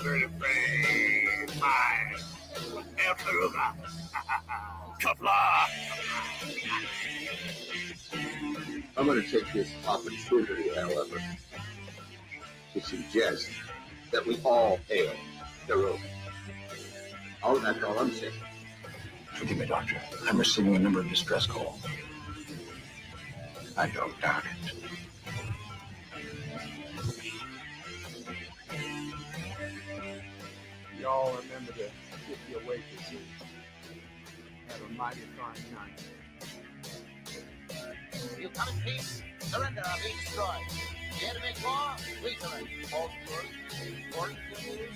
birthday pie. Caroga. Qapla. I'm going to take this opportunity, however, to suggest that we all hail Caroga. Oh, that's all I'm saying. Forgive me, Doctor. I'm receiving a number of distress calls. I don't doubt it. Y'all remember to get your waitresses. Have a mighty fine night. You come in peace, surrender or be destroyed. Here to make war, we surrender. All important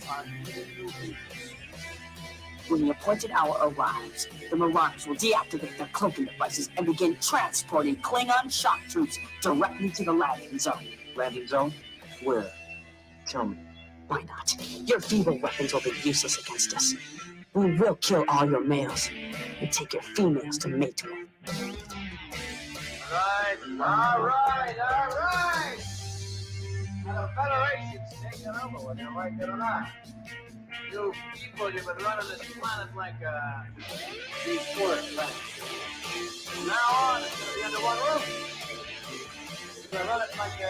are new people. When the appointed hour arrives, the Marauders will deactivate their cloaking devices and begin transporting Klingon shock troops directly to the landing zone. Landing zone? Where? Tell me. Why not? Your feeble weapons will be useless against us. We will kill all your males and take your females to mate with. All right. Now the Federation's taking over, whether you like it or not. You people, you've been running this planet like a deep forest planet. From now on, it's going to be under one roof. You're going to run it like a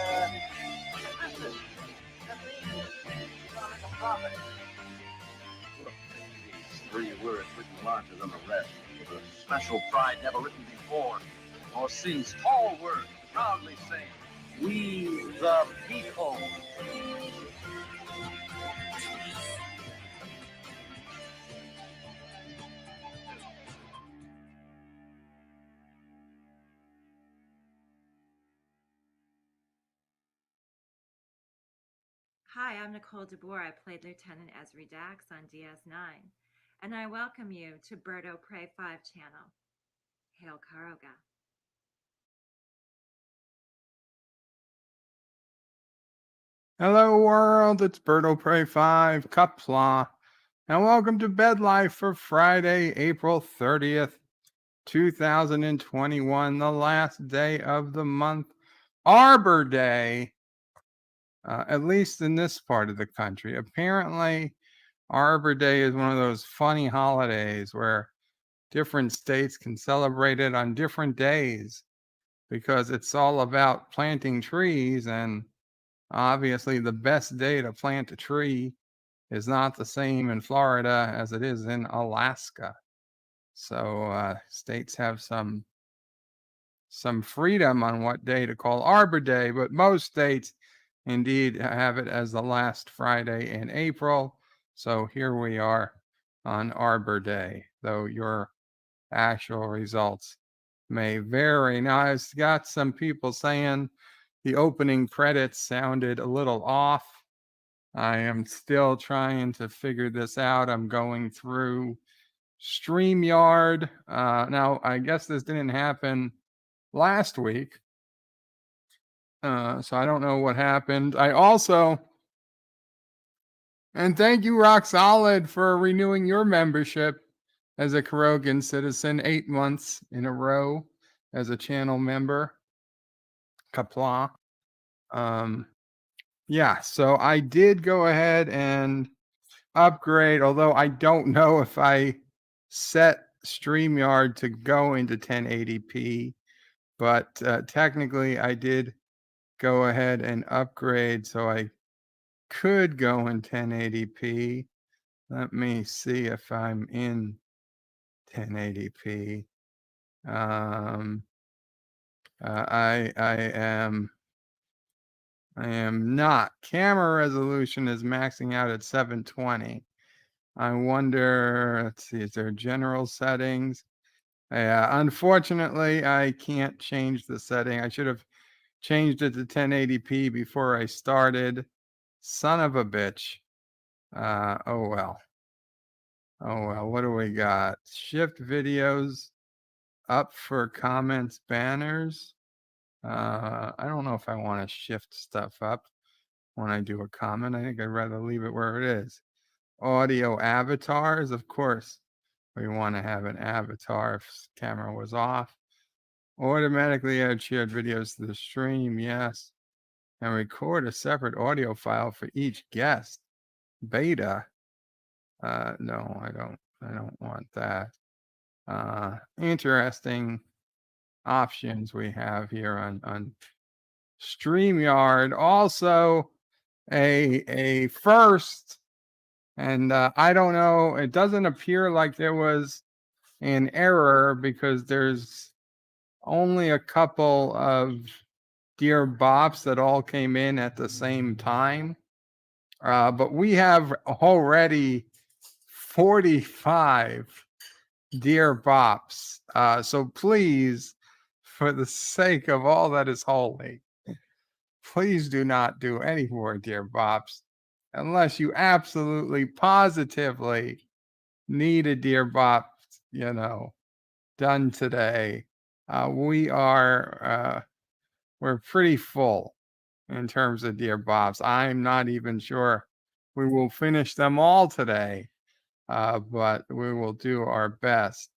business. You're going to make a profit. These 3 words written larger than the rest, with a special pride never written before, or since. Tall words, proudly saying, "We the people." Hi, I'm Nicole DeBoer. I played Lieutenant Esri Dax on DS9, and I welcome you to Birdo Prey 5 channel. Hail Caroga. Hello world, it's Birdo Prey 5, Qapla, and welcome to Bed Life for Friday, April 30th, 2021, the last day of the month, Arbor Day, at least in this part of the country. Apparently, Arbor Day is one of those funny holidays where different states can celebrate it on different days because it's all about planting trees, and obviously the best day to plant a tree is not the same in Florida as it is in Alaska. So states have some freedom on what day to call Arbor Day, but most states indeed have it as the last Friday in April. So here we are on Arbor Day, though your actual results may vary. Now, I've got some people saying the opening credits sounded a little off. I am still trying to figure this out. I'm going through StreamYard. Now, I guess this didn't happen last week. So I don't know what happened. I also, and thank you, Rock Solid, for renewing your membership as a Carogan citizen 8 months in a row as a channel member. Qapla. Yeah, so I did go ahead and upgrade, although I don't know if I set StreamYard to go into 1080p, but technically I did go ahead and upgrade so I could go in 1080p. Let me see if I'm in 1080p. I am not. Camera resolution is maxing out at 720. I wonder, let's see, is there general settings? Yeah, unfortunately, I can't change the setting. I should have changed it to 1080p before I started. Son of a bitch. Oh well. What do we got? Shift videos up for comments, banners. I don't know if I want to shift stuff up when I do a comment. I think I'd rather leave it where it is. Audio avatars, of course. We want to have an avatar if the camera was off. Automatically add shared videos to the stream, yes. And record a separate audio file for each guest. beta. No, I don't want that. Interesting options we have here on StreamYard. Also a first, and I don't know, it doesn't appear like there was an error because there's only a couple of Dear Bops that all came in at the same time. But we have already 45 Dear Bops. So please, for the sake of all that is holy, please do not do any more Dear Bops unless you absolutely positively need a Dear Bop, done today. We're pretty full in terms of Dear Bops. I'm not even sure we will finish them all today, but we will do our best.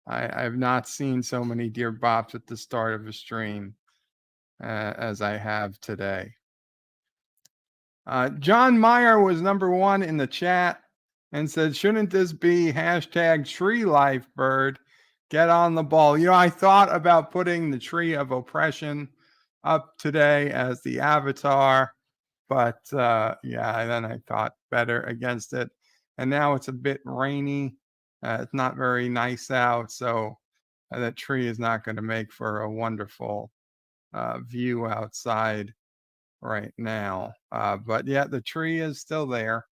I've not seen so many Dear Bops at the start of a stream as I have today. John Meyer was number one in the chat and said, shouldn't this be hashtag tree life bird? Get on the ball. I thought about putting the tree of oppression up today as the avatar, but then I thought better against it. And now it's a bit rainy. It's not very nice out, so that tree is not going to make for a wonderful view outside right now. But yeah, the tree is still there.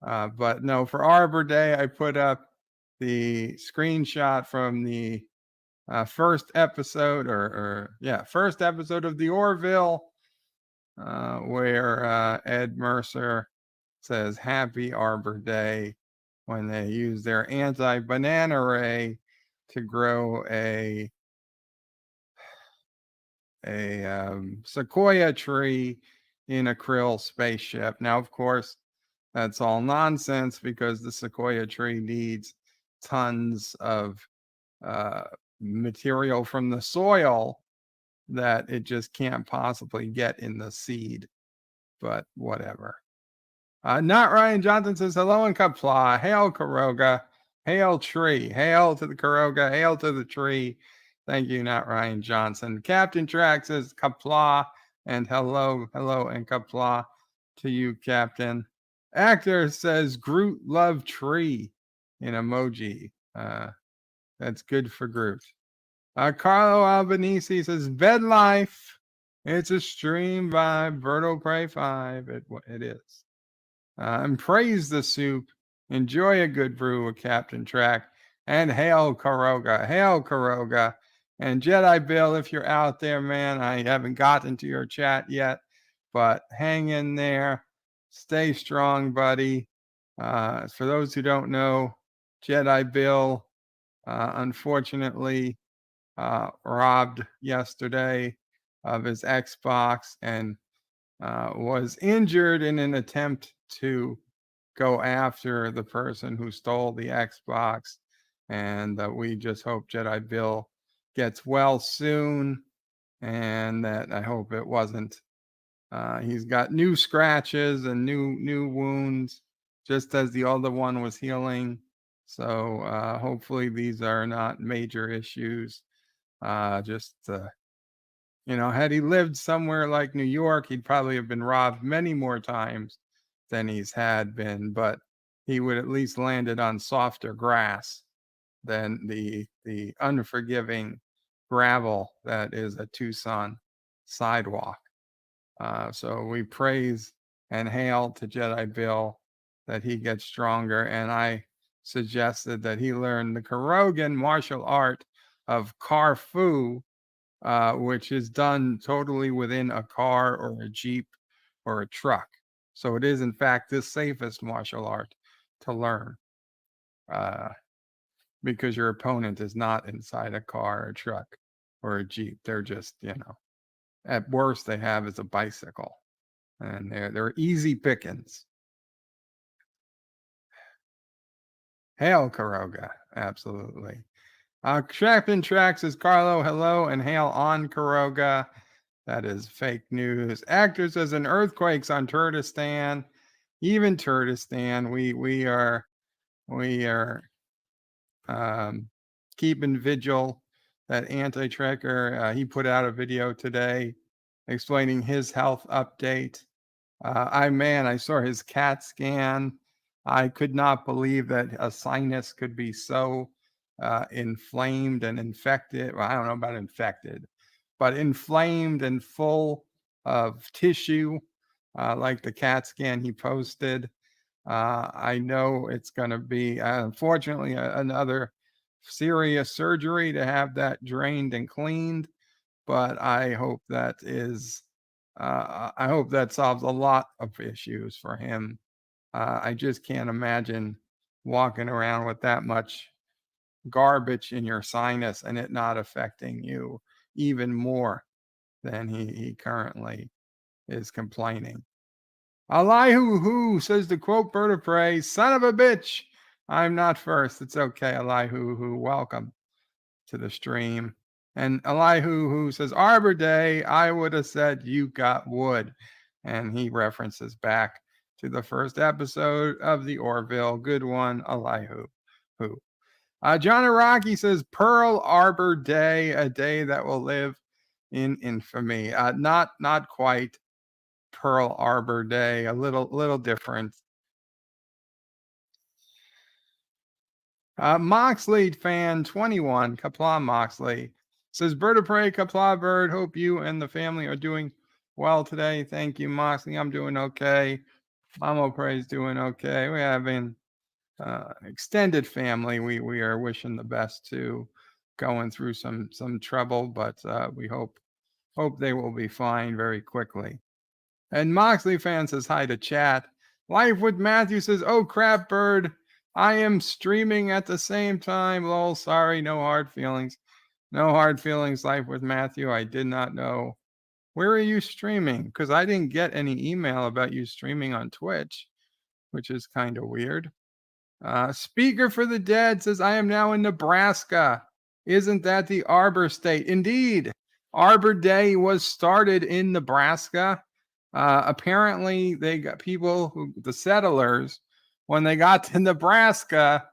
But no, for Arbor Day, I put up the screenshot from the first episode, first episode of the Orville, where Ed Mercer says Happy Arbor Day when they use their anti-banana ray to grow a sequoia tree in a Krill spaceship. Now, of course, that's all nonsense because the sequoia tree needs tons of material from the soil that it just can't possibly get in the seed. But whatever. Not Ryan Johnson says, hello in Qapla. Hail Caroga. Hail tree. Hail to the Caroga. Hail to the tree. Thank you, not Ryan Johnson. Captain Track says Qapla and hello and Qapla to you, Captain. Actor says Groot love tree in emoji. That's good for Groot. Carlo Albanese says bed life. It's a stream by Berto Prey 5. It is. And praise the soup. Enjoy a good brew with Captain Track. And hail Caroga. Hail Caroga. And Jedi Bill, if you're out there, man, I haven't gotten to your chat yet, but hang in there. Stay strong, buddy. For those who don't know, Jedi Bill, unfortunately, robbed yesterday of his Xbox and was injured in an attempt to go after the person who stole the Xbox. And we just hope Jedi Bill gets well soon, and that I hope it wasn't. He's got new scratches and new wounds, just as the other one was healing. So hopefully these are not major issues. Had he lived somewhere like New York, he'd probably have been robbed many more times than he's had been, but he would at least landed on softer grass than the unforgiving gravel that is a Tucson sidewalk. So we praise and hail to Jedi Bill that he gets stronger. And I suggested that he learn the Carogan martial art of Kar Fu, which is done totally within a car or a Jeep or a truck. So it is, in fact, the safest martial art to learn. Because your opponent is not inside a car or a truck or a Jeep. They're just, at worst they have is a bicycle. And they're easy pickings. Hail Caroga, absolutely. Captain Track says, Carlo, hello, and hail on Caroga. That is fake news. Actor says an earthquake's on Kurdistan, even Kurdistan. We are keeping vigil. That anti-tracker, he put out a video today explaining his health update. I saw his CAT scan. I could not believe that a sinus could be so inflamed and infected. Well, I don't know about infected, but inflamed and full of tissue, like the CAT scan he posted. I know it's going to be, unfortunately, another serious surgery to have that drained and cleaned. But I hope that solves a lot of issues for him. I just can't imagine walking around with that much garbage in your sinus and it not affecting you even more than he currently is complaining. Elihu who says to quote Bird of Prey, son of a bitch. I'm not first. It's okay, Elihu who. Welcome to the stream. And Elihu who says Arbor Day, I would have said you got wood. And he references back to the first episode of the Orville. Good one, Elihu who. John Araki says Pearl Arbor Day, a day that will live in infamy. Not quite Pearl Arbor Day, a little different. Moxley fan 21, Qapla Moxley says Bird of Prey, Qapla Bird. Hope you and the family are doing well today. Thank you, Moxley. I'm doing okay. Mamo Prey's doing okay. We have an extended family. We are wishing the best to, going through some trouble, but we hope they will be fine very quickly. And Moxley fan says hi to chat. Life with Matthew says, oh crap, Bird. I am streaming at the same time. Lol, sorry, no hard feelings. No hard feelings, Life with Matthew. I did not know. Where are you streaming? Because I didn't get any email about you streaming on Twitch, which is kind of weird. Speaker for the Dead says, I am now in Nebraska. Isn't that the Arbor State? Indeed. Arbor Day was started in Nebraska. Apparently, they got the settlers, when they got to Nebraska,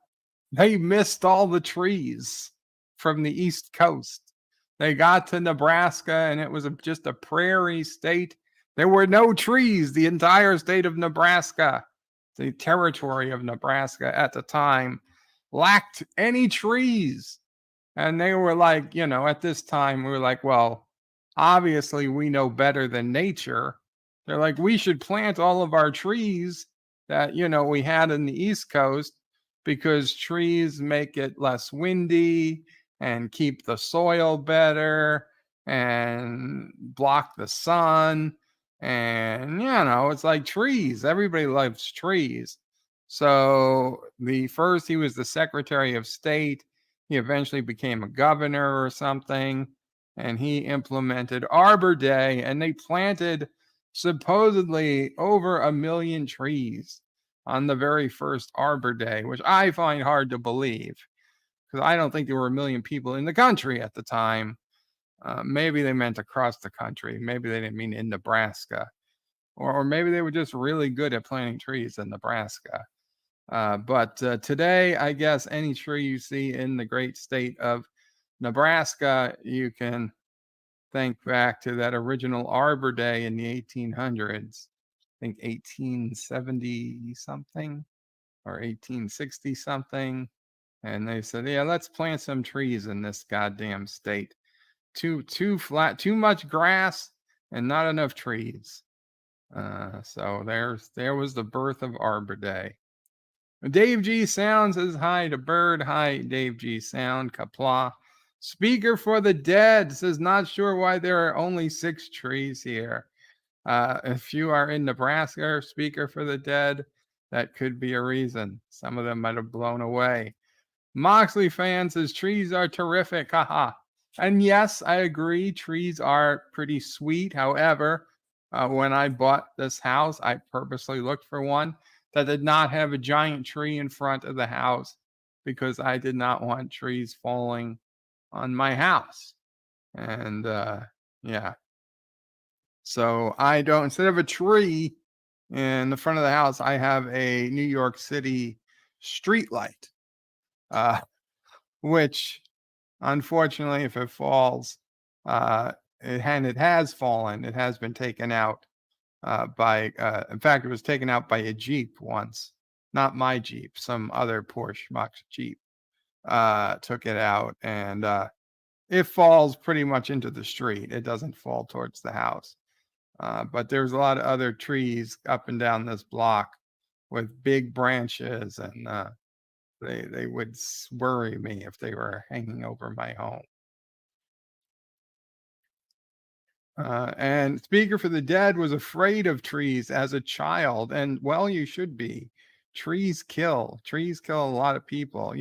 they missed all the trees from the East Coast. They got to Nebraska and it was just a prairie state. There were no trees. The entire state of Nebraska, the territory of Nebraska at the time, lacked any trees. And they were like, at this time, we were like, well, obviously we know better than nature. They're like, we should plant all of our trees that, we had in the East Coast because trees make it less windy and keep the soil better and block the sun. And, it's like trees. Everybody loves trees. So he was the Secretary of State. He eventually became a governor or something. And he implemented Arbor Day, and they planted supposedly over 1 million trees on the very first Arbor Day, which I find hard to believe because I don't think there were 1 million people in the country at the time. Maybe they meant across the country. Maybe they didn't mean in Nebraska. Or maybe they were just really good at planting trees in Nebraska. But today, I guess any tree you see in the great state of Nebraska, you can think back to that original Arbor Day in the 1800s. I think 1870 something or 1860 something. And they said, yeah, let's plant some trees in this goddamn state. Too flat, too much grass and not enough trees. So there was the birth of Arbor Day. Dave G Sound says hi to Bird. Hi, Dave G Sound. Qapla. Speaker for the Dead says, not sure why there are only 6 trees here. If you are in Nebraska, Speaker for the Dead, that could be a reason. Some of them might have blown away. Moxley fan says, trees are terrific. Haha. And yes, I agree. Trees are pretty sweet. However, when I bought this house, I purposely looked for one that did not have a giant tree in front of the house because I did not want trees falling on my house. And yeah, So I don't, instead of a tree in the front of the house, I have a New York City street light, which unfortunately, if it falls, it has fallen. It has been taken out in fact, it was taken out by a Jeep once, not my Jeep, some other poor schmuck's Jeep took it out, and it falls pretty much into the street. It doesn't fall towards the house. But there's a lot of other trees up and down this block with big branches, and they would worry me if they were hanging over my home. And Speaker for the Dead was afraid of trees as a child, and well, you should be. Trees kill a lot of people.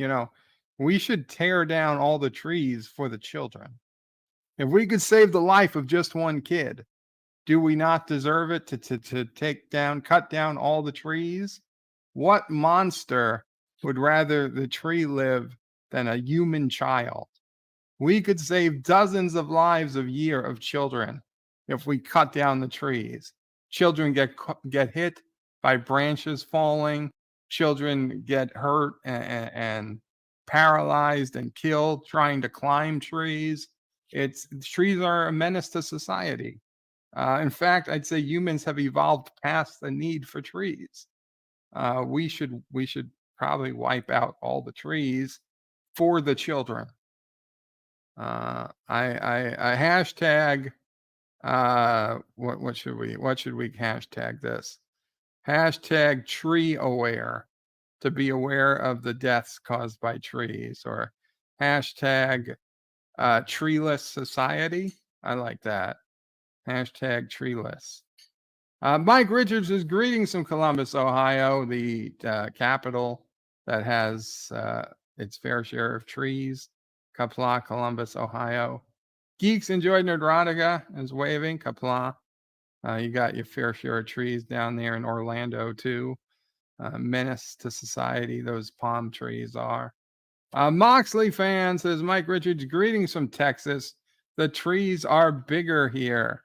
We should tear down all the trees for the children. If we could save the life of just one kid, do we not deserve it to cut down all the trees? What monster would rather the tree live than a human child? We could save dozens of lives a year of children if we cut down the trees. Children get hit by branches falling. Children get hurt and paralyzed and killed trying to climb trees. Trees are a menace to society. In fact, I'd say humans have evolved past the need for trees. We should probably wipe out all the trees for the children. I hashtag. What should we hashtag this? Hashtag tree aware, to be aware of the deaths caused by trees, or hashtag treeless society. I like that. Hashtag treeless. Mike Richards is greetings from Columbus, Ohio, the capital that has its fair share of trees. Qapla, Columbus, Ohio. Geeks Enjoy Nerdrotica is waving. Qapla. You got your fair share of trees down there in Orlando, too. Menace to society, those palm trees are. Moxley fan says, Mike Richards, greetings from Texas. The trees are bigger here.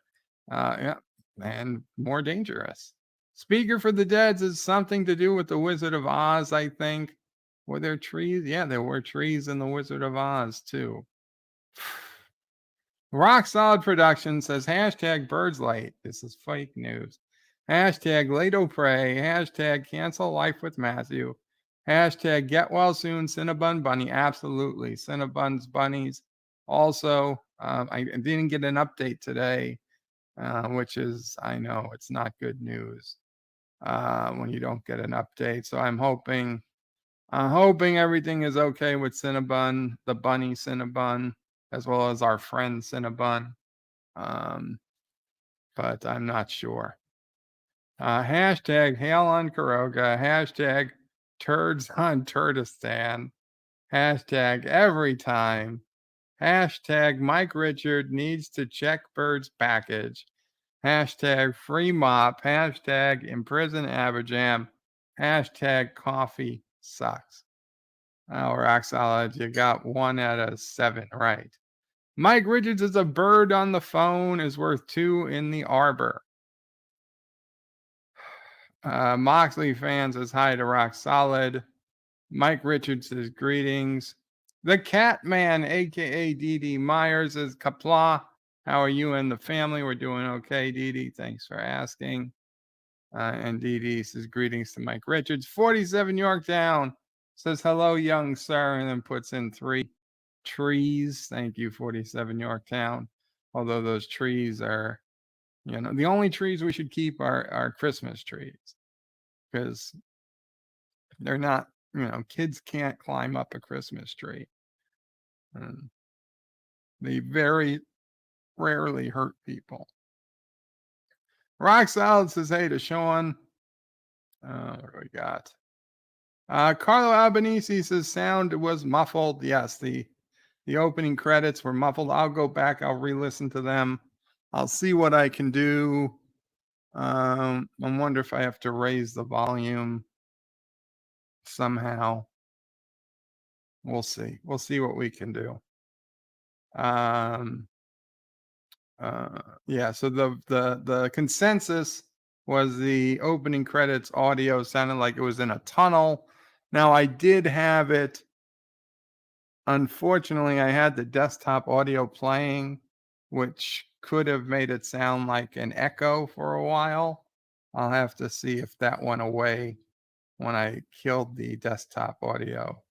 Yeah, and more dangerous. Speaker for the Dead is something to do with the Wizard of Oz, I think. Were there trees? Yeah, there were trees in the Wizard of Oz, too. Rock Solid Production says, hashtag birds late. This is fake news. Hashtag Lato Pray. Hashtag cancel life with Matthew. Hashtag get well soon, Cinnabon Bunny. Absolutely. Cinnabon's bunnies. Also, I didn't get an update today, which is, I know, it's not good news when you don't get an update. So I'm hoping everything is okay with Cinnabon, the bunny Cinnabon, as well as our friend Cinnabon. But I'm not sure. Hashtag hail on Caroga. Hashtag turds on Turdistan. Hashtag every time. Hashtag Mike Richard needs to check Bird's package. Hashtag free mop. Hashtag imprison Abajam. Hashtag coffee sucks. Oh, Rock Solid, you got 1 out of 7 right. Mike Richards is a bird on the phone is worth 2 in the Arbor. Moxley fans says hi to Rock Solid. Mike Richards says greetings. The Cat Man, aka DD Myers, is Qapla. How are you and the family? We're doing okay, DD. Thanks for asking. And DD says greetings to Mike Richards. 47 Yorktown says hello, young sir, and then puts in 3 trees. Thank you, 47 Yorktown. Although those trees are, the only trees we should keep are Christmas trees, because they're not, kids can't climb up a Christmas tree. And they very rarely hurt people. Rock Solid says hey to Sean. What do we got? Carlo Albanese says sound was muffled. Yes, the opening credits were muffled. I'll go back. I'll re-listen to them. I'll see what I can do. I wonder if I have to raise the volume somehow. We'll see. We'll see what we can do. Yeah, so the consensus was the opening credits audio sounded like it was in a tunnel. Now I did have it. Unfortunately, I had the desktop audio playing, which could have made it sound like an echo for a while. I'll have to see if that went away when I killed the desktop audio.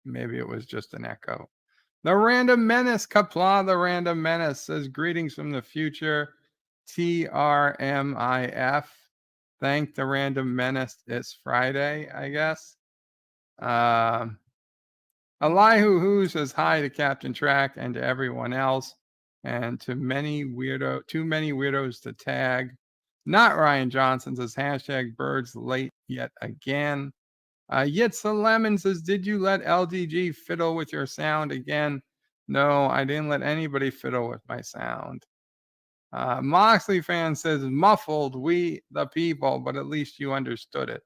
Maybe it was just an echo. The Random Menace, Qapla, the Random Menace says, greetings from the future, TRMIF. Thank the Random Menace. It's Friday, I guess. Elihu Who says hi to Captain Track and to everyone else, and to too many weirdos to tag. Not Ryan Johnson says hashtag birds late yet again. Yitza Lemon says, did you let LDG fiddle with your sound again? No, I didn't let anybody fiddle with my sound. Moxley fan says, muffled, we the people, but at least you understood it.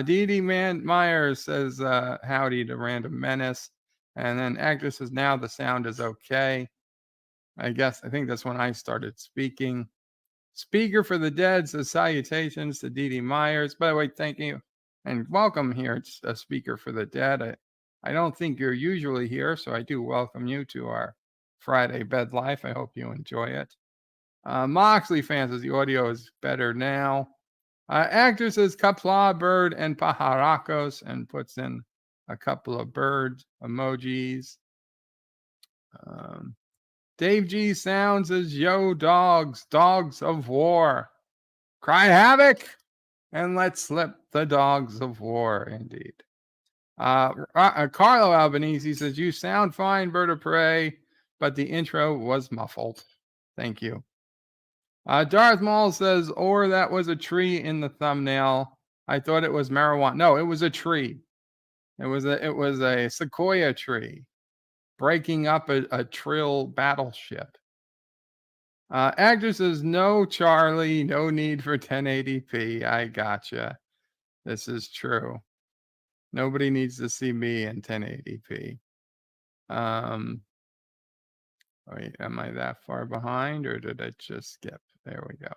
Dee Myers says, howdy to Random Menace. And then Actor says, now the sound is okay. I think that's when I started speaking. Speaker for the Dead says, salutations to Dee Myers. By the way, thank you and welcome here. It's a Speaker for the Dead. I don't think you're usually here, so I do welcome you to our Friday Bed Life. I hope you enjoy it. Moxley fan says, the audio is better now. Actor says Qapla, bird, and pajaracos, and puts in a couple of bird emojis. Dave G Sounds says, yo, dogs of war. Cry havoc, and let's slip the dogs of war, indeed. Carlo Albanese says, you sound fine, bird of prey, but the intro was muffled. Thank you. Darth Maul says, or that was a tree in the thumbnail. I thought it was marijuana. No, it was a tree. It was a sequoia tree breaking up a Trill battleship. Actor says, no, Charlie, no need for 1080p. I gotcha. This is true. Nobody needs to see me in 1080p. Wait, am I that far behind, or did I just skip? There we go.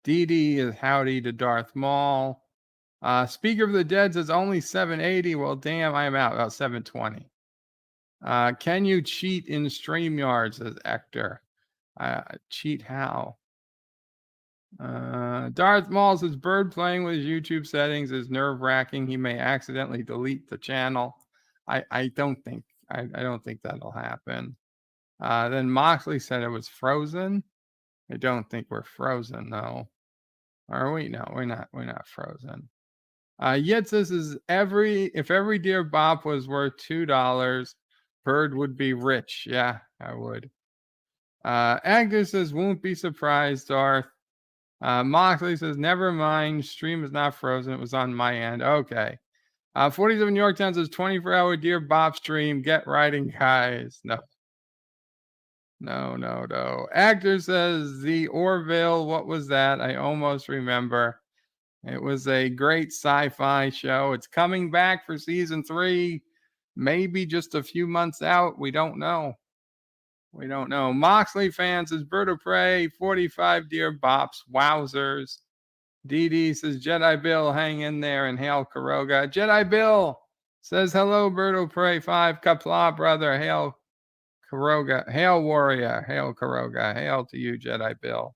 Dee is howdy to Darth Maul. Speaker of the Dead says only 780. Well, damn, I'm out about 720. Can you cheat in StreamYard, says Hector. Cheat how? Darth Maul says bird playing with his YouTube settings is nerve-wracking. He may accidentally delete the channel. I don't think that'll happen. Then Moxley said it was frozen. I don't think we're frozen though. Are we? No, we're not frozen. Yet this is if every Dear Bop was worth $2, Bird would be rich. Yeah, I would. Agnes says, won't be surprised, Darth. Moxley says, never mind. Stream is not frozen. It was on my end. Okay. 47 Yorktown says, 24-hour Dear Bop stream. Get writing, guys. No. Actor says, the Orville, what was that? I almost remember. It was a great sci-fi show. It's coming back for season 3. Maybe just a few months out. We don't know. Moxley fans says, Bird of Prey, 45 Dear Bops, wowzers. Dee says, Jedi Bill, hang in there and hail Caroga. Jedi Bill says, hello, Bird of Prey 5, Qapla, brother, hail Caroga, hail warrior, hail Caroga, hail to you, Jedi Bill.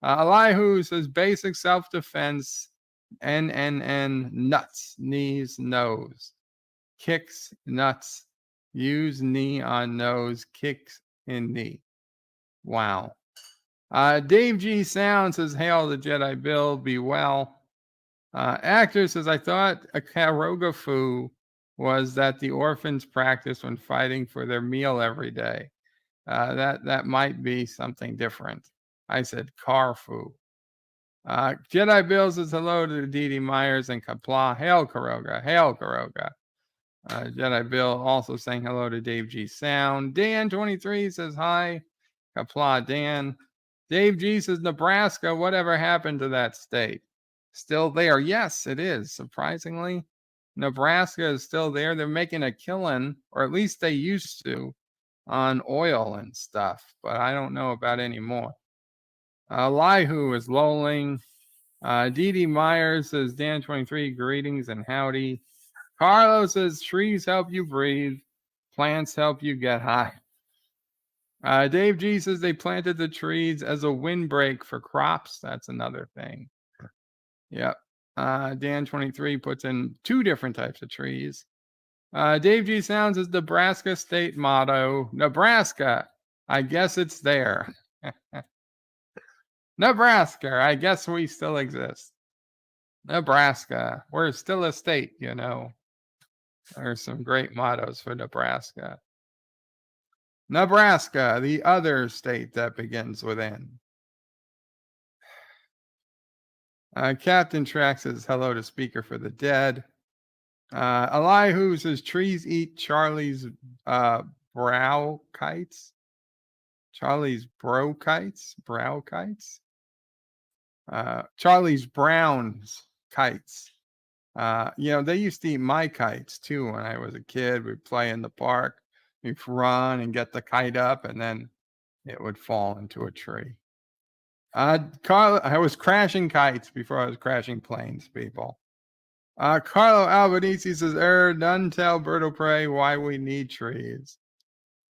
Elihu says, basic self-defense, NNN, nuts, knees, nose. Kicks, nuts, use knee on nose, kicks in knee. Wow. Dave G Sound says, hail the Jedi Bill, be well. Actor says, I thought a Caroga foo was that the orphans practice when fighting for their meal every day. That might be something different. I said car foo. Jedi Bill says hello to Dee Myers and Qapla. Hail Caroga, hail Caroga. Jedi Bill also saying hello to Dave G Sound. Dan23 says hi. Qapla Dan. Dave G says Nebraska, whatever happened to that state? Still there. Yes, it is. Surprisingly, Nebraska is still there. They're making a killing, or at least they used to, on oil and stuff, but I don't know about any more. Lihu is lolling. Dee Dee Myers says, Dan 23, greetings and howdy. Carlos says, trees help you breathe. Plants help you get high. Dave G says they planted the trees as a windbreak for crops. That's another thing. Yep. Dan 23 puts in 2 different types of trees. Dave G sounds as Nebraska state motto. Nebraska, I guess it's there. Nebraska, I guess we still exist. Nebraska, we're still a state, you know. There's some great mottos for Nebraska. Nebraska, the other state that begins with N. Captain Trax says hello to Speaker for the Dead. Elihu says trees eat Charlie's brow kites. Charlie's brow kites. Charlie's Brown's kites. You know, they used to eat my kites too when I was a kid. We'd play in the park. We'd run and get the kite up, and then it would fall into a tree. Carlo, I was crashing kites before I was crashing planes, people. Carlo Albanese says, none tell Bird of Prey why we need trees.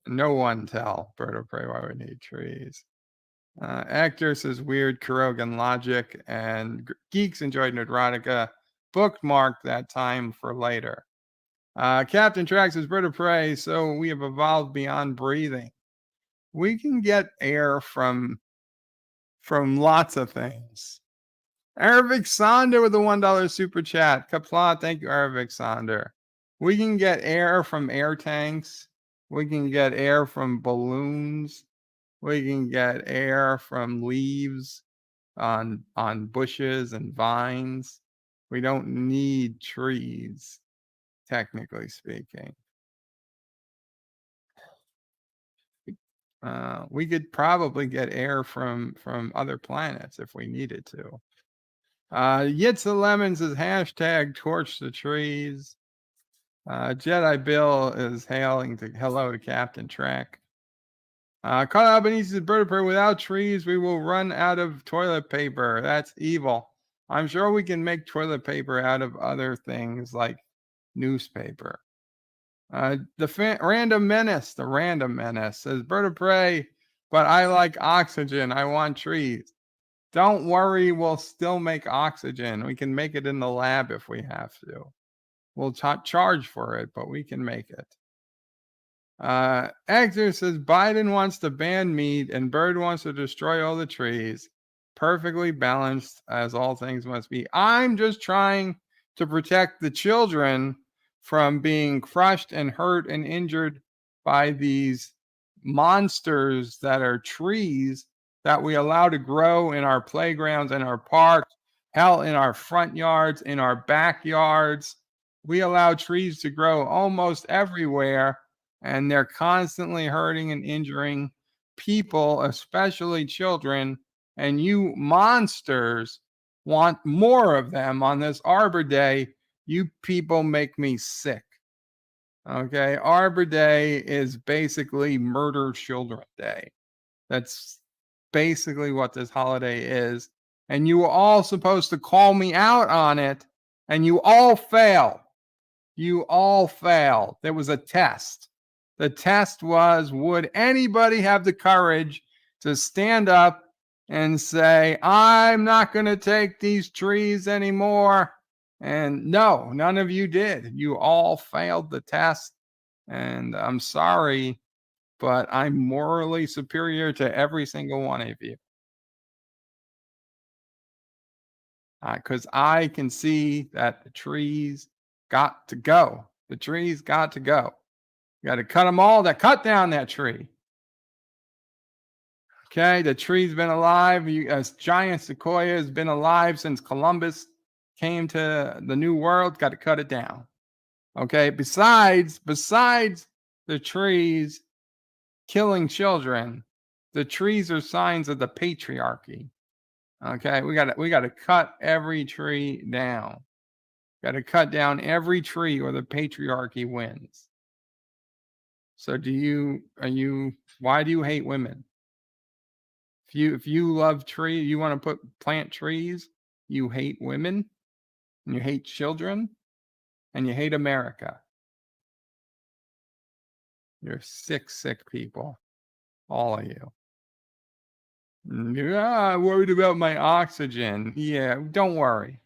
No one tell Bird of Prey why we need trees. Actor says, weird Carogan logic, and Geeks enjoyed Neurotica. Bookmark that time for later. Captain Trax says, Bird of Prey, so we have evolved beyond breathing. We can get air from lots of things. Arabic Sonder with the $1 super chat. Qapla, thank you, Arabic Sonder. We can get air from air tanks. We can get air from balloons. We can get air from leaves on bushes and vines. We don't need trees, technically speaking. We could probably get air from other planets if we needed to. Yitza Lemon says hashtag torch the trees. Jedi Bill is hello to Captain Trek. Carl Albanese says Bird of Prey, without trees we will run out of toilet paper. That's evil. I'm sure we can make toilet paper out of other things like newspaper. The Random Menace says Bird of Prey, but I like oxygen. I want trees. Don't worry, we'll still make oxygen. We can make it in the lab if we have to. We'll charge for it, but we can make it. Exer says Biden wants to ban meat and Bird wants to destroy all the trees. Perfectly balanced as all things must be. I'm just trying to protect the children from being crushed and hurt and injured by these monsters that are trees that we allow to grow in our playgrounds, in our parks, hell, in our front yards, in our backyards. We allow trees to grow almost everywhere, and they're constantly hurting and injuring people, especially children. And you monsters want more of them on this Arbor Day. You people make me sick. Okay, Arbor Day is basically Murder Children Day. That's basically what this holiday is. And you were all supposed to call me out on it, and you all failed. You all failed. There was a test. The test was, would anybody have the courage to stand up and say, I'm not going to take these trees anymore? And no, none of you did. You all failed the test. And I'm sorry, but I'm morally superior to every single one of you. Because I can see that the trees got to go. The trees got to go. You got to cut them all. Cut down that tree. Okay, the tree's been alive. Giant sequoia has been alive since Columbus came to the New World. Got to cut it down. Okay, besides the trees killing children, the trees are signs of the patriarchy. Okay, we got to cut every tree down. Got to cut down every tree or the patriarchy wins. So why do you hate women? If you love trees, you want to plant trees, you hate women, and you hate children, and you hate America. You're sick people. All of you. Yeah, worried about my oxygen. Yeah, don't worry.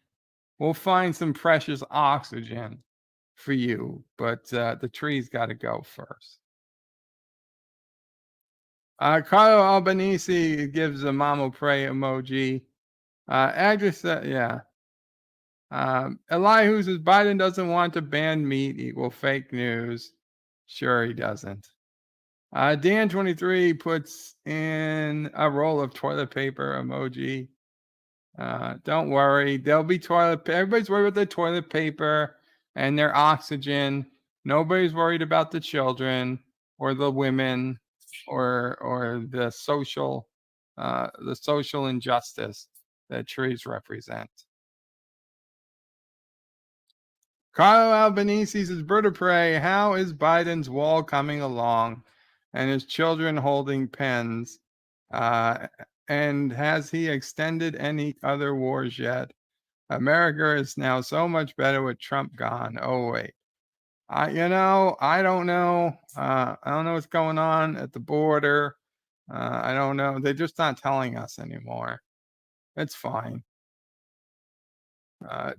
We'll find some precious oxygen for you, but the trees got to go first. Carlo Albanese gives a mamo pray emoji. Agnes, yeah. Elihu says Biden doesn't want to ban meat equal fake news. Sure he doesn't. Dan23 puts in a roll of toilet paper emoji. Don't worry, there'll be everybody's worried about their toilet paper and their oxygen. Nobody's worried about the children or the women or the social injustice that trees represent. Carlo Albanese says, Bird of Prey, how is Biden's wall coming along and his children holding pens? And has he extended any other wars yet? America is now so much better with Trump gone. Oh, wait. I don't know. I don't know what's going on at the border. I don't know. They're just not telling us anymore. It's fine.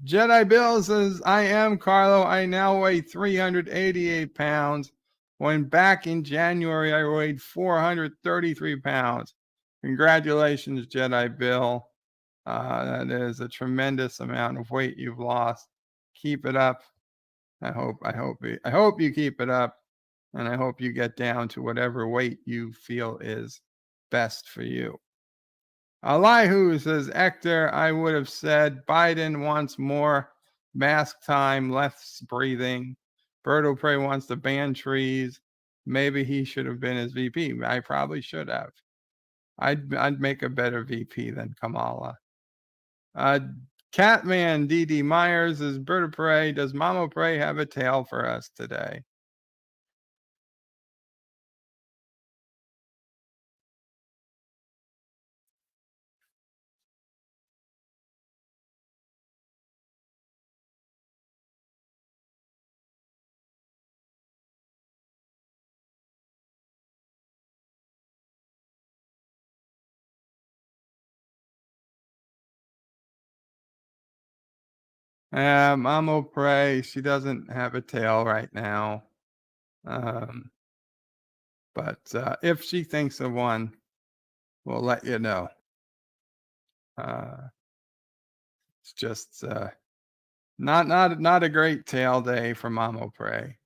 Jedi Bill says, I am Carlo. I now weigh 388 pounds. When back in January, I weighed 433 pounds. Congratulations, Jedi Bill. That is a tremendous amount of weight you've lost. Keep it up. I hope you keep it up, and I hope you get down to whatever weight you feel is best for you. Elihu says, Hector, I would have said Biden wants more mask time, less breathing. Birdo Prey wants to ban trees. Maybe he should have been his VP. I probably should have. I'd make a better VP than Kamala. Catman DD Myers is Bird of Prey. Does Mama Prey have a tale for us today? Mama Prey, she doesn't have a tale right now. But if she thinks of one, we'll let you know. It's just not a great tale day for Mama Prey.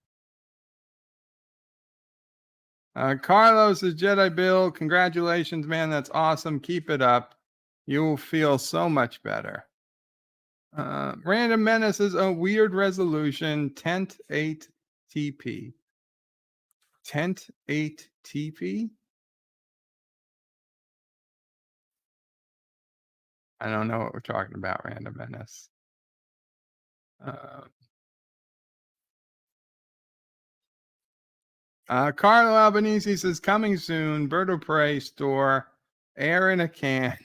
Carlos is Jedi Bill. Congratulations, man. That's awesome. Keep it up. You will feel so much better. Random Menace is a weird resolution. Tent 8 TP. Tent 8 TP? I don't know what we're talking about, Random Menace. Carlo Albanese says, coming soon, Bird of Prey store, air in a can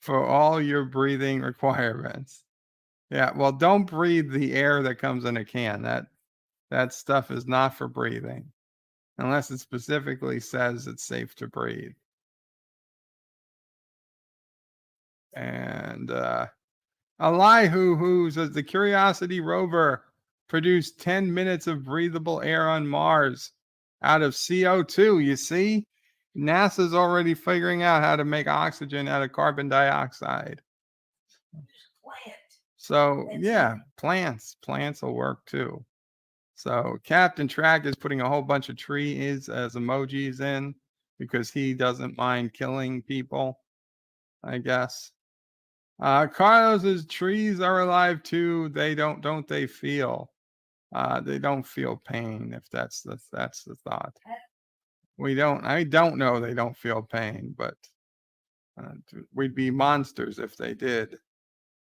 for all your breathing requirements. Yeah, well, don't breathe the air that comes in a can. That stuff is not for breathing, unless it specifically says it's safe to breathe. And Elihu, who says the Curiosity rover produced 10 minutes of breathable air on Mars out of CO2. You see, NASA's already figuring out how to make oxygen out of carbon dioxide. So yeah, plants will work too. So Captain Track is putting a whole bunch of trees as emojis in because he doesn't mind killing people, I guess. Carlos's trees are alive too. They don't they feel? They don't feel pain, if that's the thought. I don't know they don't feel pain, but we'd be monsters if they did.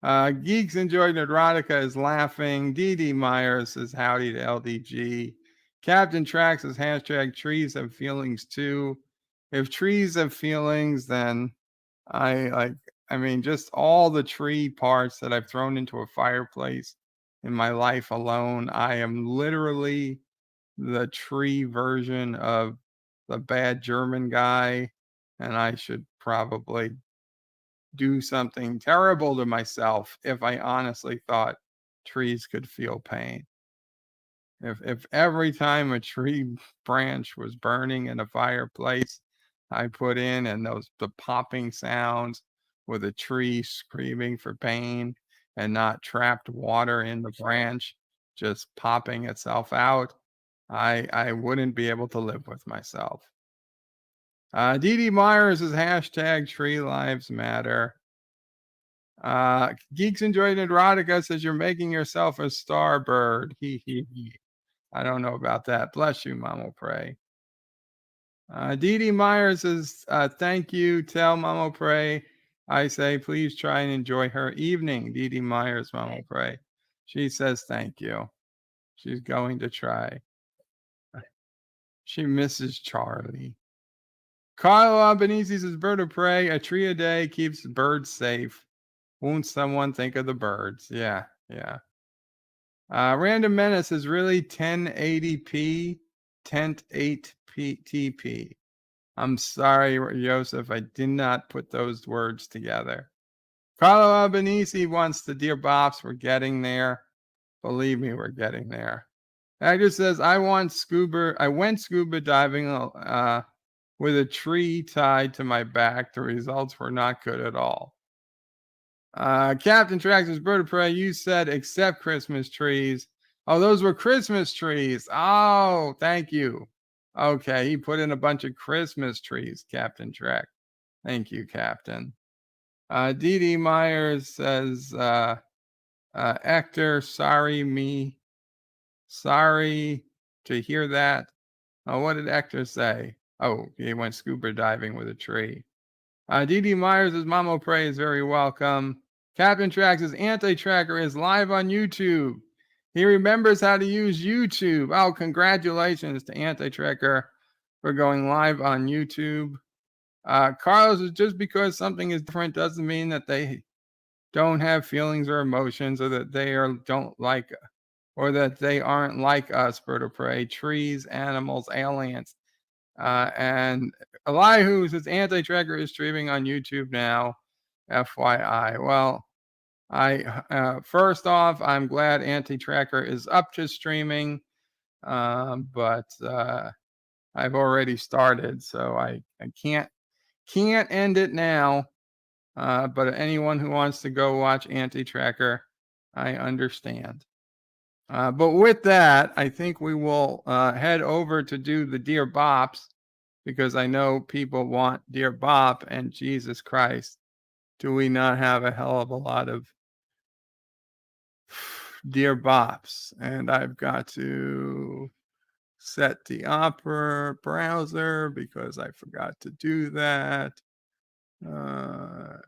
Geeks Enjoy Neurotica is laughing. DD Myers says howdy to LDG. Captain Trax says hashtag trees have feelings too. If trees have feelings, then I mean, just all the tree parts that I've thrown into a fireplace in my life alone. I am literally the tree version of the bad German guy, and I should probably do something terrible to myself if I honestly thought trees could feel pain. If every time a tree branch was burning in a fireplace I put in, and the popping sounds with a tree screaming for pain and not trapped water in the branch just popping itself out, I wouldn't be able to live with myself. Dee Dee Myers is hashtag tree lives matter. Geeks Enjoyed Erotica says you're making yourself a starbird. He. I don't know about that. Bless you, Mamo Pray. Dee Dee Myers says, thank you. Tell Mamo Pray I say, please try and enjoy her evening. Dee Dee Myers, Mamo Pray. She says, thank you. She's going to try. She misses Charlie. Carlo Albanese says, bird of prey, a tree a day keeps birds safe. Won't someone think of the birds? Yeah, yeah. Random Menace is really 1080p, 1080p. I'm sorry, Joseph, I did not put those words together. Carlo Albanese wants the Dear Bops. We're getting there. Believe me, we're getting there. Agnes says, I went scuba diving with a tree tied to my back. The results were not good at all. Captain Traxxas Bird of Prey, you said except Christmas trees. Oh, those were Christmas trees. Oh, thank you. Okay, he put in a bunch of Christmas trees, Captain Trek. Thank you, Captain. Dee Dee Myers says, Hector, sorry to hear that. What did Hector say? Oh, he went scuba diving with a tree. Dee Dee Myers' Mamo Pray is very welcome. Captain Trax's anti-tracker is live on YouTube. He remembers how to use YouTube. Oh, congratulations to anti-tracker for going live on YouTube. Carlos is just because something is different doesn't mean that they don't have feelings or emotions, or that they don't like, or that they aren't like us, bird of prey, trees, animals, aliens. And Elihu says anti-tracker is streaming on YouTube now, FYI. Well, first off, I'm glad anti-tracker is up to streaming, but I've already started, so I can't end it now. But anyone who wants to go watch anti-tracker, I understand. But with that, I think we will head over to do the Dear Bops, because I know people want Dear Bop, and Jesus Christ, do we not have a hell of a lot of Dear Bops? And I've got to set the Opera browser because I forgot to do that. Let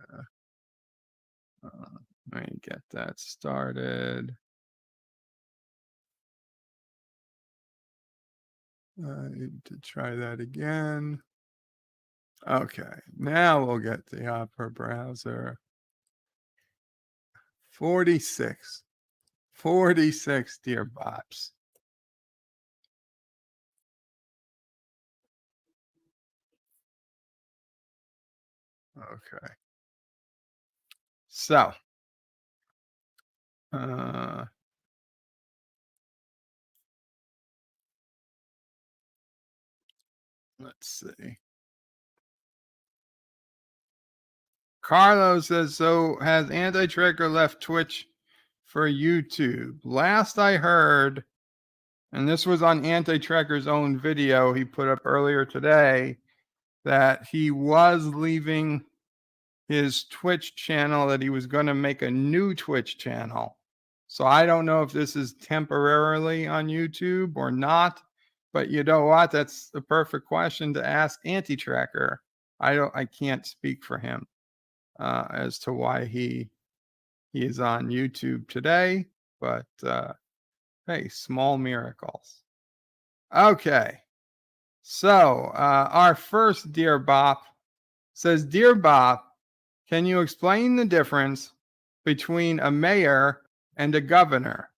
me get that started. I need to try that again. Okay, now we'll get the Opera browser. 46 Dear Bops. Okay. So, let's see. Carlos says, so has anti-tracker left Twitch for YouTube? Last I heard, and this was on anti-tracker's own video he put up earlier today, that he was leaving his Twitch channel, that he was going to make a new Twitch channel. So I don't know if this is temporarily on YouTube or not, but you know what? That's the perfect question to ask anti-tracker. I can't speak for him as to why he is on YouTube today, but hey, small miracles. Okay. So our first Dear Bop says, Dear Bop, can you explain the difference between a mayor and a governor?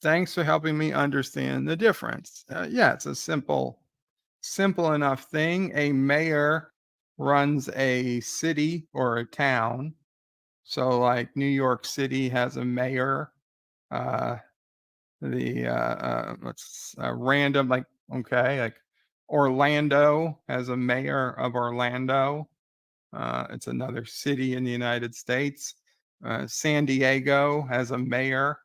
Thanks for helping me understand the difference. Yeah, it's a simple enough thing. A mayor runs a city or a town. So like New York City has a mayor. What's random, like, okay, like Orlando has a mayor of Orlando. It's another city in the United States. San Diego has a mayor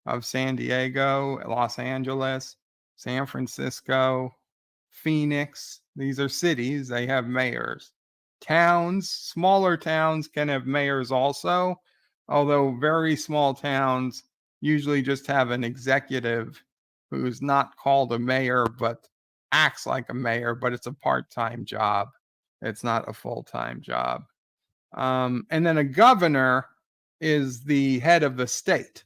of San Diego. Los Angeles, San Francisco, Phoenix. These are cities. They have mayors. Towns, smaller towns can have mayors also, although very small towns usually just have an executive who's not called a mayor but acts like a mayor, but it's a part-time job. It's not a full-time job. And then a governor is the head of the state,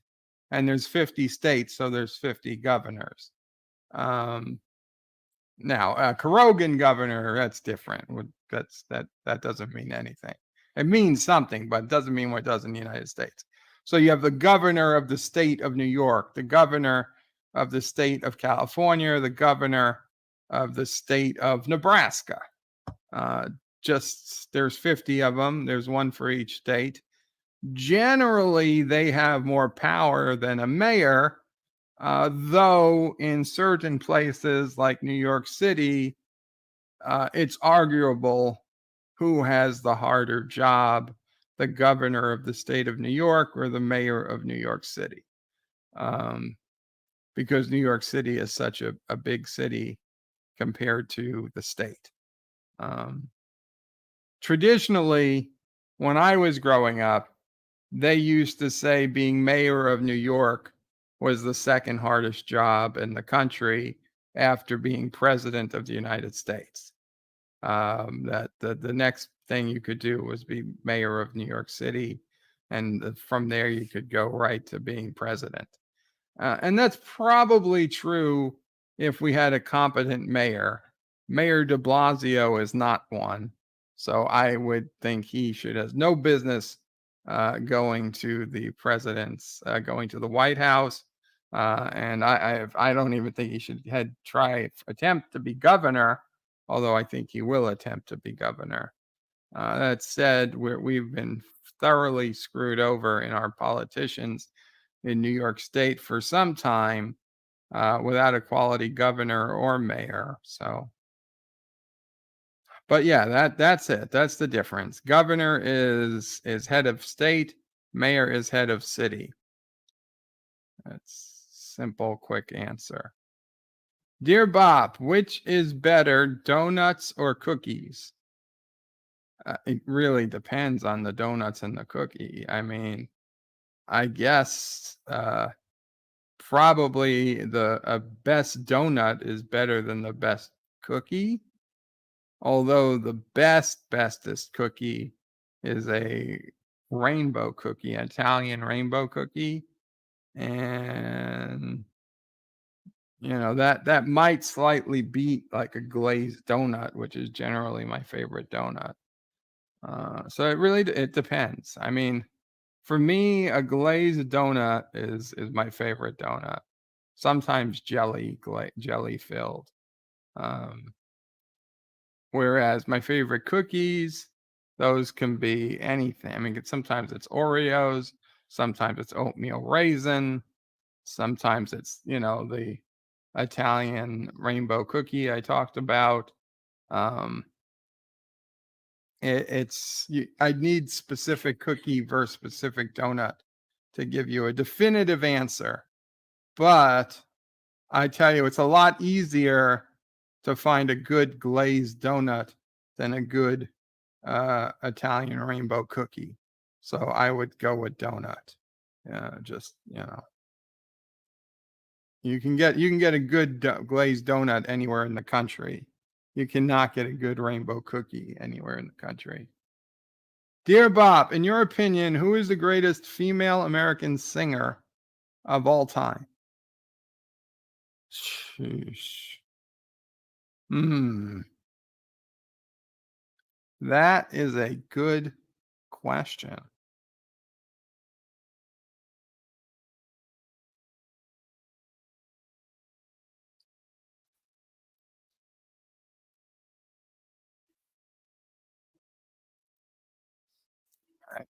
and there's 50 states, so there's 50 governors. Now, a Carogan governor, that's different. That doesn't mean anything. It means something, but it doesn't mean what it does in the United States. So you have the governor of the state of New York, the governor of the state of California, the governor of the state of Nebraska. Just there's 50 of them. There's one for each state. Generally, they have more power than a mayor, though in certain places like New York City, it's arguable who has the harder job, the governor of the state of New York or the mayor of New York City. Because New York City is such a big city compared to the state. Traditionally, when I was growing up, they used to say being mayor of New York was the second hardest job in the country after being president of the United States. That the next thing you could do was be mayor of New York City, and from there you could go right to being president. And that's probably true if we had a competent mayor. Mayor de Blasio is not one. So I would think he should have no business going to the president's, going to the White House. And I don't even think he should attempt to be governor, although I think he will attempt to be governor. That said, we've been thoroughly screwed over in our politicians in New York State for some time without a quality governor or mayor. So, but yeah, that's it. That's the difference. Governor is head of state. Mayor is head of city. That's simple, quick answer. Dear Bop, which is better, donuts or cookies? It really depends on the donuts and the cookie. I mean, I guess probably the best donut is better than the best cookie. Although the bestest cookie is a rainbow cookie, Italian rainbow cookie. And that might slightly beat like a glazed donut, which is generally my favorite donut. So it depends. I mean, for me, a glazed donut is my favorite donut. Sometimes jelly filled. Whereas my favorite cookies, those can be anything. I mean, sometimes it's Oreos, sometimes it's oatmeal raisin, sometimes it's, the Italian rainbow cookie I talked about. I need specific cookie versus specific donut to give you a definitive answer. But I tell you, it's a lot easier to find a good glazed donut than a good Italian rainbow cookie. So I would go with donut. You can get a good glazed donut anywhere in the country. You cannot get a good rainbow cookie anywhere in the country. Dear Bop, in your opinion, who is the greatest female American singer of all time? Sheesh. That is a good question.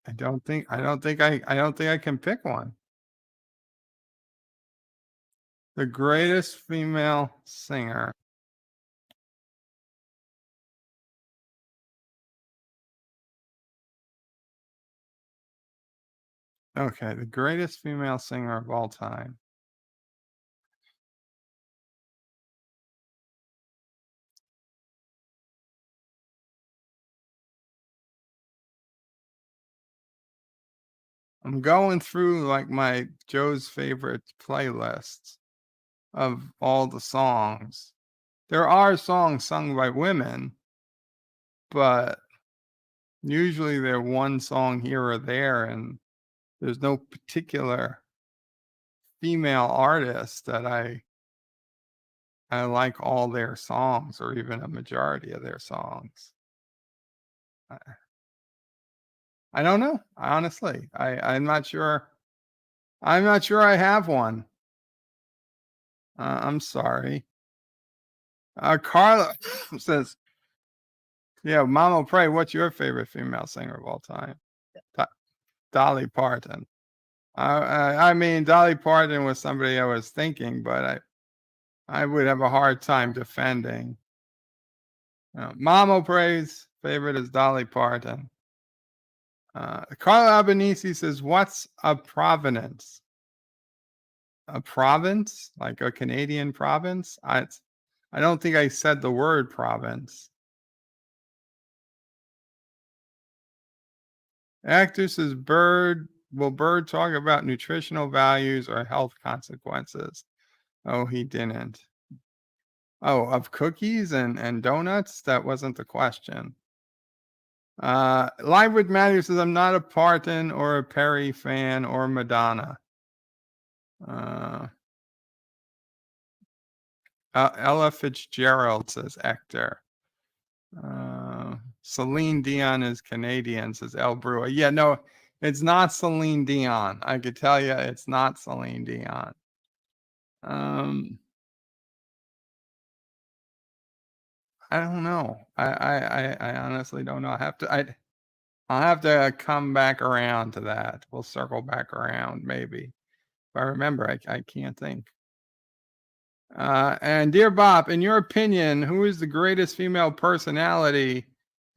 I don't think I can pick one. The greatest female singer. Okay, the greatest female singer of all time. I'm going through like my Joe's favorite playlists of all the songs. There are songs sung by women, but usually they're one song here or there, and there's no particular female artist that I like all their songs or even a majority of their songs. I don't know. Honestly, I'm not sure. I'm not sure I have one. I'm sorry. Carla says, "Yeah, Mama Pray, what's your favorite female singer of all time?" Dolly Parton. I mean, Dolly Parton was somebody I was thinking, but I would have a hard time defending. Mama Pray's favorite is Dolly Parton. Carla Albanese says, "What's a provenance?" A province, like a Canadian province? I don't think I said the word province. Actor says, will Bird talk about nutritional values or health consequences? Oh, he didn't. Oh, of cookies and donuts? That wasn't the question. Live with Matthew says, I'm not a Parton or a Perry fan or Madonna. Ella Fitzgerald says Hector. Celine Dion is Canadian, says El Brewer. Yeah, no, it's not Celine Dion. I could tell you it's not Celine Dion. I don't know. I honestly don't know. I'll have to come back around to that. We'll circle back around maybe. If I remember, I can't think. And Dear Bop, in your opinion, who is the greatest female personality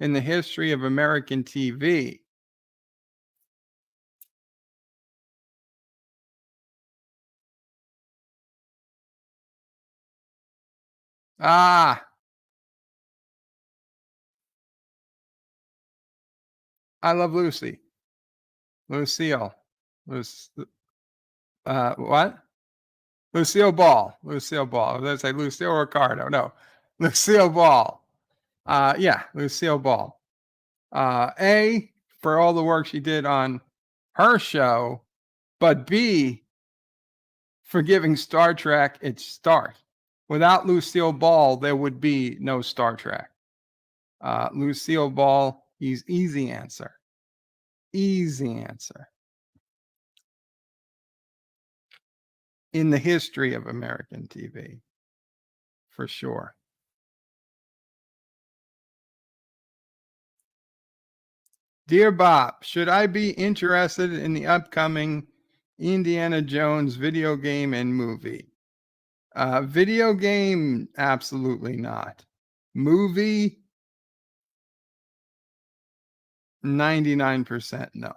in the history of American TV? I love Lucy. Lucille. What? Lucille Ball. Lucille Ball. Let's say Lucille Ricardo. No, Lucille Ball. Yeah, Lucille Ball. A, for all the work she did on her show, but B, for giving Star Trek its start. Without Lucille Ball, there would be no Star Trek. Lucille Ball, easy answer. Easy answer. In the history of American TV, for sure. Dear Bop, should I be interested in the upcoming Indiana Jones video game and movie? Video game, absolutely not. Movie, 99% no.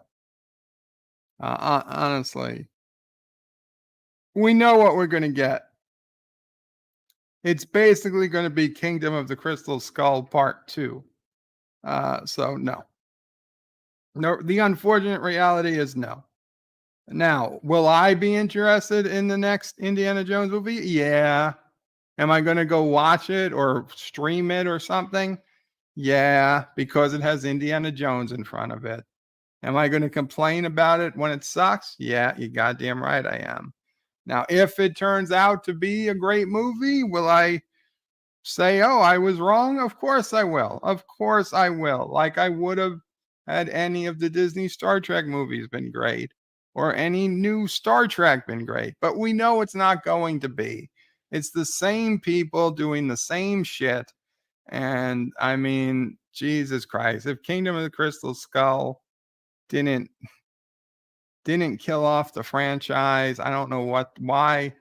Honestly, we know what we're going to get. It's basically going to be Kingdom of the Crystal Skull Part 2. So no. No, the unfortunate reality is no. Now, will I be interested in the next Indiana Jones movie? Yeah. Am I going to go watch it or stream it or something? Yeah, because it has Indiana Jones in front of it. Am I going to complain about it when it sucks? Yeah, you goddamn right I am. Now, if it turns out to be a great movie, will I say, oh, I was wrong? Of course I will. Of course I will. Like I would have had any of the Disney Star Trek movies been great or any new Star Trek been great. But we know it's not going to be. It's the same people doing the same shit. And I mean, Jesus Christ, if Kingdom of the Crystal Skull didn't kill off the franchise, I don't know why.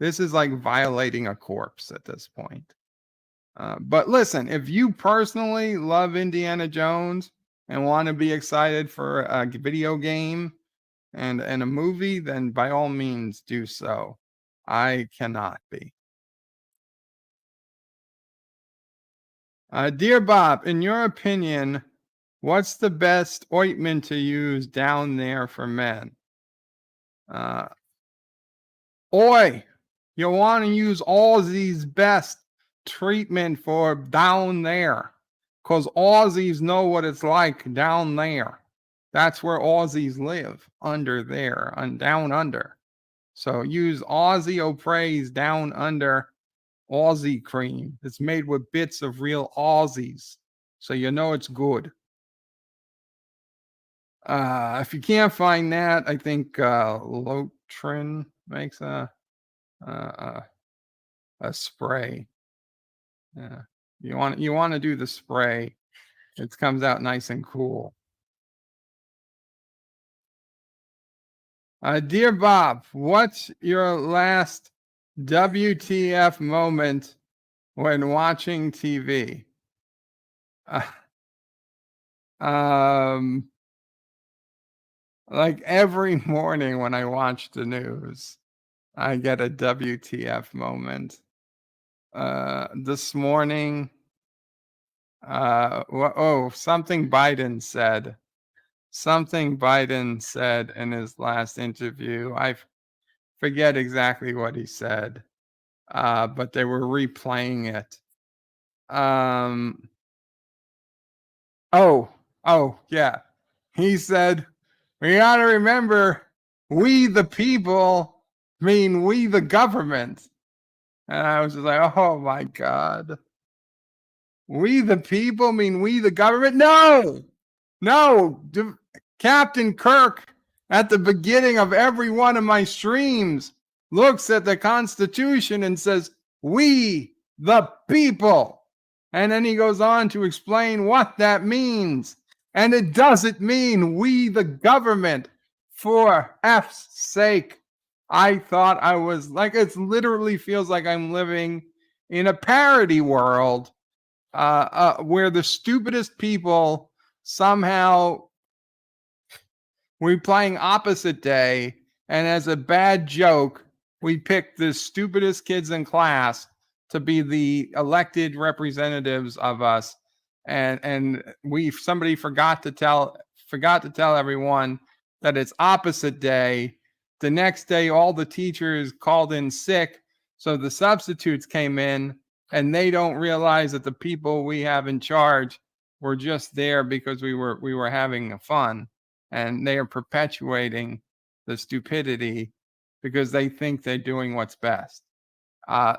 This is like violating a corpse at this point. But listen, if you personally love Indiana Jones and want to be excited for a video game and a movie, then by all means do so. I cannot be. Dear Bop, in your opinion, what's the best ointment to use down there for men? Oi, you want to use Aussie's best treatment for down there, because Aussies know what it's like down there. That's where Aussies live, under there, and down under. So use Aussie O'Pre's down under Aussie cream. It's made with bits of real Aussies, so you know it's good. If you can't find that, I think Lotrin makes a spray. Yeah, you want to do the spray. It comes out nice and cool. Dear Bob, what's your last WTF moment when watching TV? Like every morning when I watch the news, I get a WTF moment. This morning, something Biden said. Something Biden said in his last interview. I forget exactly what he said, but they were replaying it. Yeah. He said, we got to remember, we the people mean we the government. And I was just like, oh my God. We the people mean we the government? No. Captain Kirk, at the beginning of every one of my streams, looks at the Constitution and says, we the people. And then he goes on to explain what that means. And it doesn't mean we the government. For F's sake. I thought I was like, it literally feels like I'm living in a parody world where the stupidest people somehow we're playing opposite day, and as a bad joke, we picked the stupidest kids in class to be the elected representatives of us, and somebody forgot to tell everyone that it's opposite day. The next day, all the teachers called in sick, so the substitutes came in, and they don't realize that the people we have in charge were just there because we were having fun, and they are perpetuating the stupidity because they think they're doing what's best.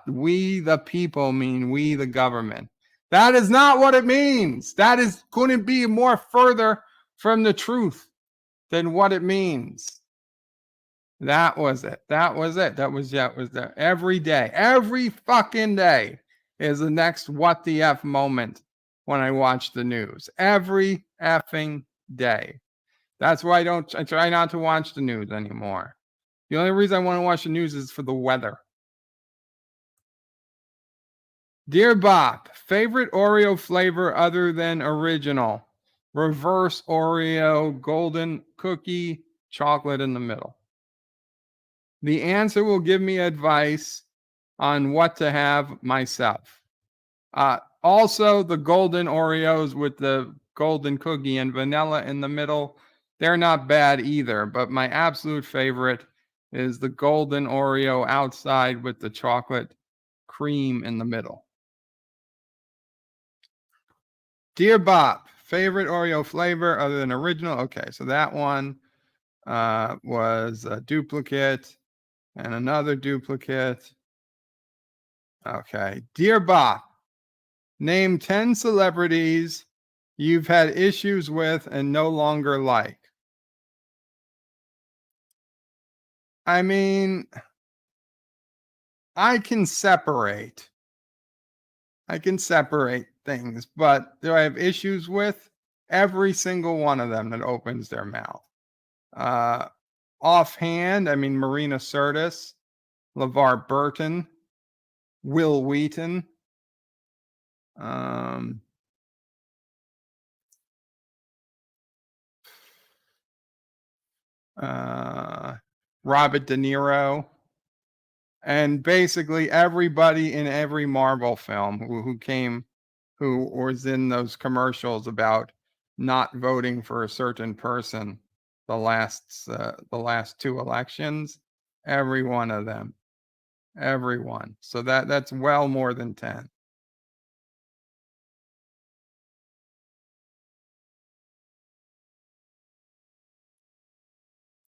We the people mean we the government. That is not what it means. Couldn't be more further from the truth than what it means. That was it. That was there. Every day, every fucking day is the next what the F moment when I watch the news. Every effing day. That's why I try not to watch the news anymore. The only reason I want to watch the news is for the weather. Dear Bop, favorite Oreo flavor other than original? Reverse Oreo, golden cookie, chocolate in the middle. The answer will give me advice on what to have myself. Also, the golden Oreos with the golden cookie and vanilla in the middle, they're not bad either, but my absolute favorite is the golden Oreo outside with the chocolate cream in the middle. Dear Bop, favorite Oreo flavor other than original? Okay, so that one was a duplicate and another duplicate. Okay. Dear Bop, name 10 celebrities you've had issues with and no longer like. I mean, I can separate things, but do I have issues with every single one of them that opens their mouth? Offhand, I mean, Marina Sirtis, LeVar Burton, Will Wheaton, Robert De Niro, and basically everybody in every Marvel film who was in those commercials about not voting for a certain person the last two elections. Every one of them, everyone. So that's well more than 10.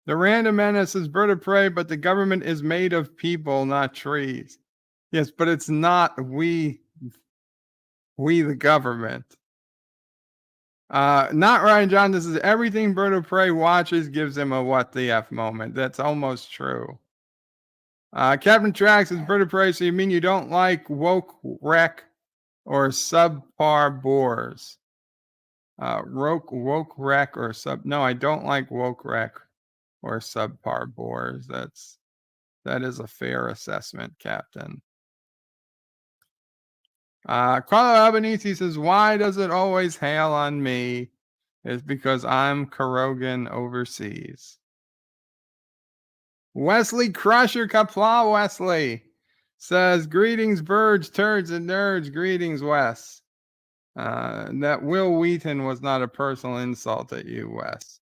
The Random Menace is bird of prey, but the government is made of people, not trees. Yes, but it's not we the government. Not Ryan John. This is everything bird of prey watches gives him a what the F moment. That's almost true. Captain Trax is bird of prey. So you mean you don't like woke wreck or subpar bores? Woke wreck or sub? No, I don't like woke wreck or subpar bores. That is a fair assessment, Captain. Carlo Albanese says, why does it always hail on me? It's because I'm Carogan overseas. Wesley Crusher Qapla Wesley says, greetings, birds, turds, and nerds. Greetings, Wes. That Will Wheaton was not a personal insult at you, Wes.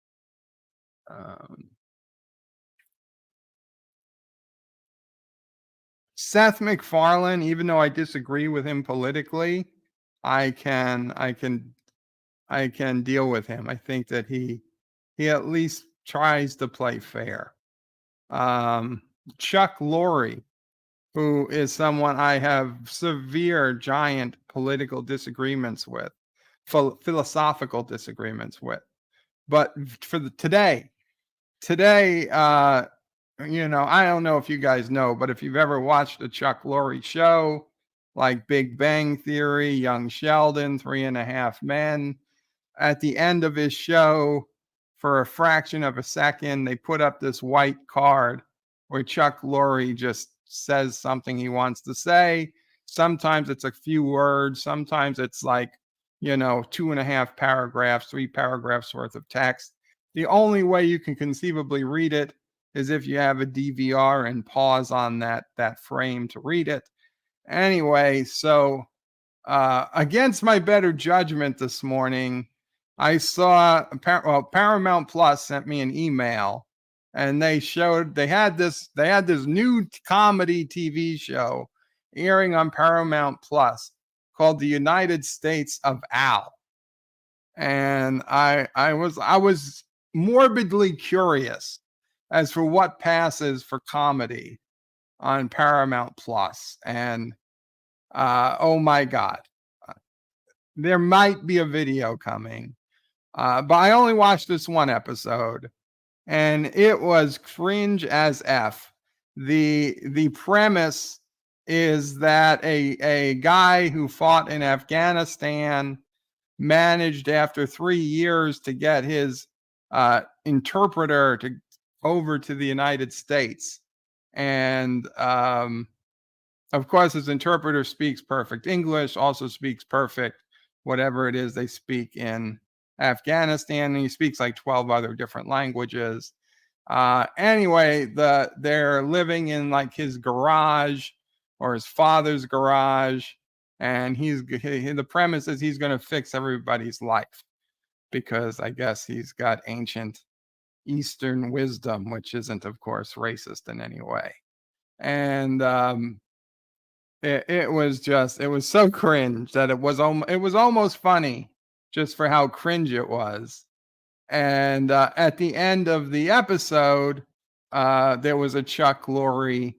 Seth MacFarlane, even though I disagree with him politically, I can deal with him. I think that he at least tries to play fair. Chuck Lorre, who is someone I have severe, giant political disagreements with, philosophical disagreements with. But for today, you know, I don't know if you guys know, but if you've ever watched a Chuck Lorre show, like Big Bang Theory, Young Sheldon, 3.5 Men, at the end of his show, for a fraction of a second, they put up this white card where Chuck Lorre just says something he wants to say. Sometimes it's a few words. Sometimes it's like, you know, 2.5 paragraphs, 3 paragraphs worth of text. The only way you can conceivably read it is if you have a DVR and pause on that frame to read it. Anyway, so against my better judgment this morning, I saw Paramount Plus sent me an email, and they had this new comedy TV show airing on Paramount Plus called The United States of Al. And I was morbidly curious as for what passes for comedy on Paramount Plus. And oh my God, there might be a video coming. But I only watched this one episode, and it was cringe as F. The premise is that a guy who fought in Afghanistan managed after 3 years to get his interpreter over to the United States. And of course, his interpreter speaks perfect English, also speaks perfect whatever it is they speak in Afghanistan, and he speaks like 12 other different languages. Anyway, they're living in like his garage or his father's garage, and the premise is he's going to fix everybody's life because I guess he's got ancient Eastern wisdom, which isn't, of course, racist in any way. And it was so cringe that it was almost funny just for how cringe it was. And at the end of the episode, there was a Chuck Lorre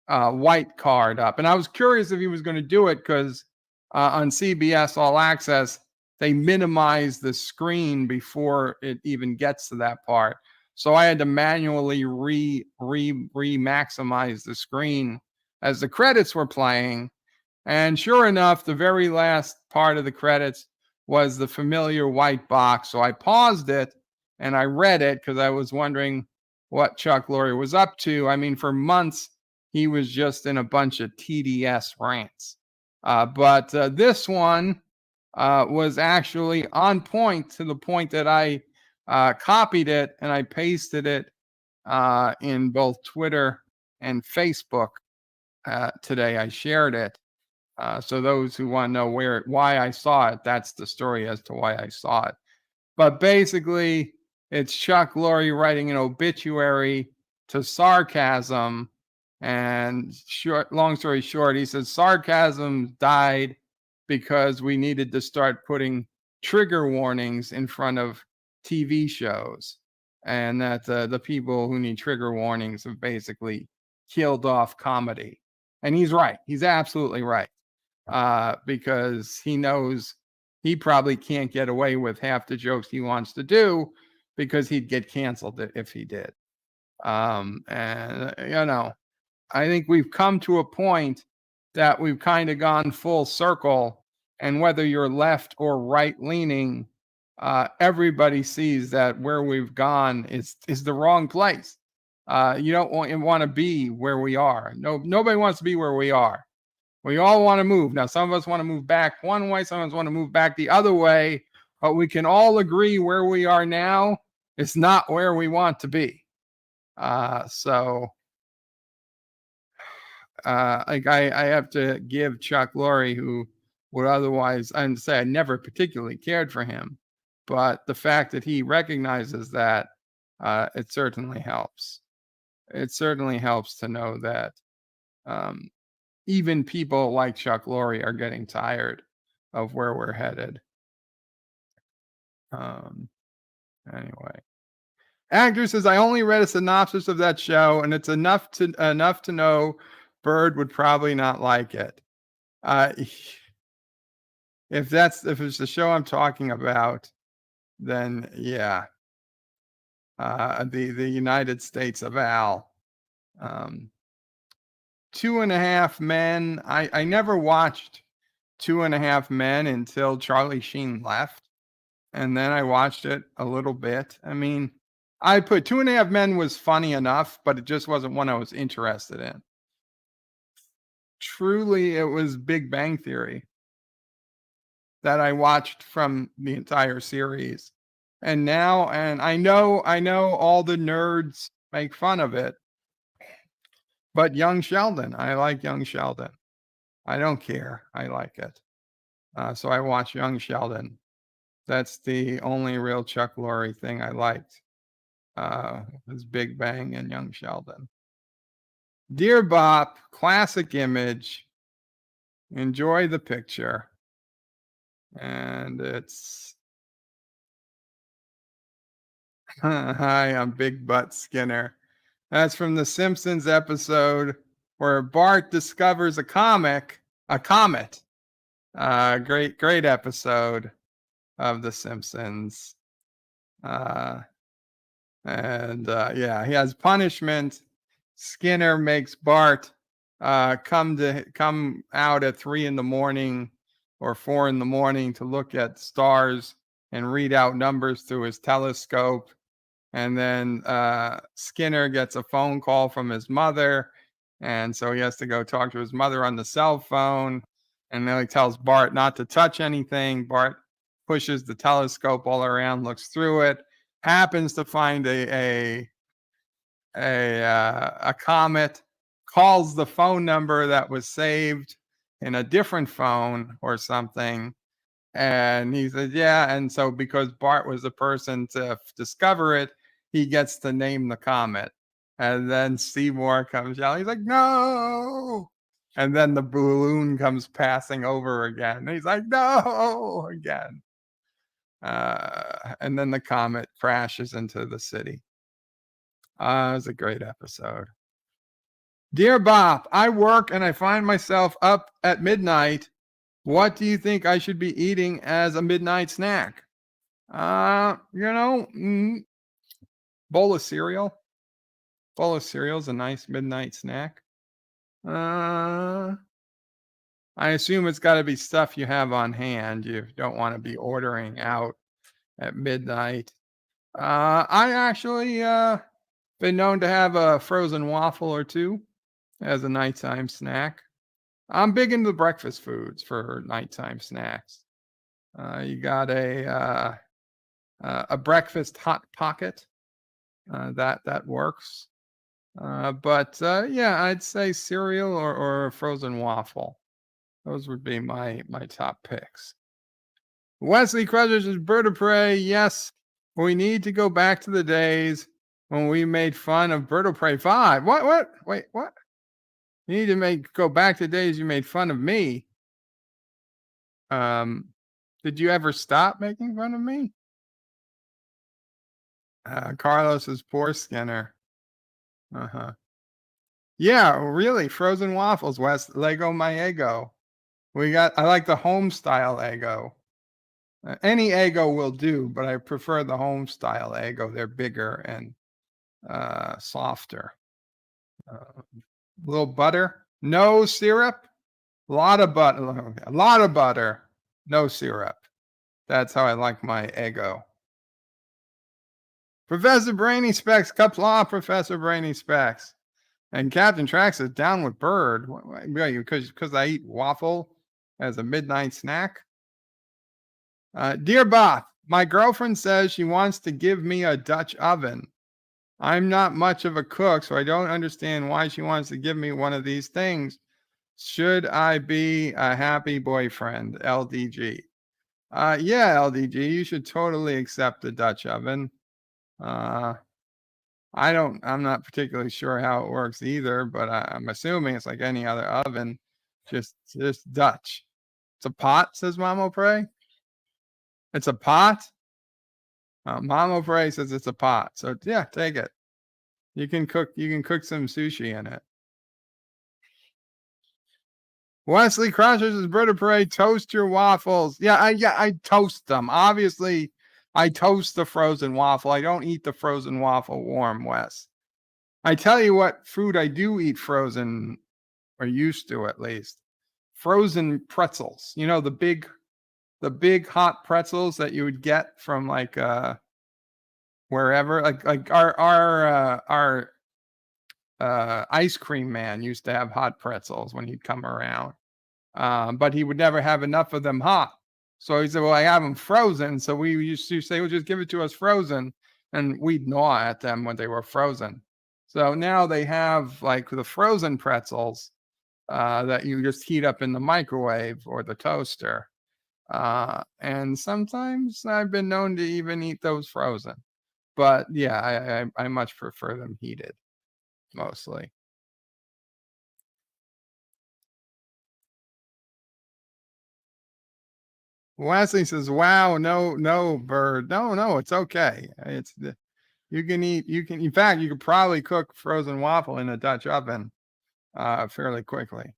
white card up. And I was curious if he was going to do it because on CBS All Access, they minimize the screen before it even gets to that part. So I had to manually maximize the screen as the credits were playing. And sure enough, the very last part of the credits was the familiar white box. So I paused it and I read it because I was wondering what Chuck Lorre was up to. I mean, for months, he was just in a bunch of TDS rants. But this one was actually on point, to the point that I copied it and I pasted it in both Twitter and Facebook today. I shared it. So those who want to know why I saw it, that's the story as to why I saw it. But basically, it's Chuck Lorre writing an obituary to sarcasm. And long story short, he says sarcasm died because we needed to start putting trigger warnings in front of TV shows, and that the people who need trigger warnings have basically killed off comedy. And he's right. He's absolutely right. Because he knows he probably can't get away with half the jokes he wants to do because he'd get canceled if he did. And, I think we've come to a point that we've kind of gone full circle. And whether you're left or right leaning, everybody sees that where we've gone is the wrong place. You don't want to be where we are. Nobody wants to be where we are. We all want to move. Now, some of us want to move back one way, some of us want to move back the other way, but we can all agree where we are now is not where we want to be. So I have to give Chuck Lorre, who would otherwise, I'd say I never particularly cared for him, but the fact that he recognizes that, it certainly helps. It certainly helps to know that even people like Chuck Lorre are getting tired of where we're headed. Anyway, actor says, I only read a synopsis of that show, and it's enough to know Bird would probably not like it. If it's the show I'm talking about, then yeah. The United States of Al. 2.5 Men. I never watched 2.5 Men until Charlie Sheen left. And then I watched it a little bit. I mean, I put 2.5 Men was funny enough, but it just wasn't one I was interested in. Truly, it was Big Bang Theory that I watched from the entire series. And I know all the nerds make fun of it, but Young Sheldon, I like Young Sheldon. I don't care. I like it. So I watch Young Sheldon. That's the only real Chuck Lorre thing I liked. Was Big Bang and Young Sheldon. Dear Bop, classic image. Enjoy the picture. And it's hi, I'm Big Butt Skinner. That's from the Simpsons episode where Bart discovers a comet. Great episode of the Simpsons. Yeah, he has punishment. Skinner makes Bart come out at 3 a.m. or 4 a.m. to look at stars and read out numbers through his telescope. And then Skinner gets a phone call from his mother, and so he has to go talk to his mother on the cell phone. And then he tells Bart not to touch anything. Bart pushes the telescope all around, looks through it, happens to find a comet, calls the phone number that was saved in a different phone or something. And he said, yeah. And so because Bart was the person to discover it, he gets to name the comet. And then Seymour comes out. He's like, no. And then the balloon comes passing over again. And he's like, no, again. And then the comet crashes into the city. It was a great episode. Dear Bop, I work and I find myself up at midnight. What do you think I should be eating as a midnight snack? Bowl of cereal. Bowl of cereal is a nice midnight snack. I assume it's got to be stuff you have on hand. You don't want to be ordering out at midnight. I actually been known to have a frozen waffle or two as a nighttime snack. I'm big into breakfast foods for nighttime snacks. You got a breakfast hot pocket that works. But yeah, I'd say cereal or a frozen waffle. Those would be my top picks. Wesley Cruthers is Bird of Prey. Yes, we need to go back to the days when we made fun of Bird of Prey 5. What? Wait, what? You need to go back to the days you made fun of me. Did you ever stop making fun of me? Carlos is poor Skinner. Yeah, really. Frozen waffles, Wes. Lego my Eggo. I like the home style Eggo. Any Eggo will do, but I prefer the home style Eggo. They're bigger and softer. A little butter, no syrup. A lot of butter, no syrup. That's how I like my Eggo. Professor Brainy Specs, Qapla, Professor Brainy Specs. And Captain Trax is down with Bird. Because I eat waffle as a midnight snack. Dear Bop, my girlfriend says she wants to give me a Dutch oven. I'm not much of a cook, so I don't understand why she wants to give me one of these things. Should I be a happy boyfriend? LDG. Yeah, LDG, you should totally accept the Dutch oven. I'm not particularly sure how it works either, but I'm assuming it's like any other oven, just Dutch. It's a pot, says Mamo Pray. It's a pot. Mamo Pray says it's a pot. So yeah, take it. You can cook some sushi in it. Wesley Crushers is Bird of Prey. Toast your waffles. Yeah, I toast them. Obviously, I toast the frozen waffle. I don't eat the frozen waffle warm, Wes. I tell you what food I do eat frozen, or used to at least. Frozen pretzels. You know, the big hot pretzels that you would get from like wherever. Like our ice cream man used to have hot pretzels when he'd come around. But he would never have enough of them hot. So he said, well, I have them frozen. So we used to say, well, just give it to us frozen. And we'd gnaw at them when they were frozen. So now they have like the frozen pretzels that you just heat up in the microwave or the toaster. And sometimes I've been known to even eat those frozen. But yeah, I much prefer them heated, mostly. Wesley says, wow, no, Bird. No, it's okay. You can, in fact, you could probably cook frozen waffle in a Dutch oven fairly quickly.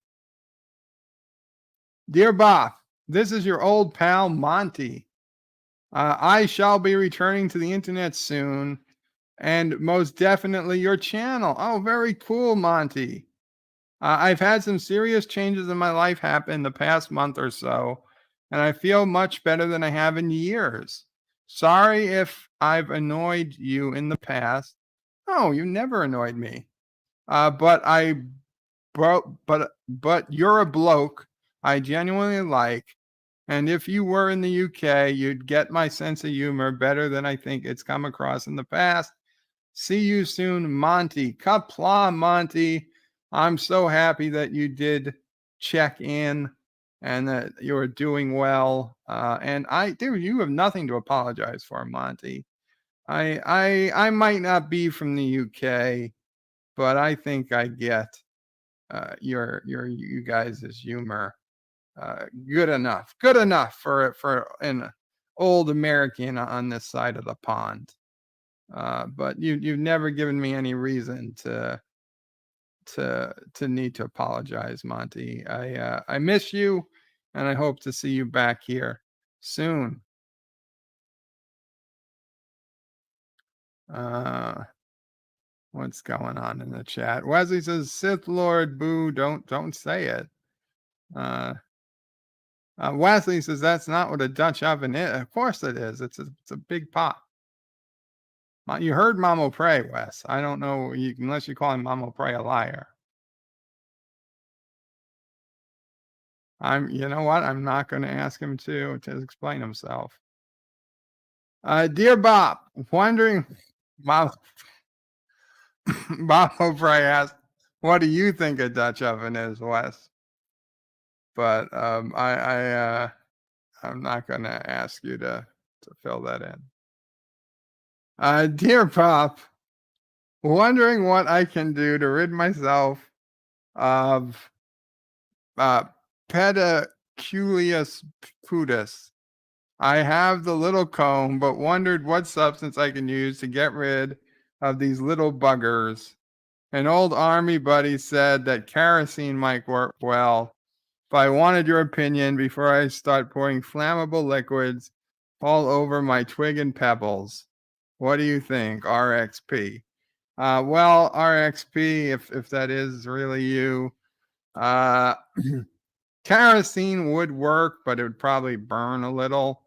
Dear Bop, this is your old pal, Monty. I shall be returning to the internet soon, and most definitely your channel. Oh, very cool, Monty. I've had some serious changes in my life happen the past month or so, and I feel much better than I have in years. Sorry if I've annoyed you in the past. No, you never annoyed me. But you're a bloke I genuinely like, and if you were in the UK, you'd get my sense of humor better than I think it's come across in the past. See you soon, Monty. Qapla, Monty. I'm so happy that you did check in and that you're doing well. And dude, you have nothing to apologize for, Monty. I might not be from the UK, but I think I get you guys' humor. Good enough for an old American on this side of the pond. But you've never given me any reason to need to apologize, Monty. I miss you, and I hope to see you back here soon. What's going on in the chat? Wesley says, Sith Lord, boo, don't say it. Wesley says, that's not what a Dutch oven is. Of course it is. It's a big pot. You heard Mamo Pray, Wes. I don't know, unless you call him Mamo Pray a liar. You know what? I'm not going to ask him to explain himself. Dear Bop, wondering, Mamo Pray asked, what do you think a Dutch oven is, Wes? But I'm not going to ask you to fill that in. Dear Pop, wondering what I can do to rid myself of Pediculius pudis. I have the little comb, but wondered what substance I can use to get rid of these little buggers. An old army buddy said that kerosene might work well, but I wanted your opinion before I start pouring flammable liquids all over my twig and pebbles. What do you think, RXP? Well, RXP, if that is really you, kerosene would work, but it would probably burn a little.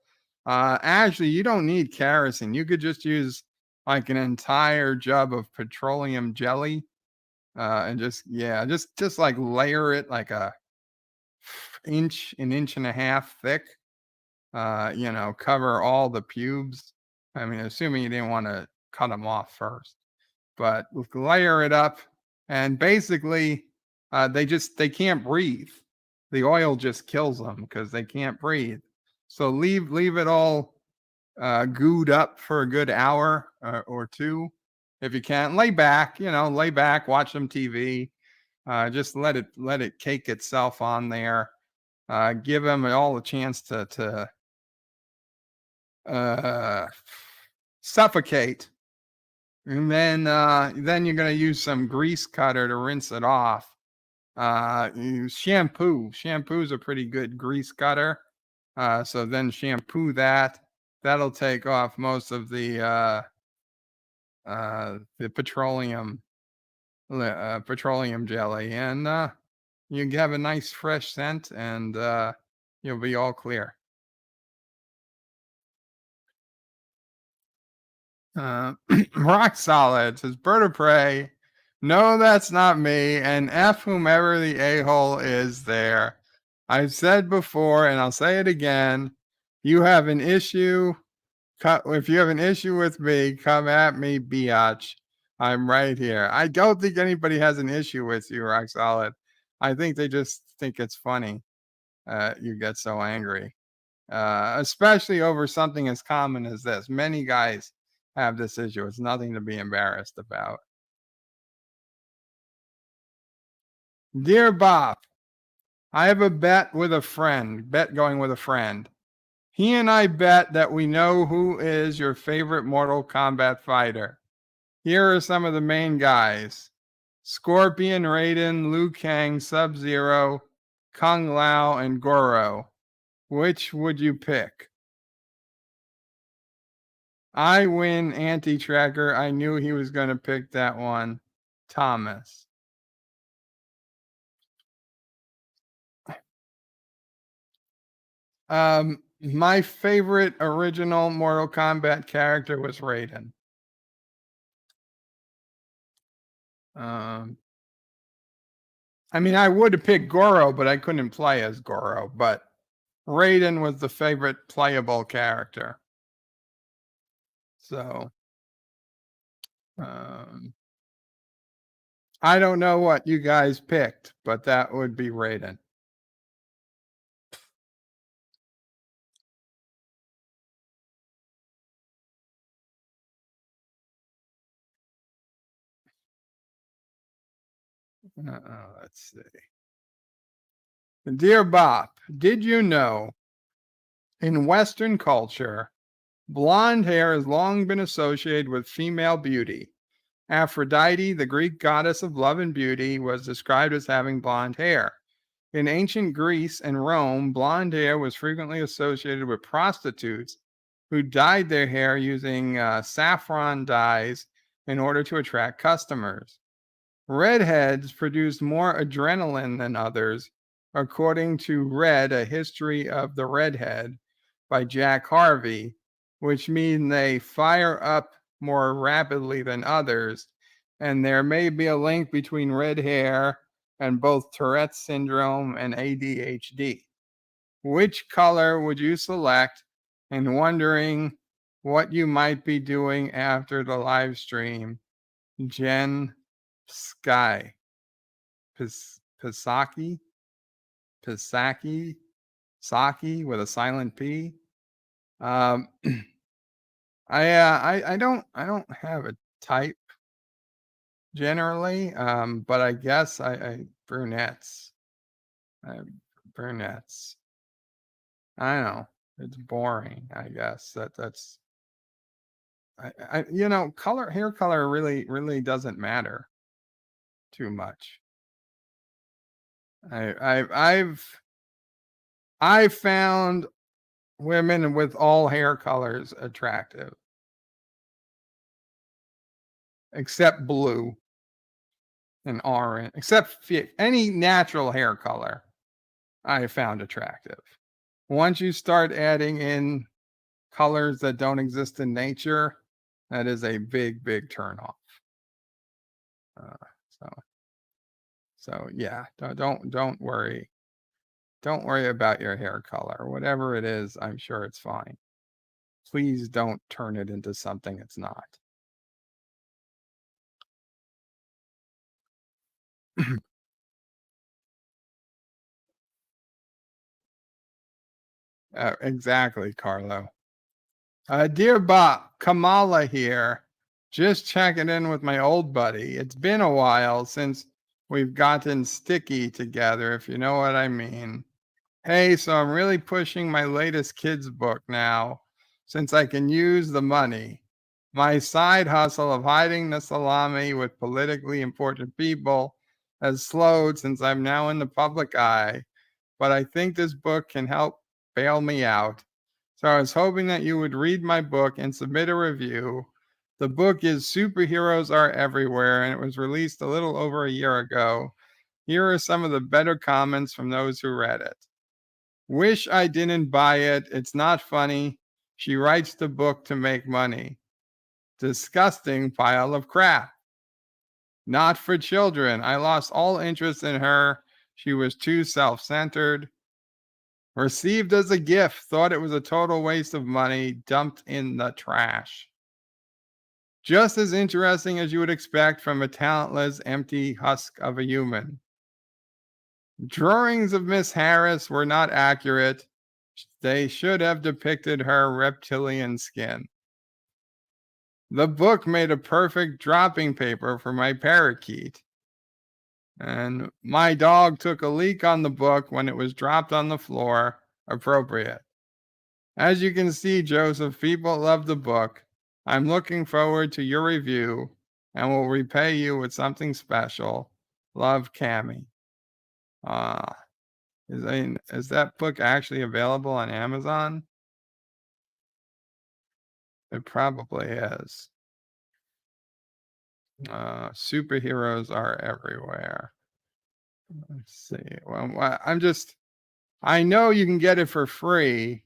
Actually, you don't need kerosene. You could just use like an entire jug of petroleum jelly, and just like layer it like an inch and a half thick. Cover all the pubes. I mean, assuming you didn't want to cut them off first, but layer it up, and basically, they can't breathe. The oil just kills them because they can't breathe. So leave it all gooed up for a good hour or two, if you can. Lay back, watch some TV. Just let it cake itself on there. Give them all a chance to suffocate, and then you're going to use some grease cutter to rinse it off. Use shampoo. Shampoo's a pretty good grease cutter. So then shampoo that. That'll take off most of the petroleum jelly, and you have a nice fresh scent, and you'll be all clear. Rock Solid says, Bird of Prey, no, that's not me, and F whomever the a-hole is there. I've said before, and I'll say it again, you have an issue. If you have an issue with me, come at me, biatch. I'm right here. I don't think anybody has an issue with you, Rock Solid. I think they just think it's funny. You get so angry, especially over something as common as this. Many guys have this issue. It's nothing to be embarrassed about. Dear Bop, I have a bet going with a friend. He and I bet that we know who is your favorite Mortal Kombat fighter. Here are some of the main guys: Scorpion, Raiden, Liu Kang, Sub-Zero, Kung Lao, and Goro. Which would you pick? I win, anti-tracker. I knew he was going to pick that one. Thomas. My favorite original Mortal Kombat character was Raiden. I mean, I would have picked Goro, but I couldn't play as Goro. But Raiden was the favorite playable character. So, I don't know what you guys picked, but that would be Raiden. Let's see. Dear Bop, did you know in Western culture, blonde hair has long been associated with female beauty? Aphrodite, the Greek goddess of love and beauty, was described as having blonde hair. In ancient Greece and Rome, blonde hair was frequently associated with prostitutes who dyed their hair using saffron dyes in order to attract customers. Redheads produced more adrenaline than others, according to Red, A History of the Redhead by Jack Harvey, which means they fire up more rapidly than others, and there may be a link between red hair and both Tourette's syndrome and ADHD. Which color would you select? And wondering what you might be doing after the live stream. Jen Sky. Pisaki? Saki with a silent P. I don't have a type generally, but I guess I brunettes. Brunettes. I don't know. It's boring. I guess that's. Hair color really doesn't matter too much. I've found women with all hair colors attractive, except blue and orange, except any natural hair color I found attractive. Once you start adding in colors that don't exist in nature, that is a big turnoff. So yeah, don't worry. Don't worry about your hair color. Whatever it is, I'm sure it's fine. Please don't turn it into something it's not. Exactly, Carlo. Dear Bop, Kamala here. Just checking in with my old buddy. It's been a while since we've gotten sticky together, if you know what I mean. Hey, so I'm really pushing my latest kids book now, since I can use the money. My side hustle of hiding the salami with politically important people has slowed since I'm now in the public eye, but I think this book can help bail me out. So I was hoping that you would read my book and submit a review. The book is Superheroes Are Everywhere, and it was released a little over a year ago. Here are some of the better comments from those who read it. Wish I didn't buy it. It's not funny. She writes the book to make money. Disgusting pile of crap. Not for children. I lost all interest in her. She was too self-centered. Received as a gift. Thought it was a total waste of money. Dumped in the trash. Just as interesting as you would expect from a talentless, empty husk of a human. Drawings of Miss Harris were not accurate. They should have depicted her reptilian skin. The book made a perfect dropping paper for my parakeet. And my dog took a leak on the book when it was dropped on the floor. Appropriate. As you can see, Joseph, people love the book. I'm looking forward to your review and will repay you with something special. Love, Cammie. Is that book actually available on Amazon? It probably is. Superheroes are everywhere. Let's see. Well, I know you can get it for free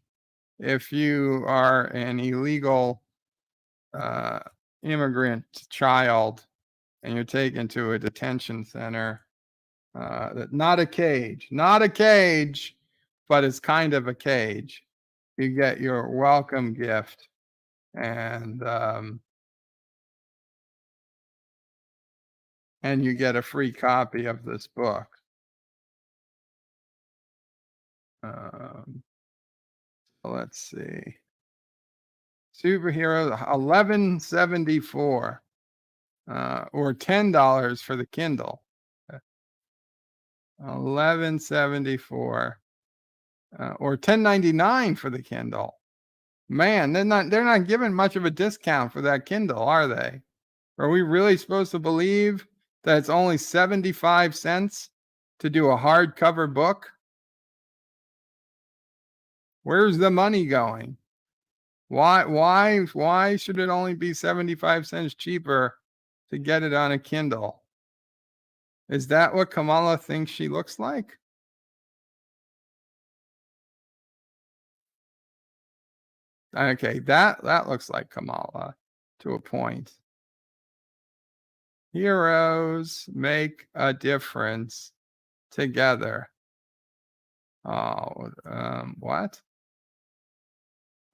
if you are an illegal immigrant child and you're taken to a detention center. Not a cage, but it's kind of a cage. You get your welcome gift, and you get a free copy of this book. Let's see. Superheroes, $11.74, or $10 for the Kindle. $11.74, or $10.99 for the Kindle. Man, they're not giving much of a discount for that Kindle, are they? Are we really supposed to believe that it's only 75 cents to do a hardcover book? Where's the money going? Why should it only be 75 cents cheaper to get it on a Kindle? Is that what Kamala thinks she looks like? Okay, that looks like Kamala to a point. Heroes make a difference together. Oh, what?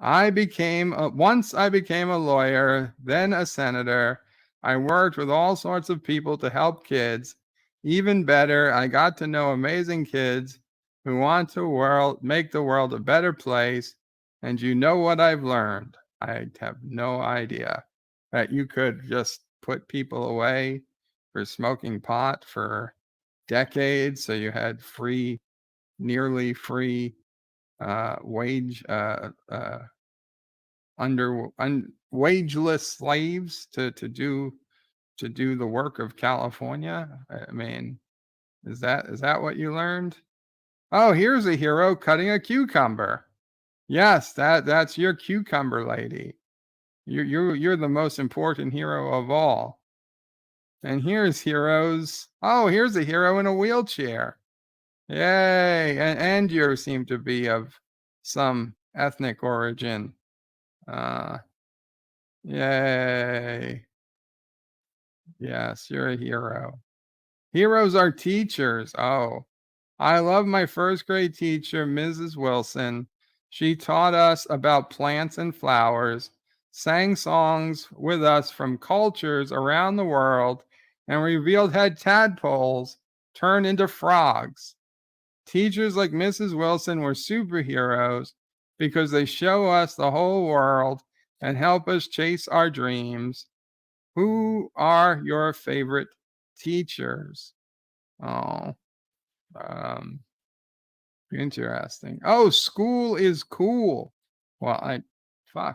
Once I became a lawyer, then a senator. I worked with all sorts of people to help kids. Even better, I got to know amazing kids who want to make the world a better place. And you know what I've learned? I have no idea that you could just put people away for smoking pot for decades. So you had nearly free wageless slaves to do the work of California. I mean, is that what you learned? Oh, here's a hero cutting a cucumber. Yes, that's your cucumber lady. You're the most important hero of all. And here's heroes. Oh, here's a hero in a wheelchair. Yay! And you seem to be of some ethnic origin. Yay! Yes, you're a hero. Heroes are teachers. Oh, I love my first grade teacher, Mrs. Wilson. She taught us about plants and flowers, sang songs with us from cultures around the world, and revealed how tadpoles turn into frogs. Teachers like Mrs. Wilson were superheroes because they show us the whole world and help us chase our dreams. Who are your favorite teachers? Oh, interesting. Oh, school is cool. Well,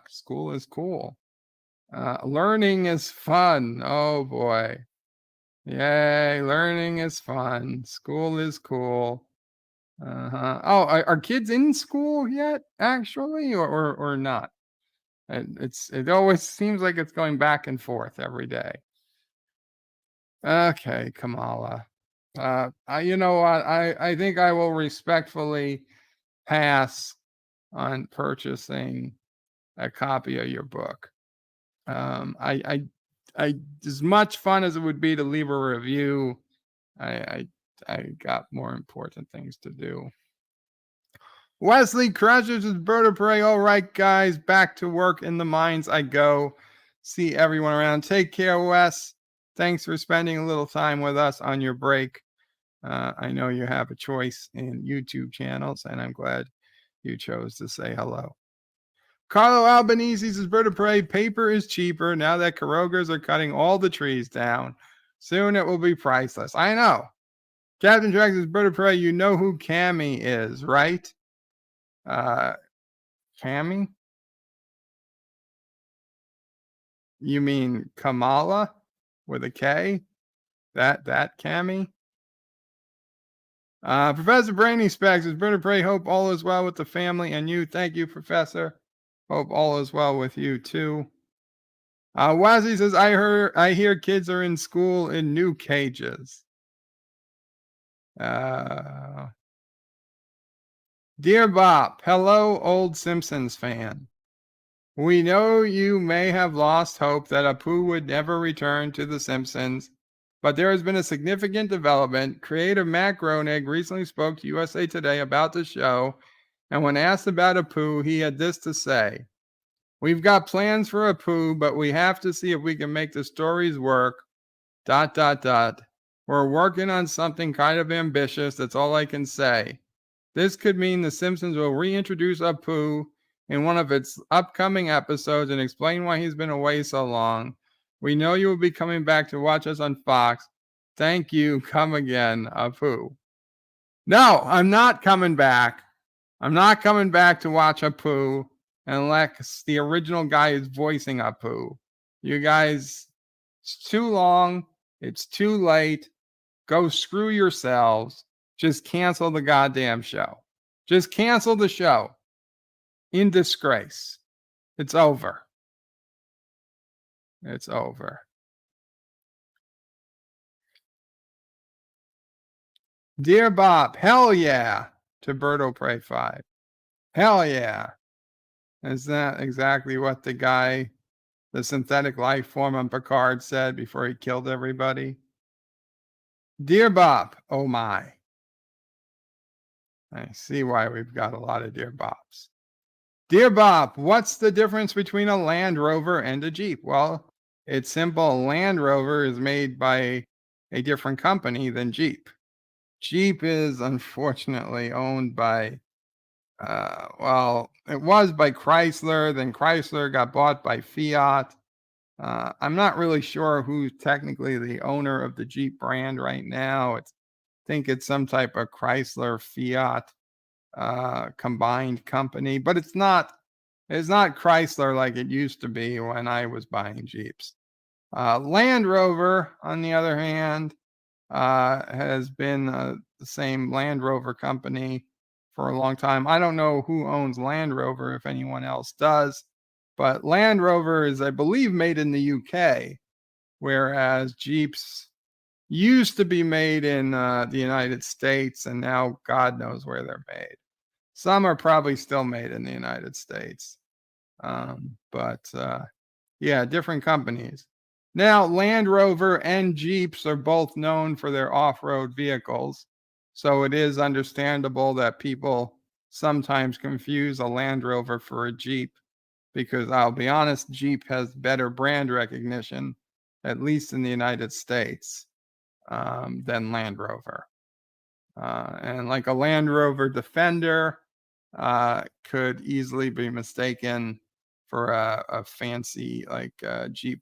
school is cool. Learning is fun. Oh boy. Yay, learning is fun. School is cool. Oh, are kids in school yet, actually, or not? It always seems like it's going back and forth every day. Okay, Kamala. You know what? I think I will respectfully pass on purchasing a copy of your book. I as much fun as it would be to leave a review, I got more important things to do. Wesley Crushes is Bird of Prey. All right, guys, back to work in the mines I go. See everyone around. Take care, Wes. Thanks for spending a little time with us on your break. I know you have a choice in YouTube channels, and I'm glad you chose to say hello. Carlo Albanese says, Bird of Prey, paper is cheaper now that Carogas are cutting all the trees down. Soon it will be priceless. I know. Captain Drax says, Bird of Prey, you know who Cammy is, right? Cammy? You mean Kamala with a K? That Cammy? Professor Brainy Specs says, Bird of Prey, hope all is well with the family and you. Thank you, Professor. Hope all is well with you too. Wazzy says, I hear kids are in school in new cages. Dear Bop, hello, old Simpsons fan. We know you may have lost hope that Apu would never return to The Simpsons, but there has been a significant development. Creator Matt Groening recently spoke to USA Today about the show, and when asked about Apu, he had this to say. We've got plans for Apu, but we have to see if we can make the stories work. ... We're working on something kind of ambitious. That's all I can say. This could mean The Simpsons will reintroduce Apu in one of its upcoming episodes and explain why he's been away so long. We know you will be coming back to watch us on Fox. Thank you. Come again, Apu. No, I'm not coming back. I'm not coming back to watch Apu unless the original guy is voicing Apu. You guys It's too long. It's too late. Go screw yourselves. Just cancel the goddamn show. Just cancel the show. In disgrace. It's over. It's over. Dear Bop, hell yeah, to Birdo Prey 5. Hell yeah. Is that exactly what the guy, the synthetic life form on Picard said before he killed everybody? Dear Bop, oh my. I see why we've got a lot of Dear Bops. Dear Bop, what's the difference between a Land Rover and a Jeep? Well, it's simple. A Land Rover is made by a different company than Jeep. Jeep is unfortunately owned by, well, it was by Chrysler. Then Chrysler got bought by Fiat. I'm not really sure who's technically the owner of the Jeep brand right now. I think it's some type of Chrysler Fiat combined company, but it's not Chrysler like it used to be when I was buying Jeeps. Land Rover, on the other hand, has been the same Land Rover company for a long time. I don't know who owns Land Rover, if anyone else does, but Land Rover is, I believe, made in the UK, whereas Jeeps used to be made in the United States, and now God knows where they're made. Some are probably still made in the United States. But yeah, different companies. Now, Land Rover and Jeeps are both known for their off-road vehicles. So it is understandable that people sometimes confuse a Land Rover for a Jeep, because I'll be honest, Jeep has better brand recognition, at least in the United States, than Land Rover. And like a Land Rover Defender could easily be mistaken for a fancy like Jeep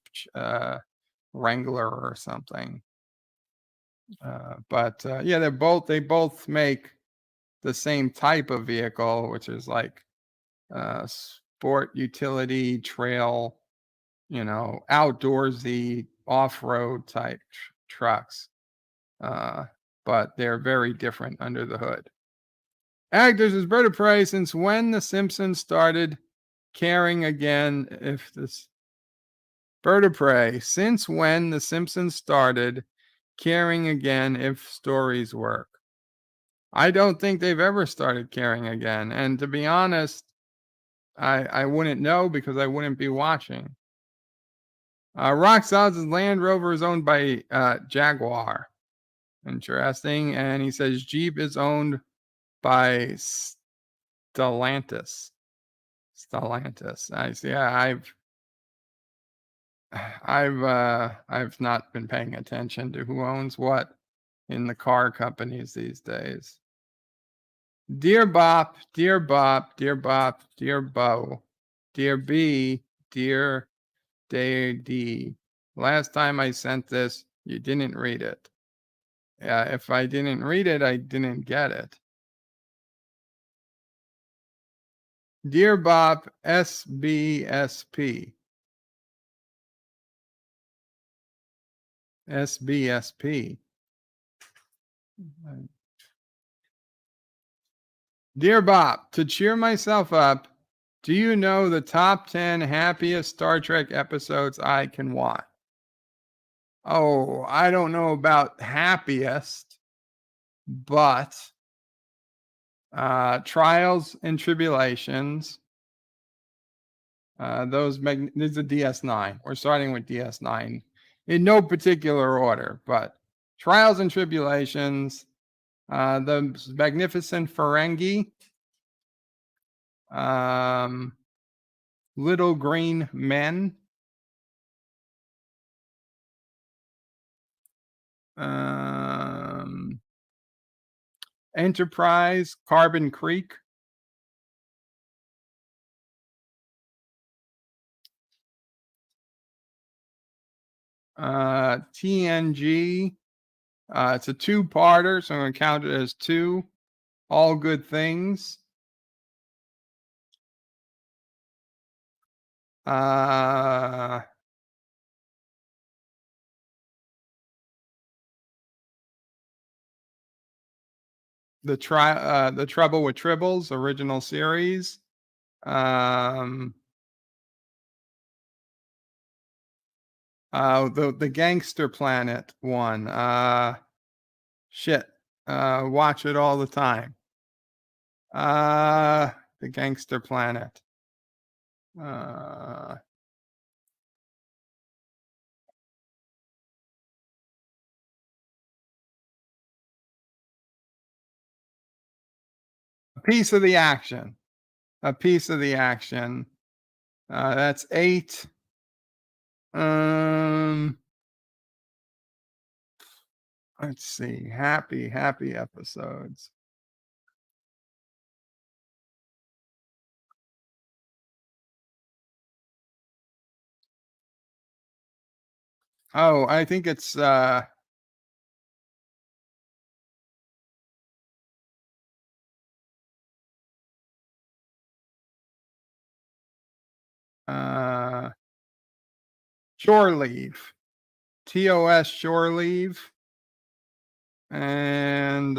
Wrangler or something. But yeah, they both make the same type of vehicle, which is like sport utility trail, outdoorsy off-road type trucks. But they're very different under the hood. Actors is Bird of Prey, since when the Simpsons started caring again if this Bird of Prey, since when the Simpsons started caring again if stories work? I don't think they've ever started caring again. And to be honest, I wouldn't know because I wouldn't be watching. Rock Solid's Land Rover is owned by Jaguar. Interesting. And he says Jeep is owned by Stellantis. I see. Yeah, I've not been paying attention to who owns what in the car companies these days. Dear Bop, dear Bop, dear Bop, dear Bo, dear B, dear D. Last time I sent this, you didn't read it. If I didn't read it, I didn't get it. Dear Bop, SBSP. SBSP. Dear Bop, to cheer myself up, do you know the top 10 happiest Star Trek episodes I can watch? Oh, I don't know about happiest, but Trials and Tribulations. This is a DS9. We're starting with DS9 in no particular order, but Trials and Tribulations, the Magnificent Ferengi, Little Green Men, Enterprise, Carbon Creek, TNG. It's a two-parter, so I'm going to count it as two. All Good Things. The Trouble with Tribbles original series. The Gangster Planet one. Shit. Watch it all the time. The Gangster Planet. A Piece of the Action. A Piece of the Action. That's 8. Let's see. Happy episodes. Oh, I think it's Shore Leave. TOS Shore Leave. And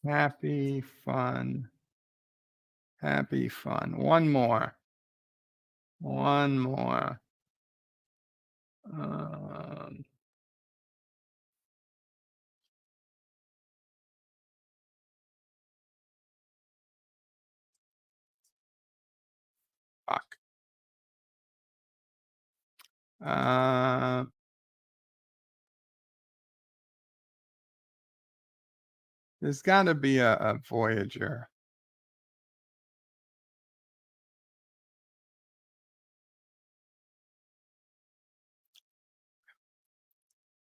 Happy Fun. One more. Fuck. There's got to be a Voyager.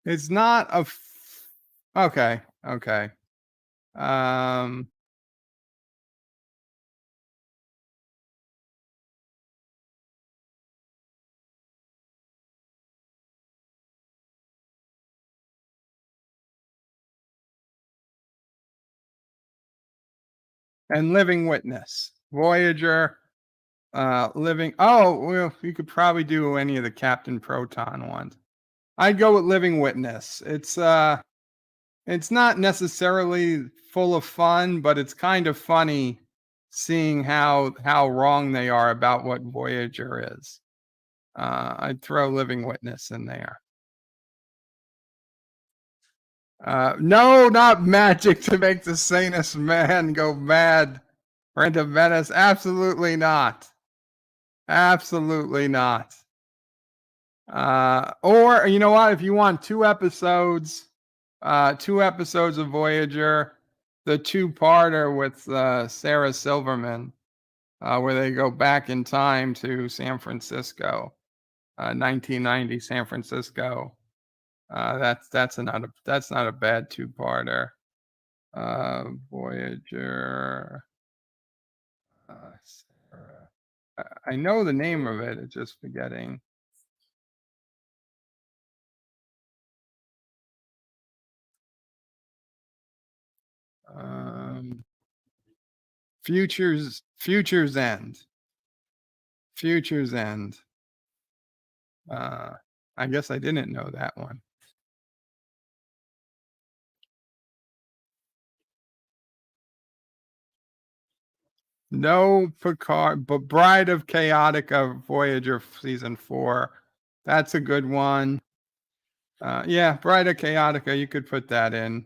It's not a. Okay. And Living Witness. Voyager. Living. Oh, well, you could probably do any of the Captain Proton ones. I'd go with Living Witness. It's not necessarily full of fun, but it's kind of funny seeing how wrong they are about what Voyager is. I'd throw Living Witness in there. No, not magic to make the sanest man go mad. Brenda Venice, absolutely not. Absolutely not. Or you know what? If you want 2 episodes of Voyager, the 2-parter with Sarah Silverman, where they go back in time to San Francisco, 1990 San Francisco. That's not a bad 2-parter. Voyager. Sarah. I know the name of it. It's just forgetting. Future's End. Future's End. I guess I didn't know that one. No Picard, but Bride of Chaotica Voyager season 4. That's a good one. Yeah, Bride of Chaotica, you could put that in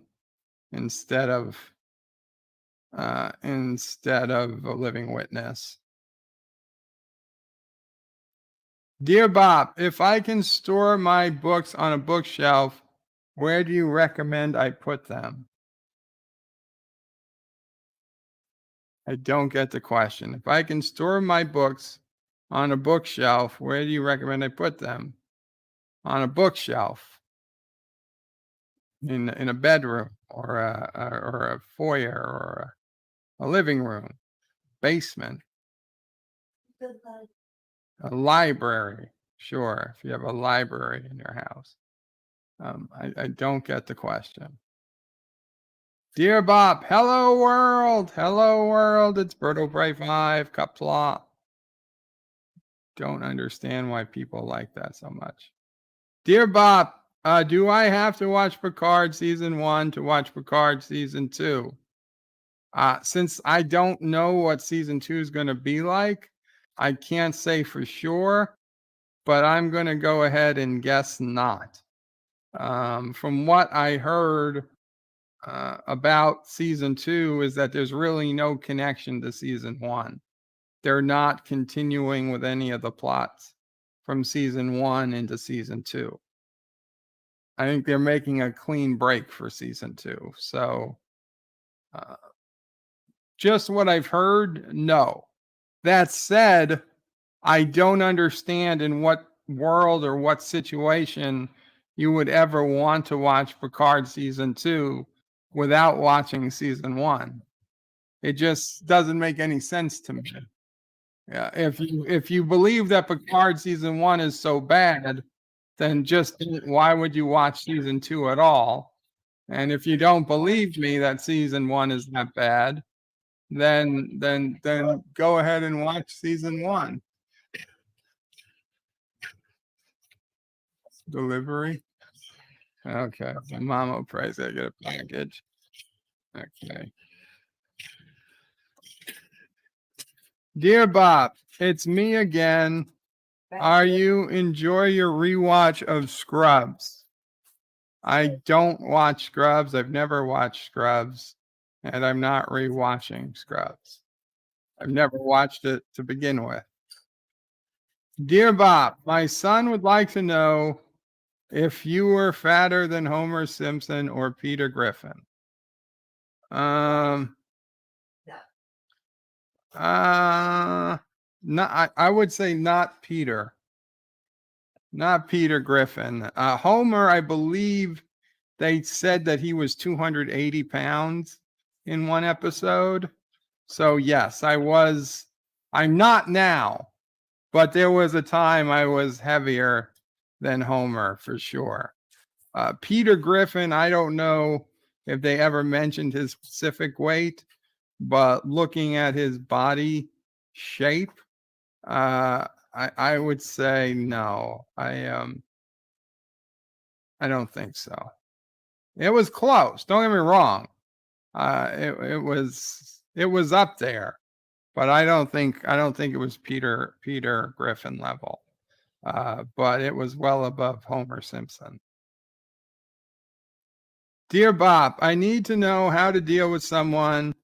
instead of A Living Witness. Dear Bop, if I can store my books on a bookshelf, where do you recommend I put them? I don't get the question. If I can store my books on a bookshelf, where do you recommend I put them? On a bookshelf. In a bedroom or a foyer or a living room, basement, a library. Sure, if you have a library in your house. I don't get the question. Dear Bop, hello world. Hello world. It's Berto Bray 5, Qapla. Don't understand why people like that so much. Dear Bop, do I have to watch Picard season 1 to watch Picard season 2? Since I don't know what season 2 is going to be like, I can't say for sure, but I'm going to go ahead and guess not. From what I heard about season 2 is that there's really no connection to season 1. They're not continuing with any of the plots from season 1 into season 2. I think they're making a clean break for season 2. So just what I've heard, no. That said, I don't understand in what world or what situation you would ever want to watch Picard season 2 without watching season 1. It just doesn't make any sense to me. Yeah, if you believe that Picard season 1 is so bad, then just why would you watch season 2 at all? And if you don't believe me that season 1 is that bad, then go ahead and watch season 1. Delivery. Okay, Mama prays I get a package. Okay. Dear Bob, it's me again. Are you enjoy your rewatch of Scrubs? I don't watch Scrubs. I've never watched Scrubs, and I'm not rewatching Scrubs. I've never watched it to begin with. Dear Bob, my son would like to know if you were fatter than Homer Simpson or Peter Griffin. I would say not Peter. Not Peter Griffin. Homer, I believe they said that he was 280 pounds in one episode. So yes, I was. I'm not now, but there was a time I was heavier than Homer for sure. Peter Griffin, I don't know if they ever mentioned his specific weight, but looking at his body shape, I would say no. I don't think so. It was close. Don't get me wrong. It was up there, but I don't think it was Peter Griffin level. But it was well above Homer Simpson. Dear Bob, I need to know how to deal with someone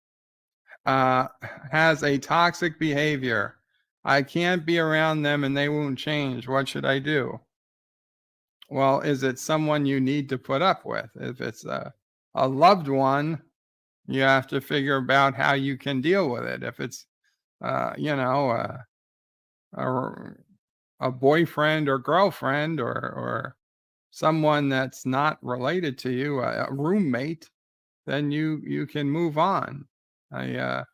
has a toxic behavior. I can't be around them and they won't change. What should I do? Well, is it someone you need to put up with? If it's a loved one, you have to figure about how you can deal with it. If it's, a boyfriend or girlfriend or someone that's not related to you, a roommate, then you can move on. There's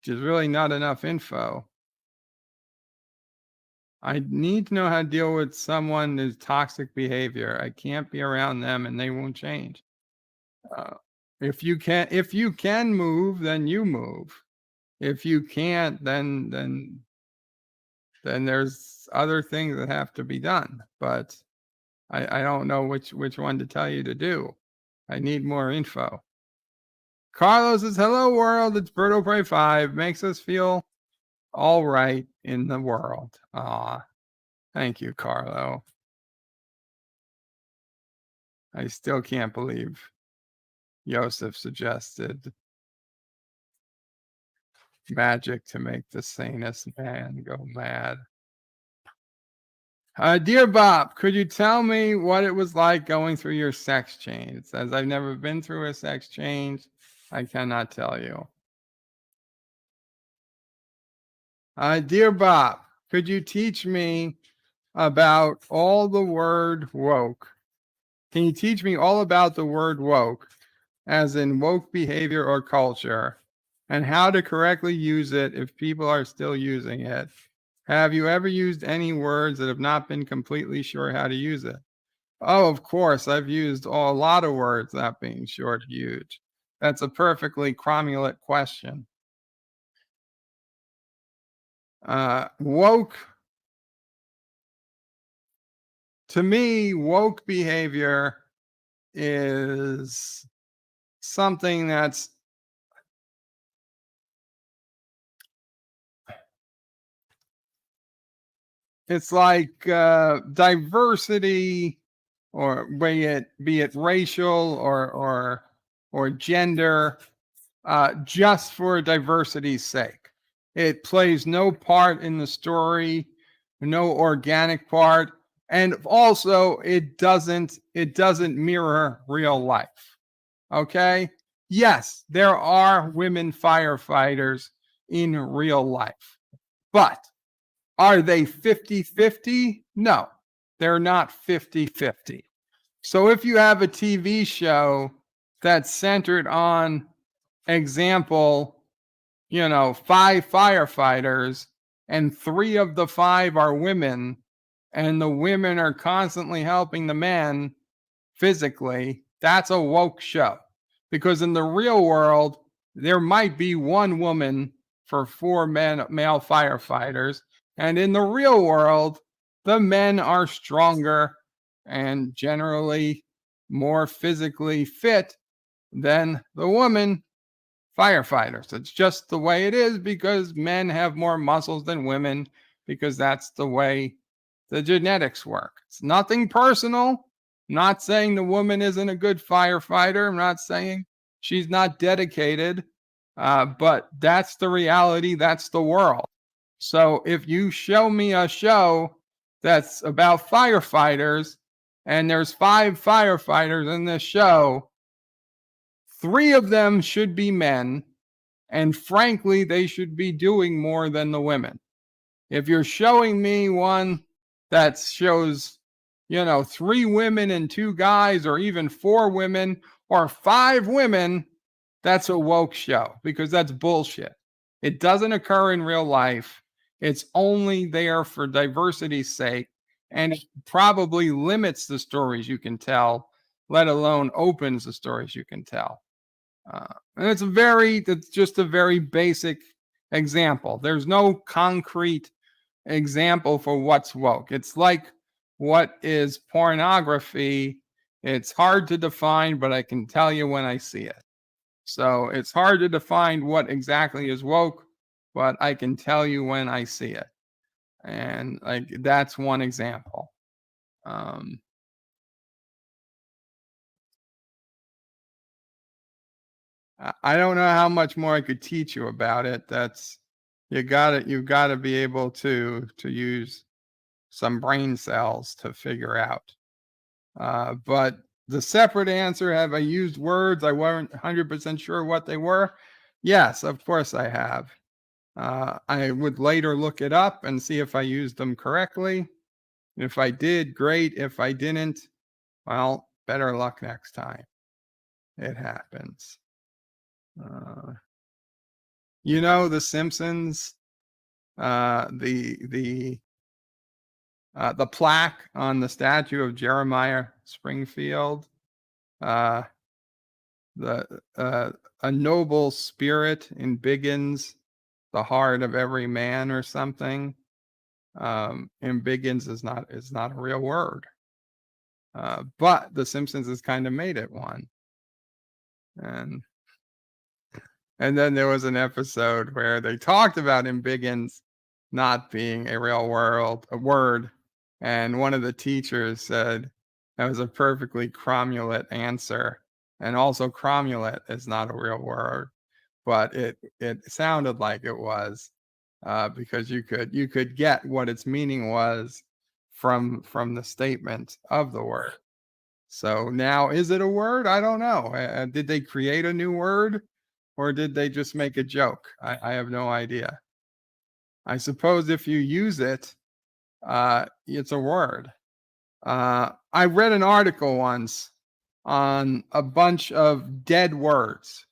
really not enough info. I need to know how to deal with someone who's toxic behavior. I can't be around them and they won't change. If you can move, then you move. If you can't, then there's other things that have to be done. But I don't know which one to tell you to do. I need more info. Carlos says, hello world, it's Berto Pray 5. Makes us feel all right in the world. Thank you, Carlo. I still can't believe Joseph suggested magic to make the sanest man go mad. Dear Bob, could you tell me what it was like going through your sex change? As I've never been through a sex change, I cannot tell you. Dear Bob, could you teach me about all the word woke? Can you teach me all about the word woke, as in woke behavior or culture, and how to correctly use it if people are still using it? Have you ever used any words that have not been completely sure how to use it? Oh, of course, I've used a lot of words not being sure to use. That's a perfectly cromulent question. Woke, to me, woke behavior is something that's it's like diversity, or be it racial or gender, just for diversity's sake. It plays no part in the story, no organic part, and also it doesn't mirror real life. Okay? Yes, there are women firefighters in real life, but are they 50-50? No, they're not 50-50. So if you have a TV show that's centered on, example, 5 firefighters and 3 of the 5 are women, and the women are constantly helping the men physically, that's a woke show. Because in the real world, there might be 1 woman for 4 male firefighters. And in the real world, the men are stronger and generally more physically fit than the woman firefighters. It's just the way it is, because men have more muscles than women, because that's the way the genetics work. It's nothing personal. I'm not saying the woman isn't a good firefighter. I'm not saying she's not dedicated, but that's the reality. That's the world. So if you show me a show that's about firefighters and there's 5 firefighters in this show, 3 of them should be men, and frankly, they should be doing more than the women. If you're showing me one that shows, 3 women and 2 guys, or even 4 women or 5 women, that's a woke show, because that's bullshit. It doesn't occur in real life. It's only there for diversity's sake, and it probably limits the stories you can tell, let alone opens the stories you can tell. And it's just a very basic example. There's no concrete example for what's woke. It's like, what is pornography? It's hard to define, but I can tell you when I see it. So it's hard to define what exactly is woke, but I can tell you when I see it. And that's one example. I don't know how much more I could teach you about it. You've got to be able to use some brain cells to figure out. But the separate answer, have I used words I weren't 100% sure what they were? Yes, of course I have. I would later look it up and see if I used them correctly. If I did, great. If I didn't, well, better luck next time. It happens. The Simpsons, the plaque on the statue of Jeremiah Springfield, a noble spirit in Biggins, the heart of every man, or something. And Biggins is not a real word, but the Simpsons has kind of made it one. And then there was an episode where they talked about Biggins not being a real word, and one of the teachers said that was a perfectly cromulent answer, and also cromulent is not a real word, but it sounded like it was, because you could get what its meaning was from the statement of the word. So now, is it a word? I don't know. Did they create a new word, or did they just make a joke? I have no idea. I suppose if you use it, it's a word. I read an article once on a bunch of dead words.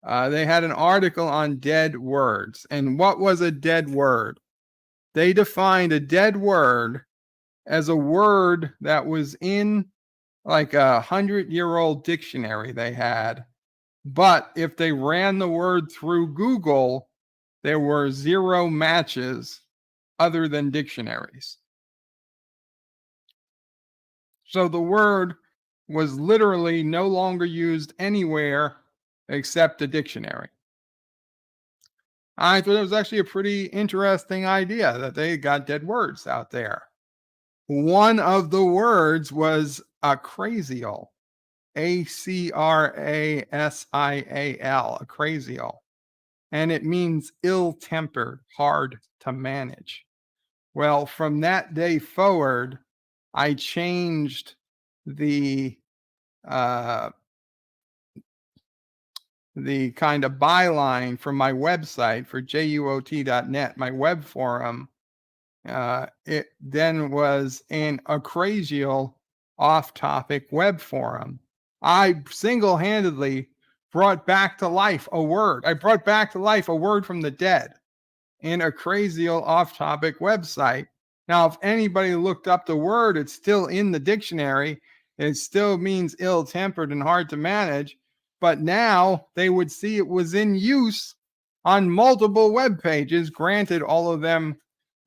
They had an article on dead words. And what was a dead word? They defined a dead word as a word that was in like a 100-year-old dictionary they had, But if they ran the word through Google, there were 0 matches other than dictionaries. So the word was literally no longer used anywhere except a dictionary. I thought it was actually a pretty interesting idea that they got dead words out there. One of the words was acrasial, A-C-R-A-S-I-A-L, acrasial. And it means ill-tempered, hard to manage. Well, from that day forward, I changed the kind of byline for my website for juot.net, my web forum. It then was an acrasial off-topic web forum. I single-handedly brought back to life a word. I brought back to life a word from the dead in a acrasial off-topic website. Now, if anybody looked up the word, it's still in the dictionary. It still means ill-tempered and hard to manage. But now they would see it was in use on multiple web pages, granted all of them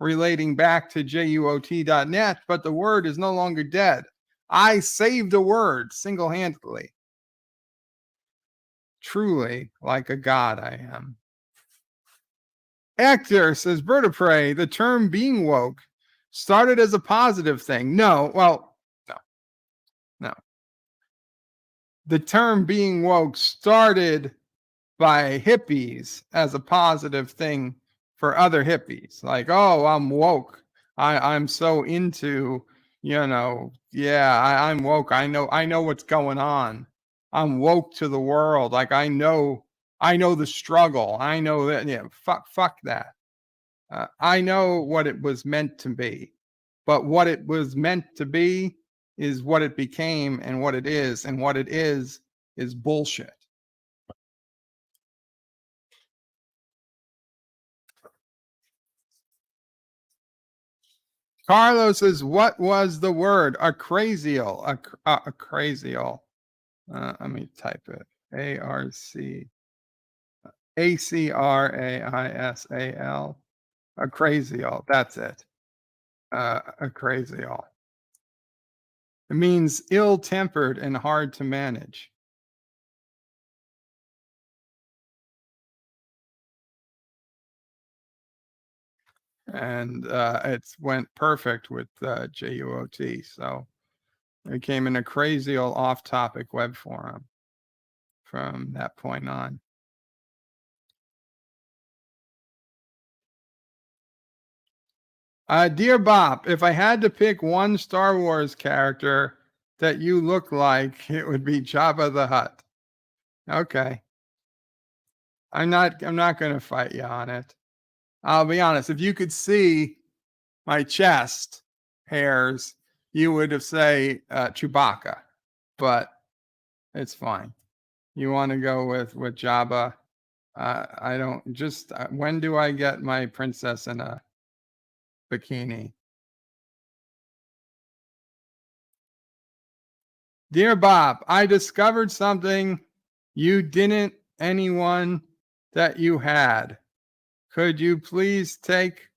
relating back to juot.net, but the word is no longer dead. I saved a word single-handedly. Truly, like a god I am. Hector says, Bird of Prey, the term being woke started as a positive thing. No. The term being woke started by hippies as a positive thing for other hippies. Like, oh, I'm woke. I'm so into, I'm woke. I know what's going on. I'm woke to the world. Like, I know the struggle. I know that. Yeah, fuck that. I know what it was meant to be, but what it was meant to be is what it became, and what it is bullshit. Carlos says, what was the word? Acrasial. Acrasial. Let me type it. A-C-R-A-I-S-A-L. Acrasial. That's it. Acrasial. It means ill-tempered and hard to manage. And it went perfect with JUOT. So it became an acrasial off-topic web forum from that point on. Dear Bop, if I had to pick one Star Wars character that you look like, it would be Jabba the Hutt. Okay. I'm not going to fight you on it. I'll be honest. If you could see my chest hairs, you would have say Chewbacca, but it's fine. You want to go with Jabba? I don't. Just when do I get my princess in a bikini? Dear Bob, I discovered something you didn't anyone that you had. Could you please take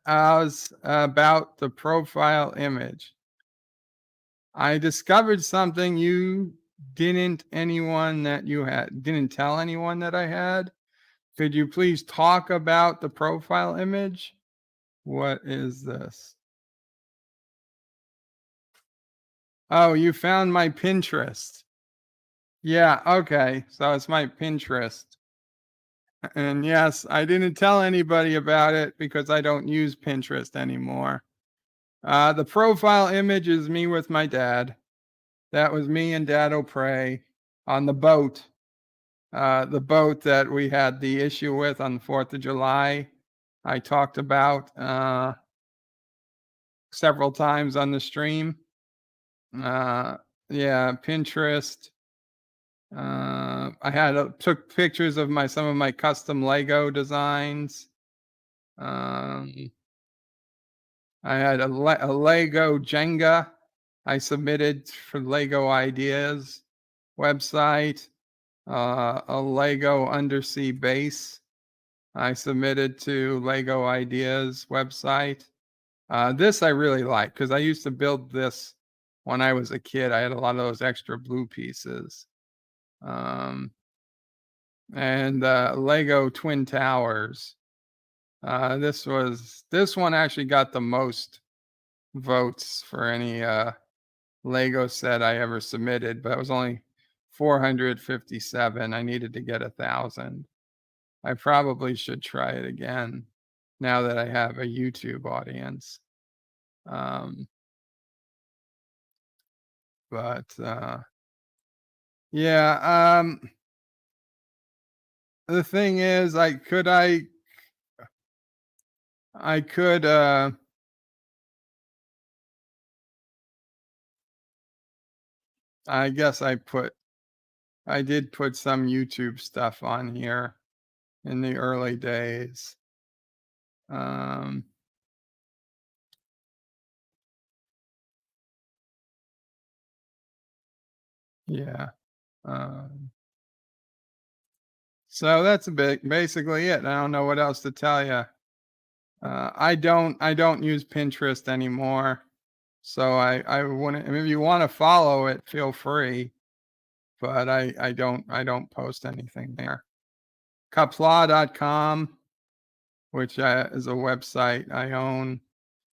us about the profile image? I discovered something you didn't anyone that you had. Didn't tell anyone that I had. Could you please talk about the profile image? What is this? Oh, you found my Pinterest. Yeah, okay. So it's my Pinterest. And yes, I didn't tell anybody about it because I don't use Pinterest anymore. The profile image is me with my dad. That was me and Dad O'Prey on the boat. The boat that we had the issue with on the 4th of July. I talked about several times on the stream. Yeah, Pinterest. I took pictures of some of my custom Lego designs. I had a Lego Jenga I submitted for Lego Ideas website. a Lego undersea base I submitted to Lego Ideas website. This I really like because I used to build this when I was a kid. I had a lot of those extra blue pieces. And Lego Twin Towers. This one actually got the most votes for any Lego set I ever submitted, but it was only 457. I needed to get 1,000. I probably should try it again now that I have a YouTube audience. But yeah, the thing is, I could I guess I did put some YouTube stuff on here in the early days. Yeah. So that's basically it. I don't know what else to tell you. I don't use Pinterest anymore. So I wouldn't, if you want to follow it, feel free. But I don't post anything there. Qapla.com, which is a website I own.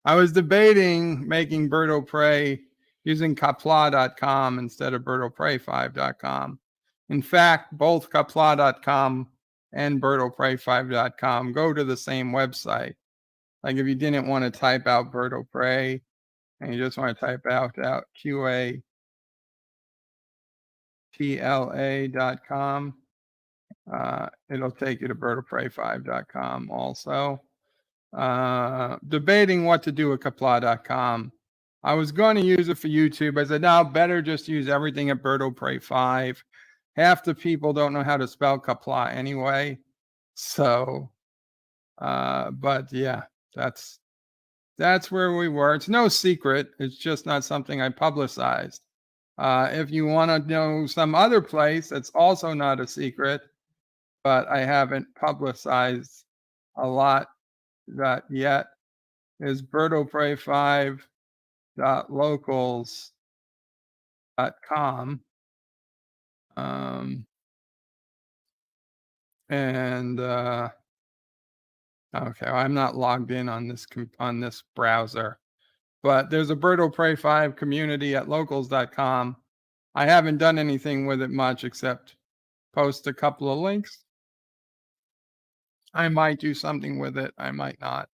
I was debating making Birdo Prey using Qapla.com instead of BirdoPrey5.com. In fact, both Qapla.com and BirdoPrey5.com go to the same website. Like if you didn't want to type out Birdo Prey and you just want to type out Qapla.com, it'll take you to BirdoPrey5.com also. Debating what to do with Qapla.com. I was going to use it for YouTube. I said, no, better just use everything at Birdo Prey 5. Half the people don't know how to spell Qapla anyway. So, but yeah, that's where we were. It's no secret. It's just not something I publicized. If you want to know some other place, it's also not a secret, but I haven't publicized a lot that yet, is birdofprey5.locals.com. And okay, I'm not logged in on this browser, but there's a Birdo Prey 5 community at locals.com. I haven't done anything with it much except post a couple of links. I might do something with it. I might not.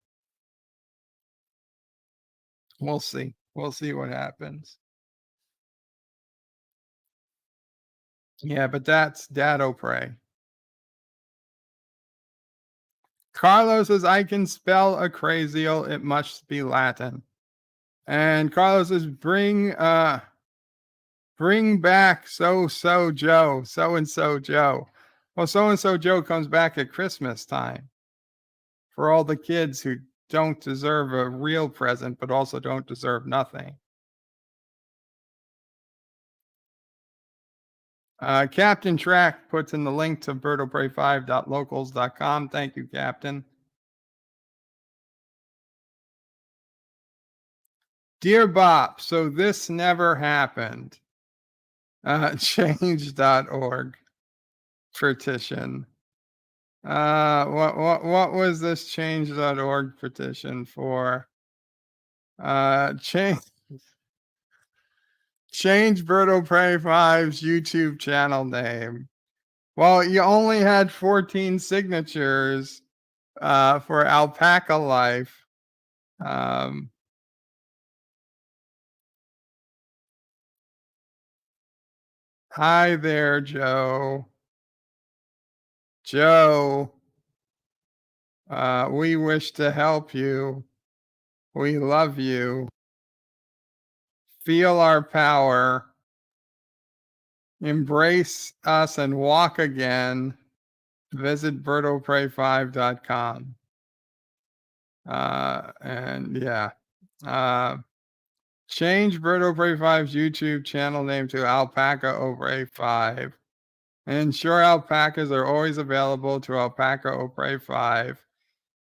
We'll see. We'll see what happens. Yeah, but that's Dado Prey. Carlos says, I can spell acrasial. It must be Latin. And Carlos says, bring back so-so Joe, so-and-so Joe. Well, so-and-so Joe comes back at Christmas time for all the kids who don't deserve a real present, but also don't deserve nothing. Captain Track puts in the link to birdofprey5.locals.com. Thank you, Captain. Dear Bop, so this never happened. Change.org petition. What was this change.org petition for? Change Birdo Prey 5's YouTube channel name. Well, you only had 14 signatures for Alpaca Life. Hi there, Joe. Joe, we wish to help you. We love you. Feel our power. Embrace us and walk again. Visit birdofprey5.com. And yeah. Change Birdo Prey 5's YouTube channel name to Alpaca Over A5. Ensure alpacas are always available to Alpaca Opre 5.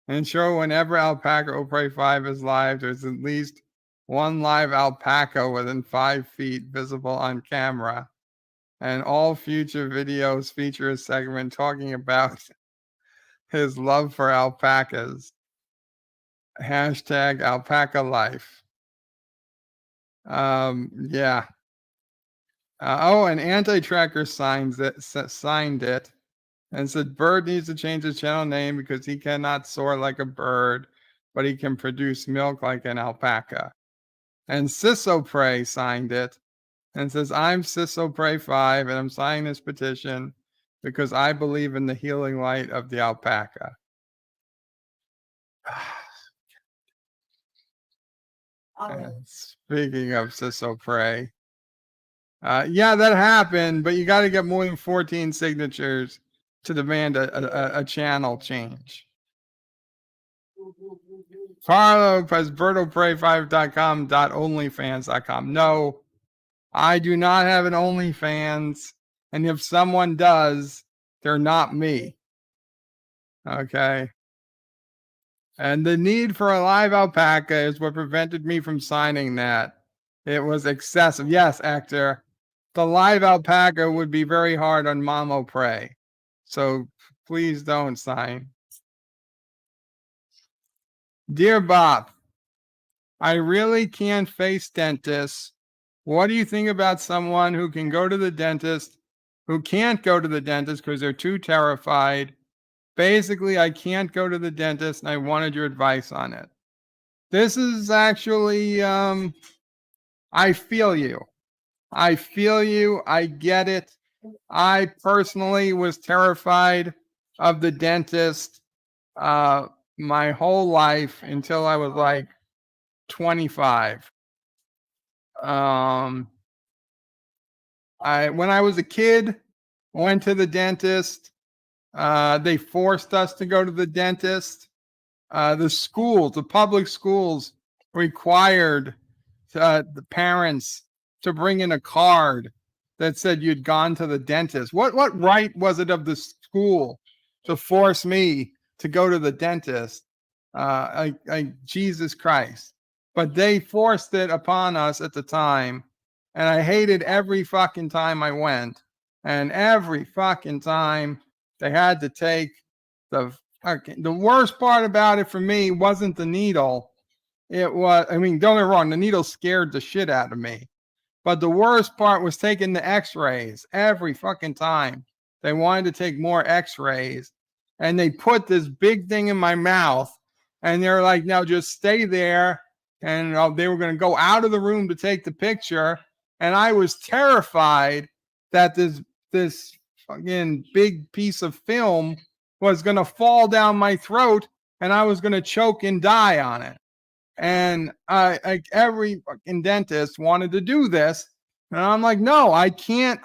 Ensure whenever Alpaca Opre 5 is live, there's at least one live alpaca within 5 feet visible on camera. And all future videos feature a segment talking about his love for alpacas. Hashtag alpaca life. Yeah. And Anti-Tracker signed it and said Bird needs to change his channel name because he cannot soar like a bird, but he can produce milk like an alpaca. And Sisopray signed it and says, I'm Sisopray 5 and I'm signing this petition because I believe in the healing light of the alpaca. Speaking of Sisopray, yeah, that happened, but you got to get more than 14 signatures to demand a channel change. Carlo PresbertoPray5.com.onlyfans.com. No, I do not have an OnlyFans, and if someone does, they're not me. Okay. And the need for a live alpaca is what prevented me from signing that. It was excessive. Yes, actor. The live alpaca would be very hard on Mamo Prey. So please don't sign. Dear Bop, I really can't face dentists. What do you think about someone who can go to the dentist, who can't go to the dentist because they're too terrified? Basically, I can't go to the dentist and I wanted your advice on it. This is actually, I feel you. I feel you. I get it. I personally was terrified of the dentist my whole life until I was like 25. When I was a kid, went to the dentist. They forced us to go to the dentist. The public schools required the parents to bring in a card that said you'd gone to the dentist. What right was it of the school to force me to go to the dentist? Jesus Christ. But they forced it upon us at the time. And I hated every fucking time I went. And every fucking time they had to take the worst part about it for me wasn't the needle. It was, don't get me wrong, the needle scared the shit out of me. But the worst part was taking the x-rays every fucking time. They wanted to take more x-rays. And they put this big thing in my mouth. And they're like, now just stay there. And they were going to go out of the room to take the picture. And I was terrified that this fucking big piece of film was going to fall down my throat and I was going to choke and die on it. And every fucking dentist wanted to do this. And I'm like, no, I can't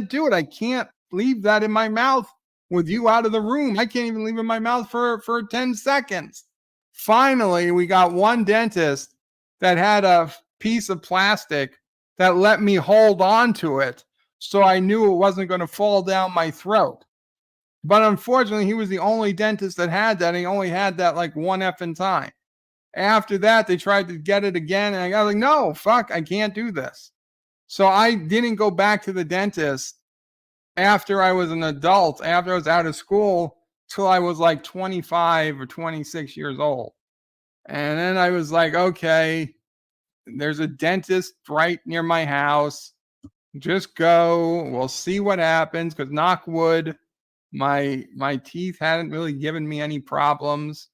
do it. I can't leave that in my mouth with you out of the room. I can't even leave it in my mouth for 10 seconds. Finally, we got one dentist that had a piece of plastic that let me hold on to it. So I knew it wasn't going to fall down my throat. But unfortunately, he was the only dentist that had that. And he only had that like one effing time. After that, they tried to get it again. And I was like, no, fuck, I can't do this. So I didn't go back to the dentist after I was an adult, after I was out of school, till I was like 25 or 26 years old. And then I was like, okay, there's a dentist right near my house. Just go. We'll see what happens. Because knock wood, my teeth hadn't really given me any problems.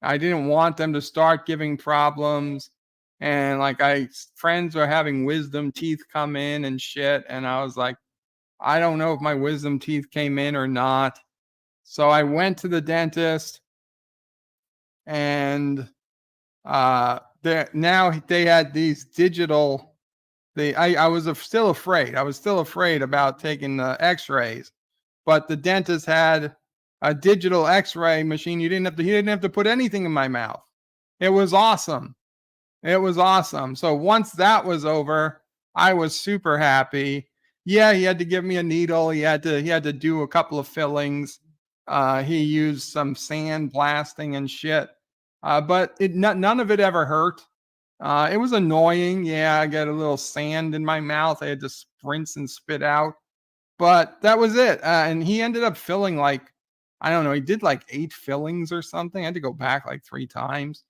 I didn't want them to start giving problems. And like friends were having wisdom teeth come in and shit. And I was like, I don't know if my wisdom teeth came in or not. So I went to the dentist and now they had these digital, I was still afraid. I was still afraid about taking the x-rays, but the dentist had a digital x-ray machine. He didn't have to put anything in my mouth. It was awesome. It was awesome. So once that was over, I was super happy. Yeah, he had to give me a needle. He had to do a couple of fillings. He used some sand blasting and shit. But none of it ever hurt. It was annoying. Yeah, I got a little sand in my mouth. I had to rinse and spit out. But that was it. And he ended up filling like, I don't know, he did like 8 fillings or something. I had to go back like 3 times.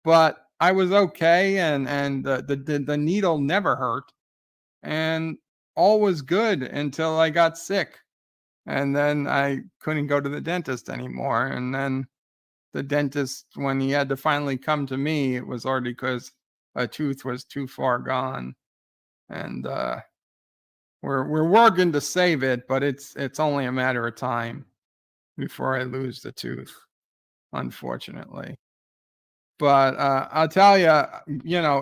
But I was okay, and the needle never hurt. And all was good until I got sick. And then I couldn't go to the dentist anymore. And then the dentist, when he had to finally come to me, it was already because a tooth was too far gone. And we're working to save it, but it's only a matter of time before I lose the tooth, unfortunately. But I'll tell you,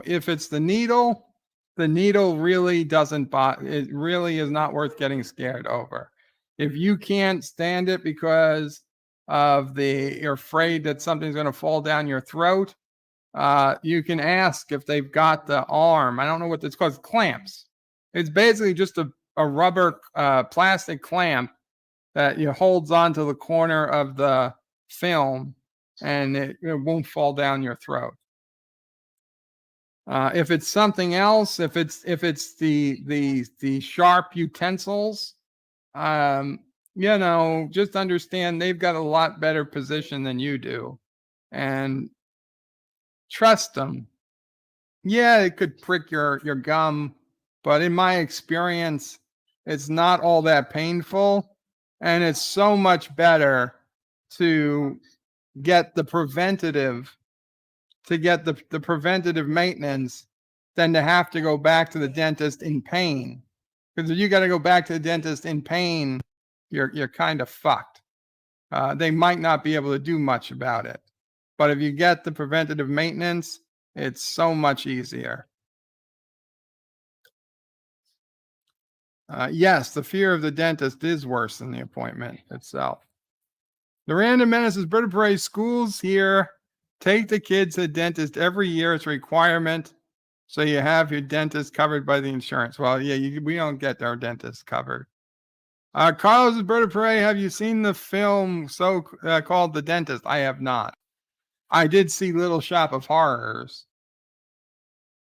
if it's the needle really doesn't it really is not worth getting scared over. If you can't stand it because you're afraid that something's going to fall down your throat, you can ask if they've got the arm. I don't know what it's called. Clamps. It's basically just a rubber plastic clamp that holds onto the corner of the film, and it won't fall down your throat. If it's something else, if it's the sharp utensils, just understand they've got a lot better position than you do, and trust them. Yeah, it could prick your gum, but in my experience, it's not all that painful, and it's so much better to get the preventative maintenance than to have to go back to the dentist in pain. Because if you got to go back to the dentist in pain, you're kind of fucked. They might not be able to do much about it. But if you get the preventative maintenance, it's so much easier. Yes, the fear of the dentist is worse than the appointment itself. The Random Menace is Bird of Prey. Schools here take the kids to the dentist every year. It's a requirement. So you have your dentist covered by the insurance. Well, yeah, we don't get our dentist covered. Carlos is Bird of Prey. Have you seen the film called The Dentist? I have not. I did see Little Shop of Horrors.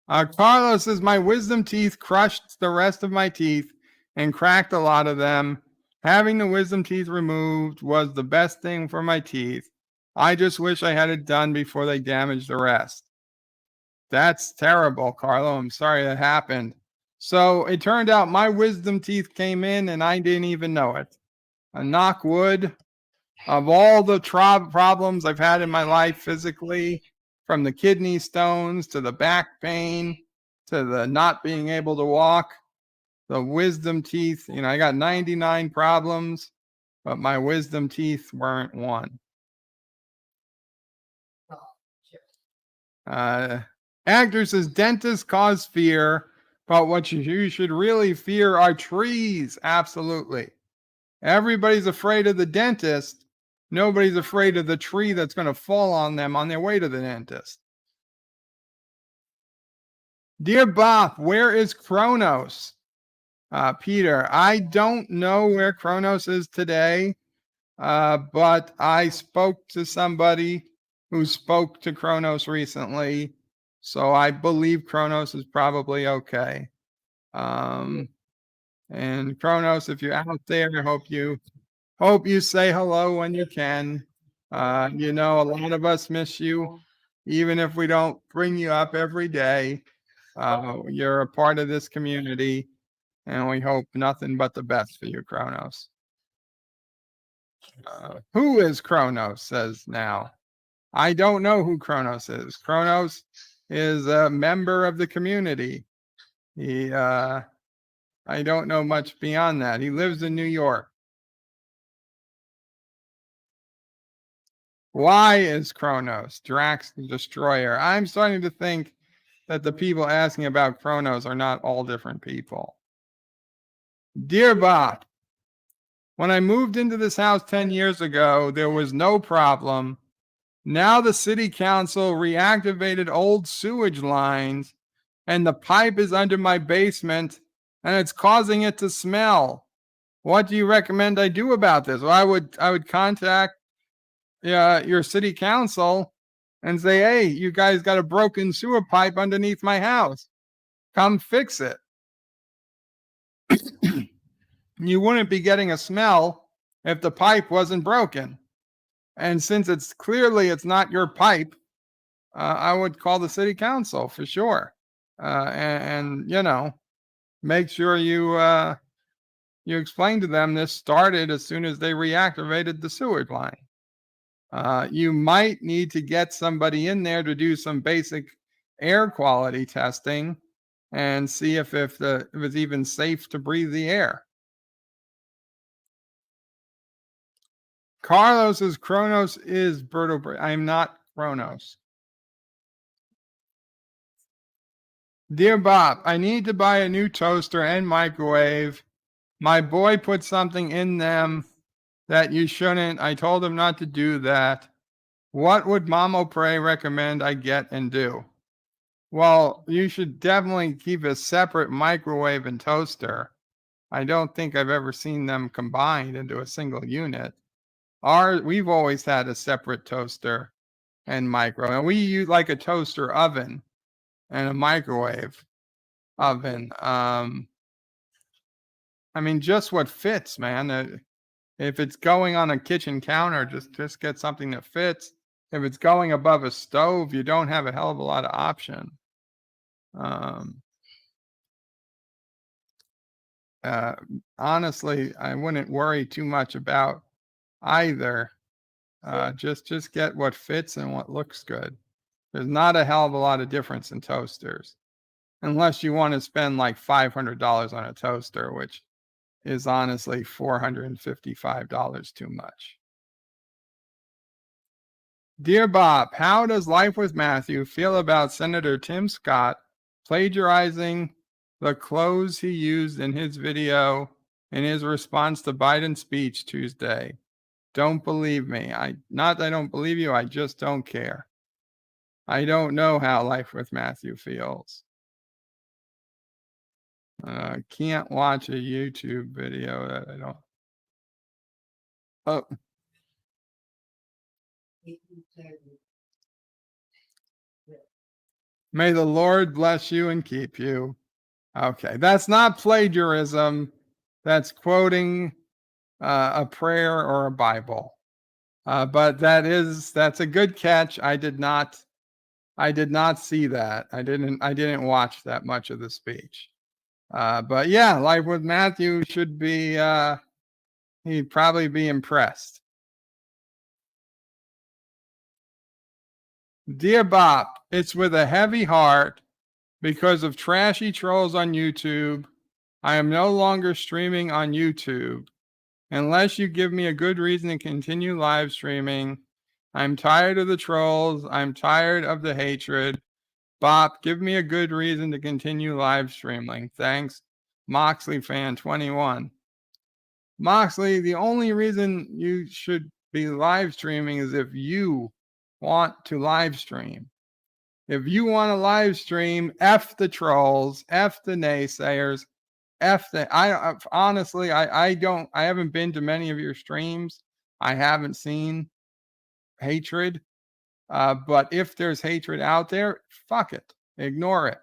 Carlos says, my wisdom teeth crushed the rest of my teeth and cracked a lot of them. Having the wisdom teeth removed was the best thing for my teeth. I just wish I had it done before they damaged the rest. That's terrible, Carlo. I'm sorry that happened. So it turned out my wisdom teeth came in and I didn't even know it. Knock wood. Of all the problems I've had in my life physically, from the kidney stones to the back pain to the not being able to walk, the wisdom teeth, I got 99 problems, but my wisdom teeth weren't one. Actor says dentists cause fear, but what you should really fear are trees. Absolutely. Everybody's afraid of the dentist. Nobody's afraid of the tree that's going to fall on them on their way to the dentist. Dear Bop, where is Kronos? Peter, I don't know where Kronos is today, but I spoke to somebody who spoke to Kronos recently, so I believe Kronos is probably okay. And Kronos, if you're out there, I hope you say hello when you can. A lot of us miss you, even if we don't bring you up every day. You're a part of this community, and we hope nothing but the best for you, Kronos. Who is Kronos? Says now. I don't know who Kronos is. Kronos is a member of the community. I don't know much beyond that. He lives in New York. Why is Kronos Drax the Destroyer? I'm starting to think that the people asking about Kronos are not all different people. Dear Bop, when I moved into this house 10 years ago, there was no problem. Now the city council reactivated old sewage lines, and the pipe is under my basement, and it's causing it to smell. What do you recommend I do about this? Well, I would contact your city council and say, hey, you guys got a broken sewer pipe underneath my house. Come fix it. You wouldn't be getting a smell if the pipe wasn't broken. And since it's not your pipe, I would call the city council for sure. And make sure you explain to them this started as soon as they reactivated the sewer line. You might need to get somebody in there to do some basic air quality testing and see if it's even safe to breathe the air. Carlos says Kronos is Berto. I'm not Kronos. Dear Bop, I need to buy a new toaster and microwave. My boy put something in them that you shouldn't. I told him not to do that. What would Mamo Pray recommend I get and do? Well, you should definitely keep a separate microwave and toaster. I don't think I've ever seen them combined into a single unit. We've always had a separate toaster and micro, and we use like a toaster oven and a microwave oven. I mean, just what fits, man. If it's going on a kitchen counter, just get something that fits. If it's going above a stove, you don't have a hell of a lot of option. Honestly, I wouldn't worry too much about either. Just get what fits and what looks good. There's not a hell of a lot of difference in toasters, unless you want to spend like $500 on a toaster, which is honestly $455 too much. Dear Bop, how does Life with Matthew feel about Senator Tim Scott plagiarizing the clothes he used in his video in his response to Biden's speech Tuesday? Don't believe me. I don't believe you. I just don't care. I don't know how Life with Matthew feels. Can't watch a YouTube video that I don't. Oh. May the Lord bless you and keep you. Okay, that's not plagiarism. That's quoting a prayer or a Bible. But that's a good catch. I did not see that. I didn't watch that much of the speech. But yeah, Life with Matthew should be, he'd probably be impressed. Dear Bop, it's with a heavy heart because of trashy trolls on YouTube. I am no longer streaming on YouTube. Unless you give me a good reason to continue live streaming. I'm tired of the trolls. I'm tired of the hatred. Bop, give me a good reason to continue live streaming. Thanks, Moxley fan 21. Moxley, the only reason you should be live streaming is if you want to live stream. If you want to live stream, F the trolls, F the naysayers, honestly, I haven't been to many of your streams. I haven't seen hatred. But if there's hatred out there, fuck it. Ignore it.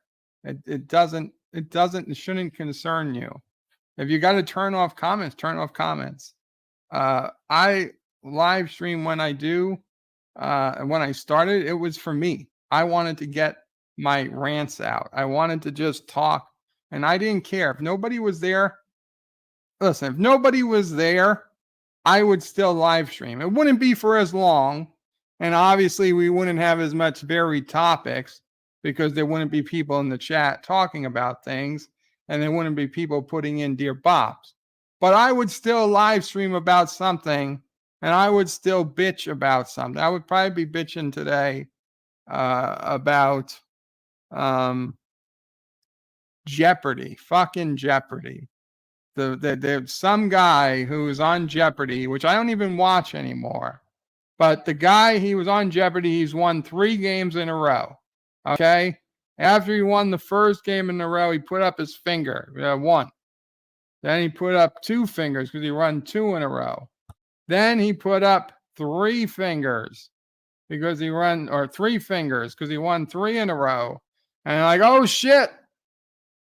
It shouldn't concern you. If you got to turn off comments, turn off comments. I live stream when I do. And when I started, it was for me. I wanted to get my rants out. I wanted to just talk, and I didn't care. If nobody was there, listen, if nobody was there, I would still live stream. It wouldn't be for as long, and obviously we wouldn't have as much varied topics because there wouldn't be people in the chat talking about things, and there wouldn't be people putting in Dear Bops. But I would still live stream about something, and I would still bitch about something. I would probably be bitching today about Jeopardy, fucking Jeopardy. There's some guy who's on Jeopardy, which I don't even watch anymore. But the guy, he was on Jeopardy. He's won 3 games in a row. Okay. After he won the first game in a row, he put up his finger. One. Then he put up 2 fingers because he won 2 in a row. Then he put up 3 fingers because he won, or 3 fingers because he won 3 in a row. And like, oh shit.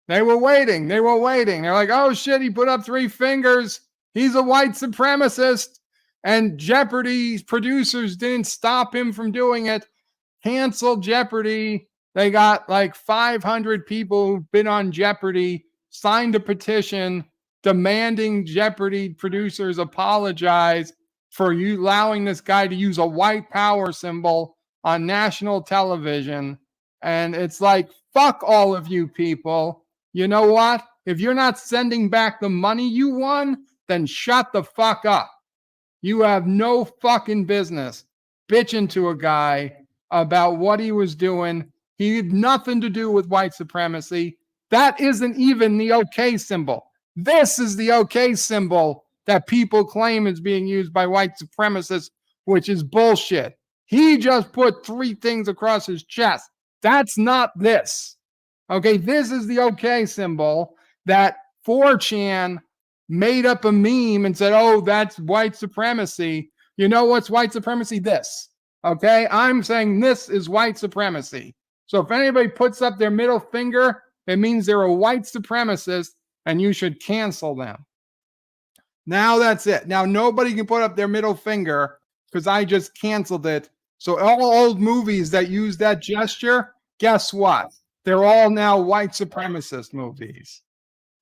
They were waiting. They're like, oh shit, he put up 3 fingers. He's a white supremacist. And Jeopardy producers didn't stop him from doing it. Canceled Jeopardy. They got like 500 people who've been on Jeopardy, signed a petition demanding Jeopardy producers apologize for you allowing this guy to use a white power symbol on national television. And it's like, fuck all of you people. You know what? If you're not sending back the money you won, then shut the fuck up. You have no fucking business bitching to a guy about what he was doing. He had nothing to do with white supremacy. That isn't even the OK symbol. This is the OK symbol that people claim is being used by white supremacists, which is bullshit. He just put 3 things across his chest. That's not this. Okay, this is the OK symbol that 4chan made up a meme and said, oh, that's white supremacy. You know what's white supremacy? This. Okay, I'm saying this is white supremacy. So if anybody puts up their middle finger, it means they're a white supremacist and you should cancel them. Now that's it. Now nobody can put up their middle finger because I just canceled it. So all old movies that use that gesture, guess what? They're all now white supremacist movies.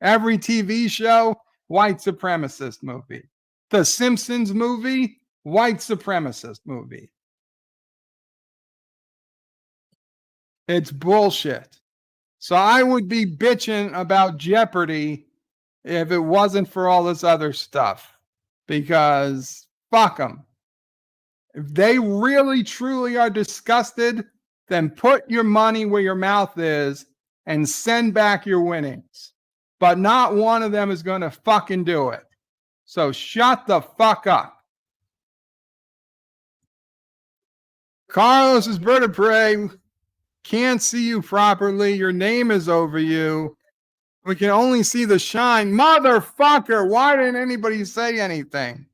Every TV show, white supremacist movie. The Simpsons movie, white supremacist movie. It's bullshit. So I would be bitching about Jeopardy if it wasn't for all this other stuff. Because fuck them. If they really, truly are disgusted, then put your money where your mouth is and send back your winnings. But not one of them is going to fucking do it. So shut the fuck up. Carlos is bird of prey. Can't see you properly. Your name is over you. We can only see the shine. Motherfucker, why didn't anybody say anything?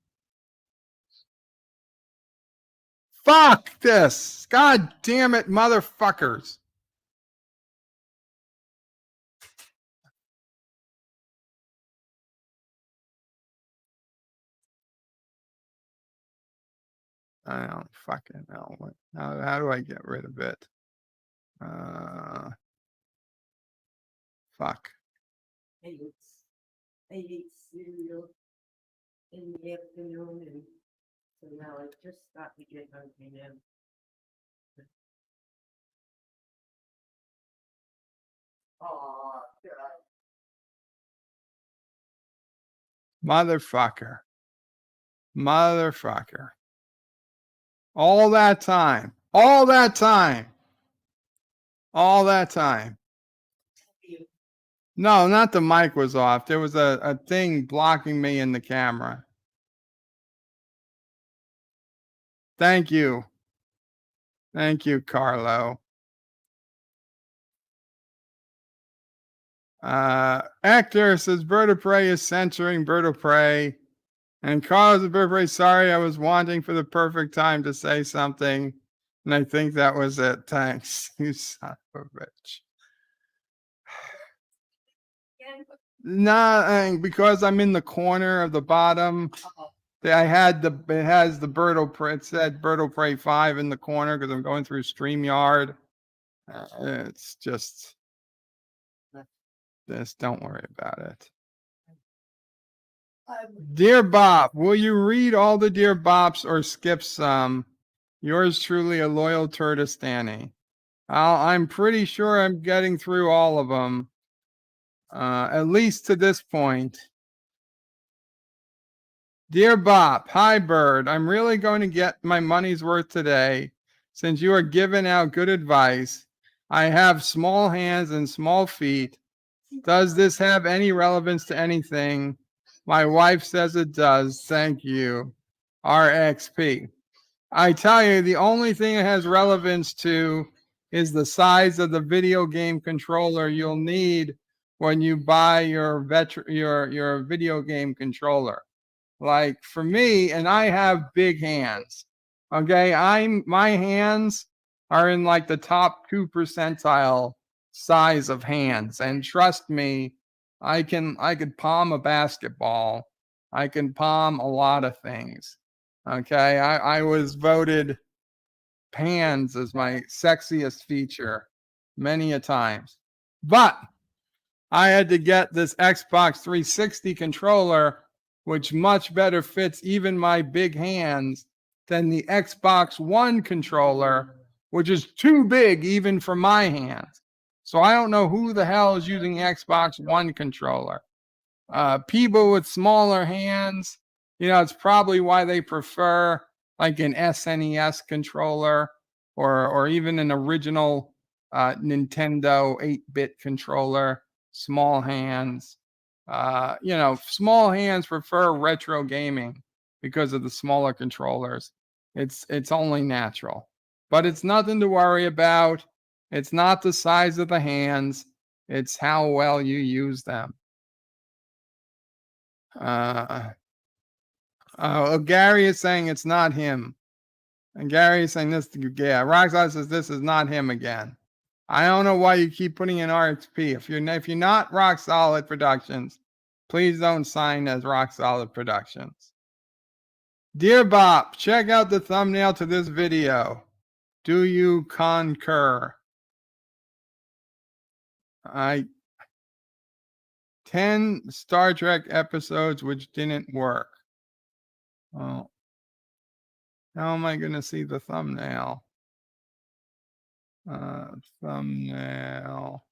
Fuck this. God damn it, motherfuckers. I don't fucking know. How do I get rid of it? Fuck. I ate cereal in the afternoon, and so now I just start to get hungry now. Oh, God. Motherfucker. All that time. No, not the mic was off. There was a thing blocking me in the camera. Thank you. Thank you, Carlo. Hector says Bird of Prey is censoring Bird of Prey. And Carlos of Bird of Prey, sorry, I was wanting for the perfect time to say something. And I think that was it. Thanks. You son of a bitch. No, because I'm in the corner of the bottom. It has the Bird of Prey. It said Bird of Prey 5 in the corner because I'm going through StreamYard. It's just this. Don't worry about it. Dear Bop, will you read all the Dear Bops or skip some? Yours truly, a loyal Turdistani. I'm pretty sure I'm getting through all of them, at least to this point. Dear Bop, hi Bird, I'm really going to get my money's worth today. Since you are giving out good advice, I have small hands and small feet. Does this have any relevance to anything? My wife says it does. Thank you. RXP. I tell you, the only thing it has relevance to is the size of the video game controller you'll need when you buy your video game controller. Like for me, and I have big hands. Okay, my hands are in like the top 2 percentile size of hands, and trust me, I could palm a basketball. I can palm a lot of things. Okay, I was voted hands as my sexiest feature many a times, but I had to get this Xbox 360 controller, which much better fits even my big hands than the Xbox One controller, which is too big even for my hands. So I don't know who the hell is using the Xbox One controller. People with smaller hands, it's probably why they prefer like an SNES controller or even an original Nintendo 8-bit controller. Small hands, small hands prefer retro gaming because of the smaller controllers. It's only natural, but it's nothing to worry about. It's not the size of the hands, it's how well you use them. Gary is saying it's not him. And Gary is saying this, yeah, Rockstar says this is not him again. I don't know why you keep putting in RXP. If you're not Rock Solid Productions, please don't sign as Rock Solid Productions. Dear Bop, check out the thumbnail to this video. Do you concur? 10 Star Trek episodes which didn't work. Oh, how am I going to see the thumbnail? Thumbnail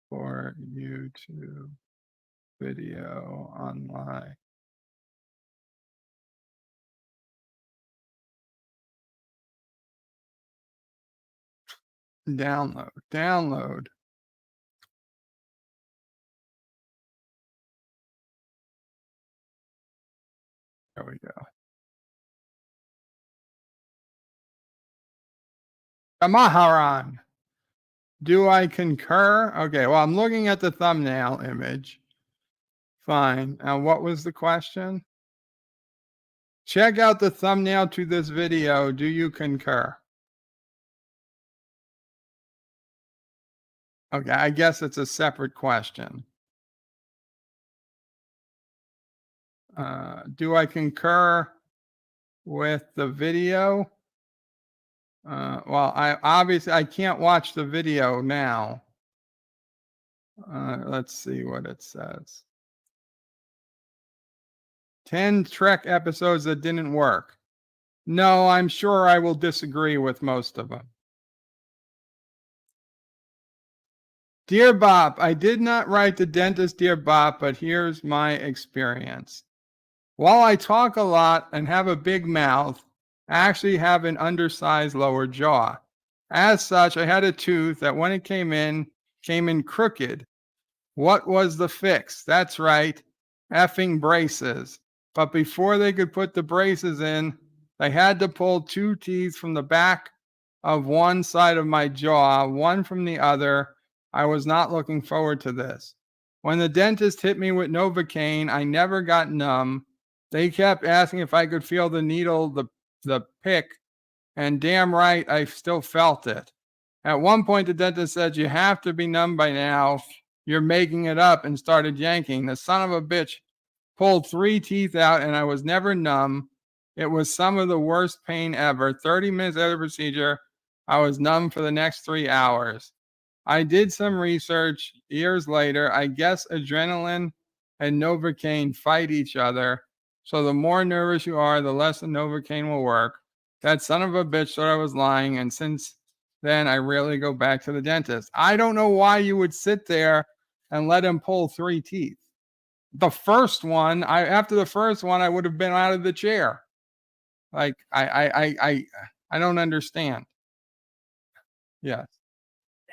for YouTube video online. Download. There we go. Maharan. Do I concur? Okay, well, I'm looking at the thumbnail image. Fine. Now, what was the question? Check out the thumbnail to this video. Do you concur? Okay, I guess it's a separate question. Do I concur with the video? Well, I can't watch the video now. Let's see what it says. 10 Trek episodes that didn't work. No, I'm sure I will disagree with most of them. Dear Bop, I did not write the dentist Dear Bop, but here's my experience. While I talk a lot and have a big mouth, I actually have an undersized lower jaw. As such, I had a tooth that when it came in crooked. What was the fix? That's right, effing braces. But before they could put the braces in, they had to pull 2 teeth from the back of one side of my jaw, one from the other. I was not looking forward to this. When the dentist hit me with Novocaine, I never got numb. They kept asking if I could feel the needle, the pick, and damn right, I still felt it. At one point, the dentist said, "You have to be numb by now. You're making it up," and started yanking. The son of a bitch pulled 3 teeth out, and I was never numb. It was some of the worst pain ever. 30 minutes after the procedure, I was numb for the next 3 hours. I did some research years later. I guess adrenaline and Novocaine fight each other. So the more nervous you are, the less the Novocaine will work. That son of a bitch thought I was lying, and since then I rarely go back to the dentist. I don't know why you would sit there and let him pull 3 teeth. The first one, after the first one, I would have been out of the chair. Like I don't understand. Yes.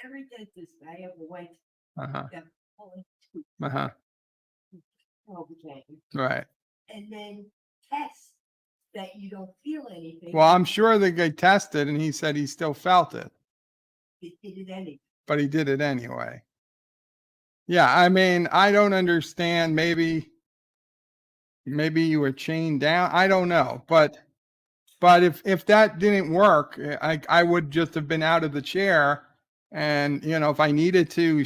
Every dentist I ever went Uh-huh. got pulling tooth Uh-huh. Novocaine, Right. and then tests that you don't feel anything. Well, I'm sure they get tested and he said he still felt it, It did it anyway. but he did it anyway. Yeah, I mean, I don't understand. Maybe you were chained down. I don't know. But if that didn't work, I would just have been out of the chair. And, you know, if I needed to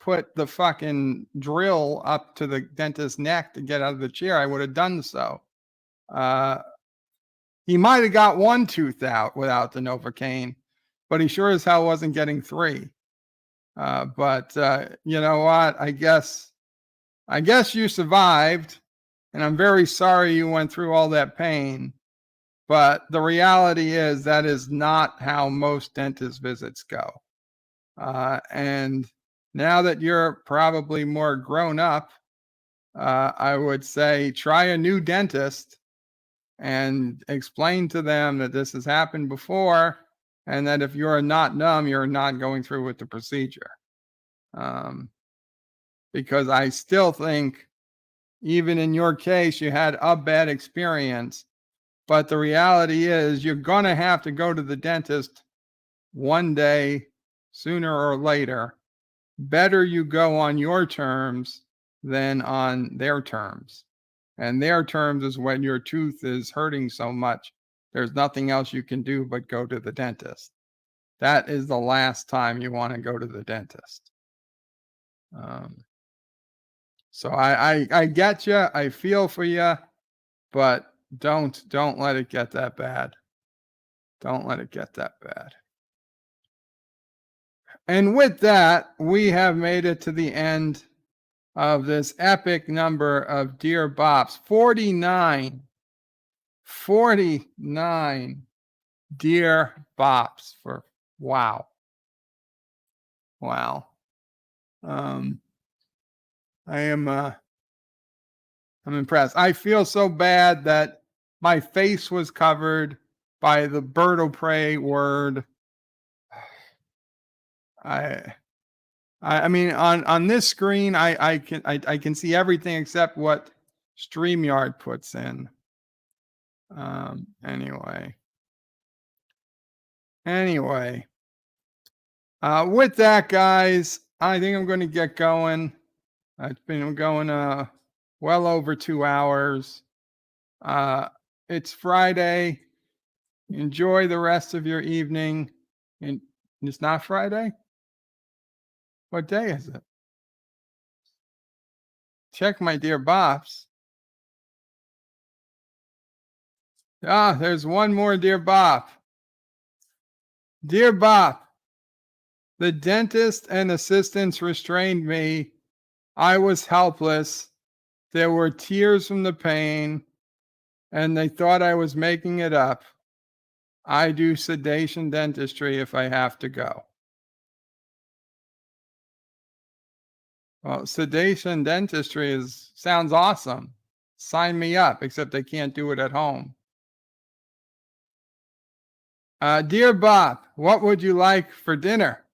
put the fucking drill up to the dentist's neck to get out of the chair, I would have done so. He might have got one tooth out without the Novocaine, but he sure as hell wasn't getting 3. But you know what? I guess you survived, and I'm very sorry you went through all that pain. But the reality is that is not how most dentist visits go. And now that you're probably more grown up, I would say try a new dentist and explain to them that this has happened before, and that if you're not numb, you're not going through with the procedure. Because I still think, even in your case, you had a bad experience, but the reality is you're going to have to go to the dentist one day, sooner or later. Better you go on your terms than on their terms. And their terms is when your tooth is hurting so much, there's nothing else you can do but go to the dentist. That is the last time you want to go to the dentist. So I get you. I feel for you, but don't let it get that bad. Don't let it get that bad. And with that, we have made it to the end of this epic number of Dear Bops. 49 Dear Bops for wow. I'm impressed. I feel so bad that my face was covered by the bird of prey word. I mean, on this screen, I can see everything except what StreamYard puts in. Anyway. With that, guys, I think I'm going to get going. It's been going well over 2 hours. It's Friday. Enjoy the rest of your evening. And it's not Friday? What day is it? Check my Dear Bops. There's one more Dear Bop. Dear Bop, the dentist and assistants restrained me. I was helpless. There were tears from the pain, and they thought I was making it up. I do sedation dentistry if I have to go. Well, sedation dentistry sounds awesome. Sign me up, except they can't do it at home. Dear Bop, what would you like for dinner?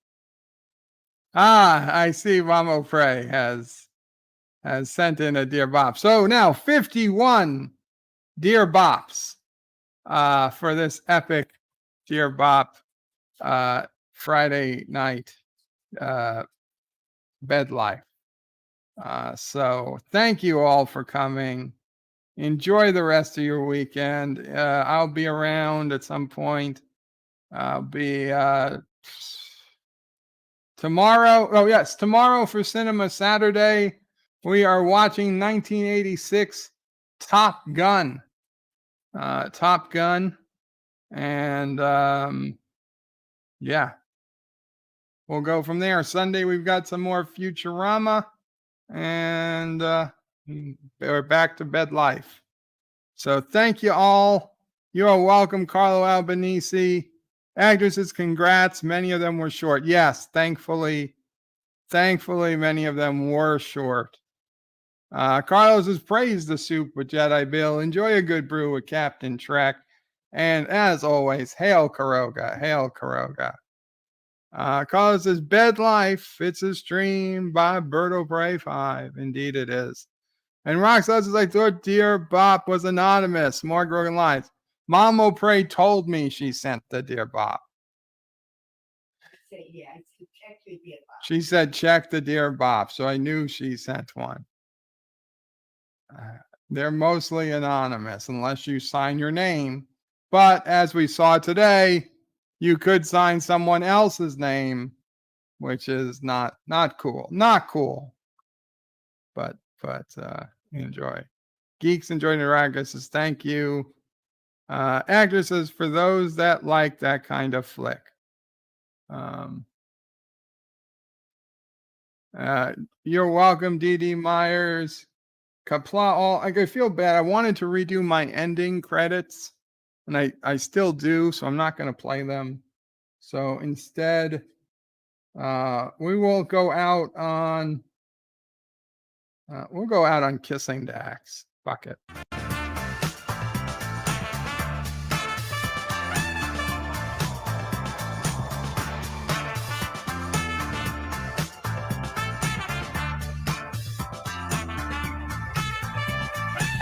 I see Mamo Prey has sent in a Dear Bop. So now 51 Dear Bops for this epic Dear Bop Friday night bed life. So thank you all for coming. Enjoy the rest of your weekend. I'll be around at some point. I'll be tomorrow. Oh, yes, tomorrow for Cinema Saturday. We are watching 1986 Top Gun. And yeah, we'll go from there. Sunday, we've got some more Futurama. And we're back to bed life. So thank you all. You are welcome, Carlo Albanese. Actresses, congrats. Many of them were short. Yes, thankfully, many of them were short. Carlos has praised the soup with Jedi Bill. Enjoy a good brew with Captain Trek. And as always, hail Caroga. Hail Caroga. Carlos says, bed life. It's a stream by Birdo Bray 5. Indeed it is. And Rock says, I thought Dear Bop was anonymous. More Grogan lines. Mom O'Prey told me she sent the Dear Bop. She said, check the Dear Bop. So I knew she sent one. They're mostly anonymous unless you sign your name. But as we saw today, you could sign someone else's name, which is not cool. Not cool. But enjoy. Geeks enjoy Naraga says, thank you. Actresses, for those that like that kind of flick. You're welcome, D.D. Myers. Qapla, I feel bad. I wanted to redo my ending credits, and I still do, so I'm not going to play them. So instead, we will go out on Kissing Dax. Fuck it.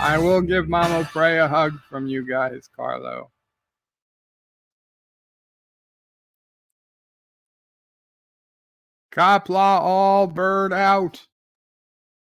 I will give Mama Prey a hug from you guys, Carlo. Qapla, all bird out.